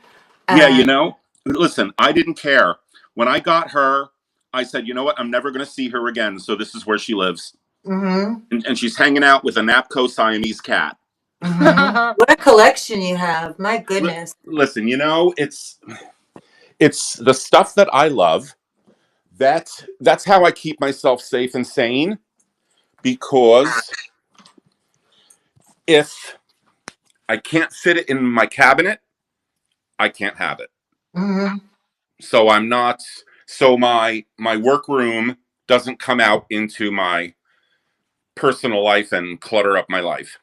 S5: Yeah, listen, I didn't care. When I got her, I said, you know what? I'm never going to see her again. So this is where she lives.
S1: Mm-hmm.
S5: And she's hanging out with a Napco Siamese cat.
S1: Mm-hmm. What a collection you have. My goodness.
S5: Listen, it's the stuff that I love. That's how I keep myself safe and sane. Because if I can't fit it in my cabinet, I can't have it.
S1: Mm-hmm.
S5: So I'm not. So my workroom doesn't come out into my personal life and clutter up my life.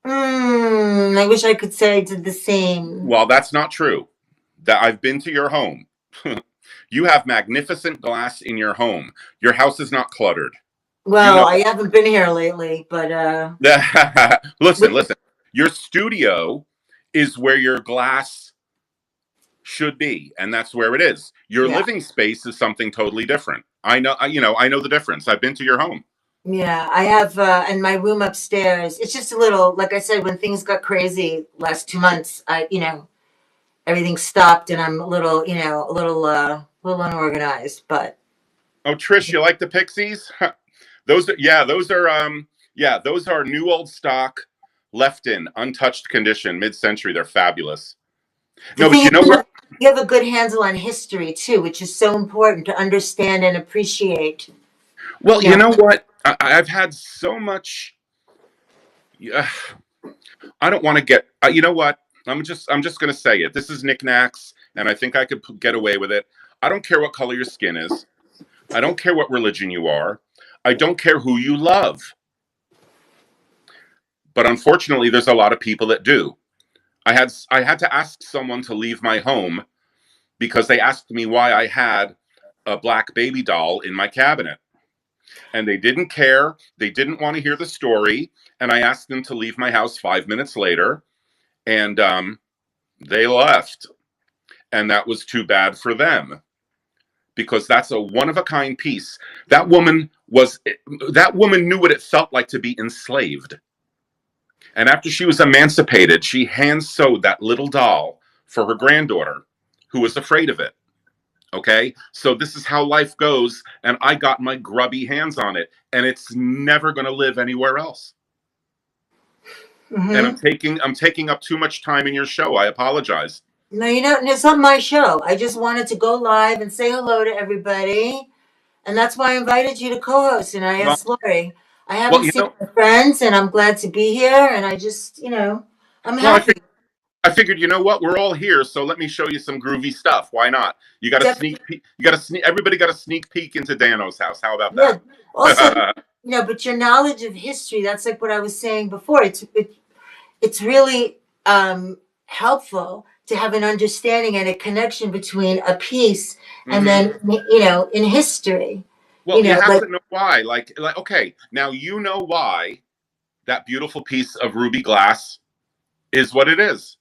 S1: I wish I could say I did the same.
S5: Well, that's not true. That I've been to your home. You have magnificent glass in your home. Your house is not cluttered.
S1: Well, I haven't been here lately, but
S5: listen. Your studio is where your glass should be, and that's where it is. Your living space is something totally different. I know the difference. I've been to your home.
S1: Yeah, I have, in my room upstairs. It's just a little, like I said, when things got crazy last 2 months, everything stopped, and I'm a little unorganized. But
S5: oh, Trish, you like the Pixies? Those are new old stock, left in untouched condition, mid-century. They're fabulous. No, but you know what?
S1: You have a good handle on history too, which is so important to understand and appreciate.
S5: Well, you know what? I've had so much. I don't want to get. You know what? I'm just going to say it. This is knickknacks, and I think I could get away with it. I don't care what color your skin is. I don't care what religion you are. I don't care who you love. But unfortunately, there's a lot of people that do. I had to ask someone to leave my home because they asked me why I had a black baby doll in my cabinet. And they didn't care. They didn't want to hear the story. And I asked them to leave my house 5 minutes later. And they left. And that was too bad for them, because that's a one-of-a-kind piece. That woman knew what it felt like to be enslaved. And after she was emancipated, she hand-sewed that little doll for her granddaughter, who was afraid of it. Okay? So this is how life goes, and I got my grubby hands on it, and it's never going to live anywhere else. And I'm taking up too much time in your show. I apologize.
S1: No, it's not my show. I just wanted to go live and say hello to everybody. And that's why I invited you to co-host. And I asked Lori. I haven't seen my friends, and I'm glad to be here. And I just, I'm happy.
S5: I figured, you know what? We're all here, so let me show you some groovy stuff. Why not? You got a sneak peek. Everybody got a sneak peek into Dano's house. How about that?
S1: Yeah. Also, but your knowledge of history, that's like what I was saying before. It's really helpful to have an understanding and a connection between a piece and then, in history.
S5: Well, you have to know why. Like, okay, now you know why that beautiful piece of ruby glass is what it is.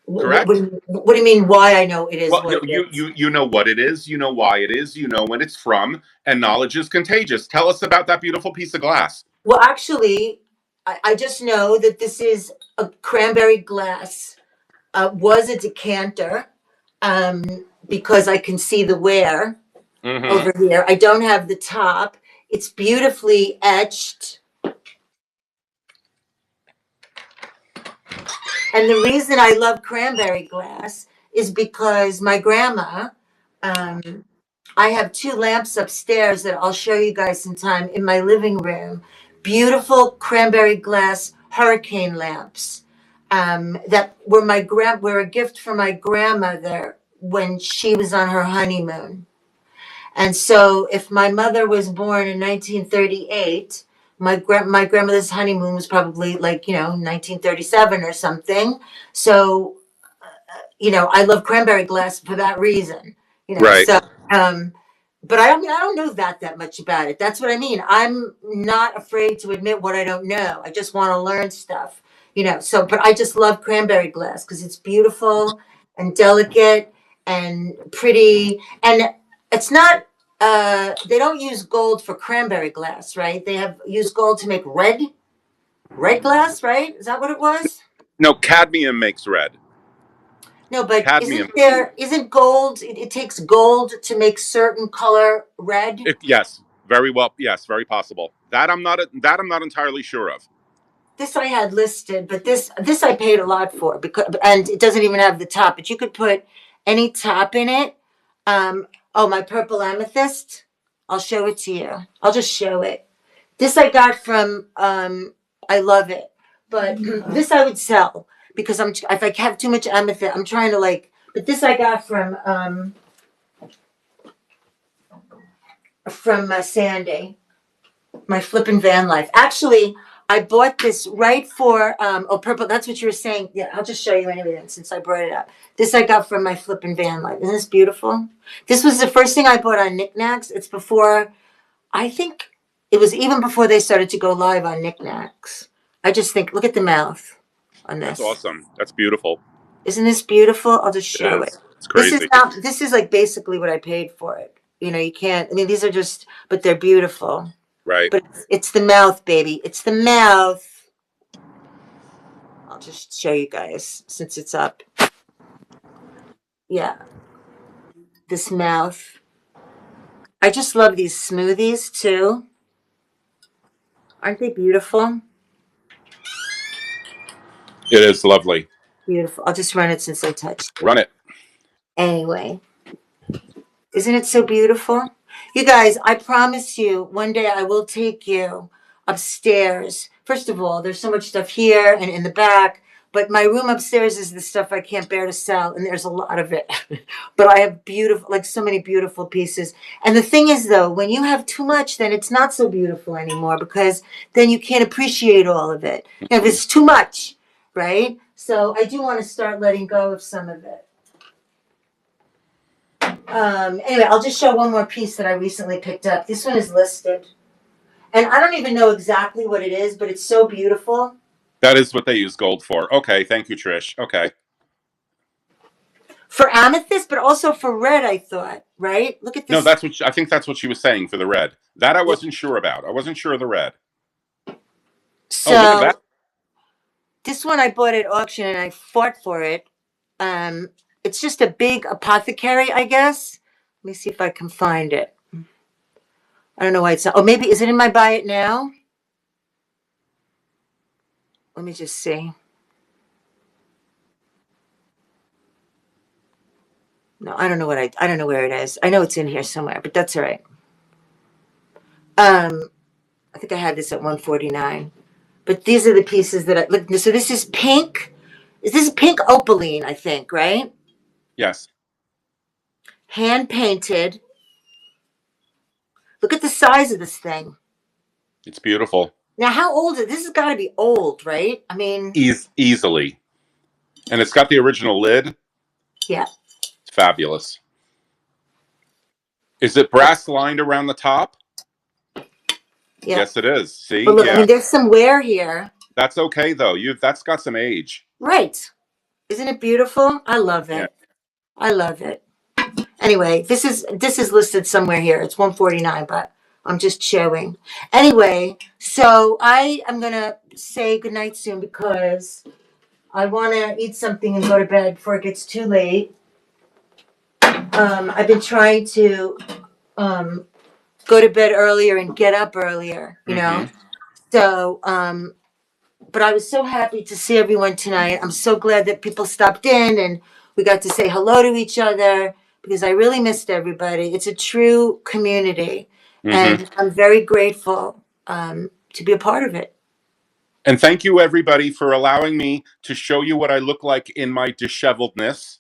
S5: Correct?
S1: What do you mean why I know it is what it is?
S5: You know what it is, you know why it is, you know when it's from, and knowledge is contagious. Tell us about that beautiful piece of glass.
S1: Well, actually, I just know that this is a cranberry glass. Was a decanter, because I can see the wear over here. I don't have the top. It's beautifully etched. And the reason I love cranberry glass is because my grandma, I have 2 lamps upstairs that I'll show you guys sometime in my living room. Beautiful cranberry glass hurricane lamps. That were a gift from my grandmother when she was on her honeymoon. And so if my mother was born in 1938, my grandmother's honeymoon was probably 1937 or something. So, I love cranberry glass for that reason.
S5: Right.
S1: So, but I don't know that much about it. That's what I mean. I'm not afraid to admit what I don't know. I just want to learn stuff. But I just love cranberry glass because it's beautiful and delicate and pretty. And it's not, they don't use gold for cranberry glass, right? They have used gold to make red glass, right? Is that what it was?
S5: No, cadmium makes red.
S1: No, but
S5: cadmium.
S1: Isn't gold, it takes gold to make certain color red?
S5: Yes, very well. Yes, very possible. That I'm not entirely sure of.
S1: This I had listed, but this I paid a lot for and it doesn't even have the top, but you could put any top in it. My purple amethyst. I'll show it to you. I'll just show it. This I got from, I love it, but this I would sell because if I have too much amethyst, I'm trying to but this I got from Sandy, my flippin' van life. Actually, I bought this right for, purple. That's what you were saying. Yeah, I'll just show you anyway then, since I brought it up. This I got from my flippin' van life. Isn't this beautiful? This was the first thing I bought on Knickknacks. It's before, I think it was even before they started to go live on Knickknacks. I just think, look at the mouth on this.
S5: That's awesome. That's beautiful.
S1: Isn't this beautiful? I'll just show it.
S5: It's crazy.
S1: This is basically what I paid for it. You can't, these are just, but they're beautiful.
S5: Right.
S1: But it's the mouth, baby. It's the mouth. I'll just show you guys since it's up. Yeah. This mouth. I just love these smoothies too. Aren't they beautiful?
S5: It is lovely.
S1: Beautiful. I'll just run it since I touched it.
S5: Run it.
S1: Anyway. Isn't it so beautiful? You guys, I promise you, one day I will take you upstairs. First of all, there's so much stuff here and in the back, But my room upstairs is the stuff I can't bear to sell, and there's a lot of it. But I have beautiful, like so many beautiful pieces. And the thing is, though, when you have too much, then it's not so beautiful anymore because then you can't appreciate all of it. If it's too much, right? So I do want to start letting go of some of it. Anyway, I'll just show one more piece that I recently picked up. This one is listed. And I don't even know exactly what it is, but it's so beautiful.
S5: That is what they use gold for. Okay, thank you, Trish. Okay.
S1: For amethyst, but also for red, I thought, right? Look at this.
S5: No, that's what I think. That's what she was saying for the red. That I wasn't sure about. I wasn't sure of the red.
S1: So,
S5: oh, look at that.
S1: This one I bought at auction and I fought for it. It's just a big apothecary, I guess. Let me see if I can find it. I don't know why it's not. Oh, maybe, is it in my buy it now? Let me just see. No, I don't know I don't know where it is. I know it's in here somewhere, but that's all right. I think I had this at $149. But these are the pieces that I look. So this is pink. Is this pink opaline, I think, right?
S5: Yes.
S1: Hand painted. Look at the size of this thing.
S5: It's beautiful.
S1: Now, how old is this? Has got to be old, right? I mean,
S5: easily. And it's got the original lid.
S1: Yeah.
S5: It's fabulous. Is it brass lined around the top? Yeah. Yes, it is. See?
S1: But look, I mean, there's some wear here.
S5: That's okay, though. That's got some age.
S1: Right. Isn't it beautiful? I love it. Yeah. I love it. Anyway, this is listed somewhere here. It's $149, but I'm just showing. Anyway, so I am going to say goodnight soon because I want to eat something and go to bed before it gets too late. I've been trying to go to bed earlier and get up earlier, you know? So, but I was so happy to see everyone tonight. I'm so glad that people stopped in and we got to say hello to each other because I really missed everybody. It's a true community. And I'm very grateful to be a part of it.
S5: And thank you, everybody, for allowing me to show you what I look like in my disheveledness.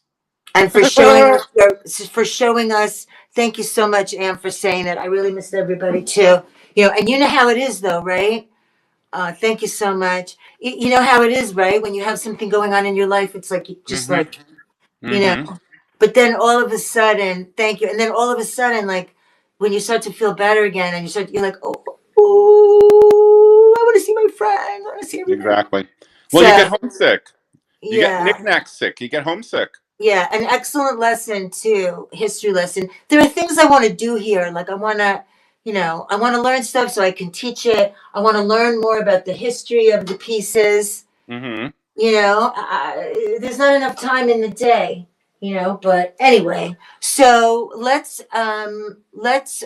S1: And for showing us, thank you so much, Anne, for saying that. I really missed everybody too. You know, and you know how it is though, right? Thank you so much. You know how it is, right? When you have something going on in your life, it's like, just like, you know, but then all of a sudden, thank you. And then all of a sudden, like when you start to feel better again and you're like, oh, I want to see my friends. I want to see everybody.
S5: Exactly. Well, you get homesick. You get knick-knack sick. You get homesick.
S1: Yeah, an excellent lesson too, history lesson. There are things I want to do here. Like I want to, you know, I want to learn stuff so I can teach it. I want to learn more about the history of the pieces. You know, there's not enough time in the day, you know, but anyway, so let's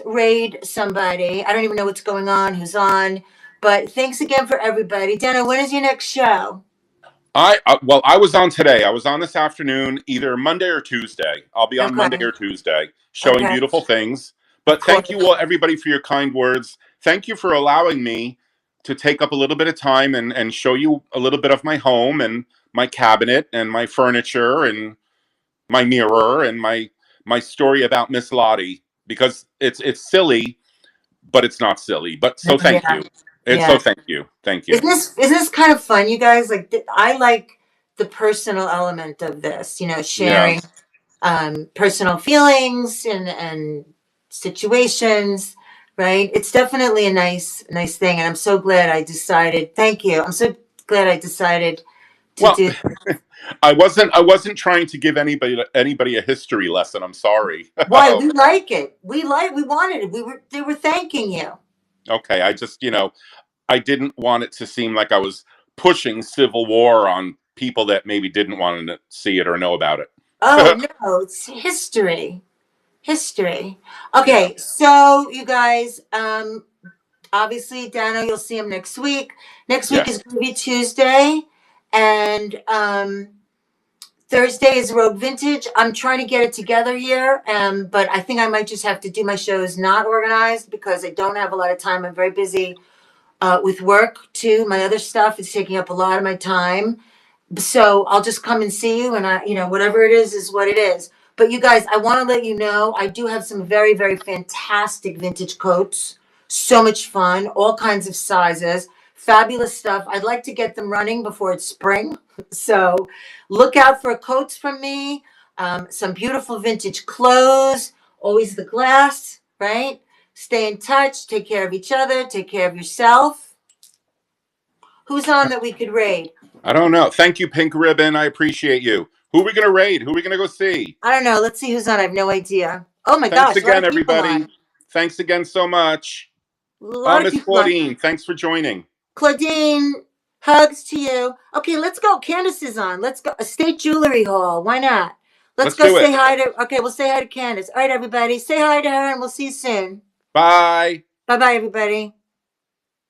S1: raid somebody. I don't even know what's going on, who's on, but thanks again for everybody. Dana, when is your next show?
S5: Well, I was on today. I was on this afternoon, either Monday or Tuesday. I'll be on Monday or Tuesday, showing beautiful things. But thank you all, everybody, for your kind words. Thank you for allowing me to take up a little bit of time and show you a little bit of my home and my cabinet and my furniture and my mirror and my story about Miss Lottie, because it's silly, but it's not silly. But so thank you. So thank you. Thank you.
S1: Isn't this kind of fun, you guys? Like I like the personal element of this, you know, sharing personal feelings and situations, right? It's definitely a nice thing. And I'm so glad I decided. Thank you. I'm so glad I decided to do this.
S5: I wasn't trying to give anybody a history lesson. I'm sorry.
S1: Why? We like it. We wanted it. They were thanking you.
S5: Okay. I just, you know, I didn't want it to seem like I was pushing Civil War on people that maybe didn't want to see it or know about it.
S1: Oh, no, it's history. History. Okay, so you guys, obviously, Dano, you'll see him next week. Next week is going to be Tuesday, and Thursday is Rogue Vintage. I'm trying to get it together here, but I think I might just have to do my shows not organized because I don't have a lot of time. I'm very busy with work, too. My other stuff is taking up a lot of my time. So I'll just come and see you, and whatever it is what it is. But you guys, I want to let you know, I do have some very, very fantastic vintage coats. So much fun, all kinds of sizes, fabulous stuff. I'd like to get them running before it's spring. So look out for coats from me, some beautiful vintage clothes, always the glass, right? Stay in touch, take care of each other, take care of yourself. Who's on that we could raid?
S5: I don't know. Thank you, Pink Ribbon. I appreciate you. Who are we going to raid? Who are we going to go see?
S1: I don't know. Let's see who's on. I have no idea. Oh my
S5: Thanks
S1: gosh, a lot
S5: again,
S1: of people
S5: everybody.
S1: on.
S5: Thanks again so much.
S1: A lot of
S5: Miss
S1: people on.
S5: Claudine, thanks for joining.
S1: Claudine, hugs to you. Okay, let's go. Candace is on. Let's go. Estate Jewelry Hall. Why not? Let's go
S5: do
S1: say
S5: it.
S1: hi to. Okay, we'll say hi to Candace. All right, everybody. Say hi to her, and we'll see you soon.
S5: Bye.
S1: Bye bye, everybody.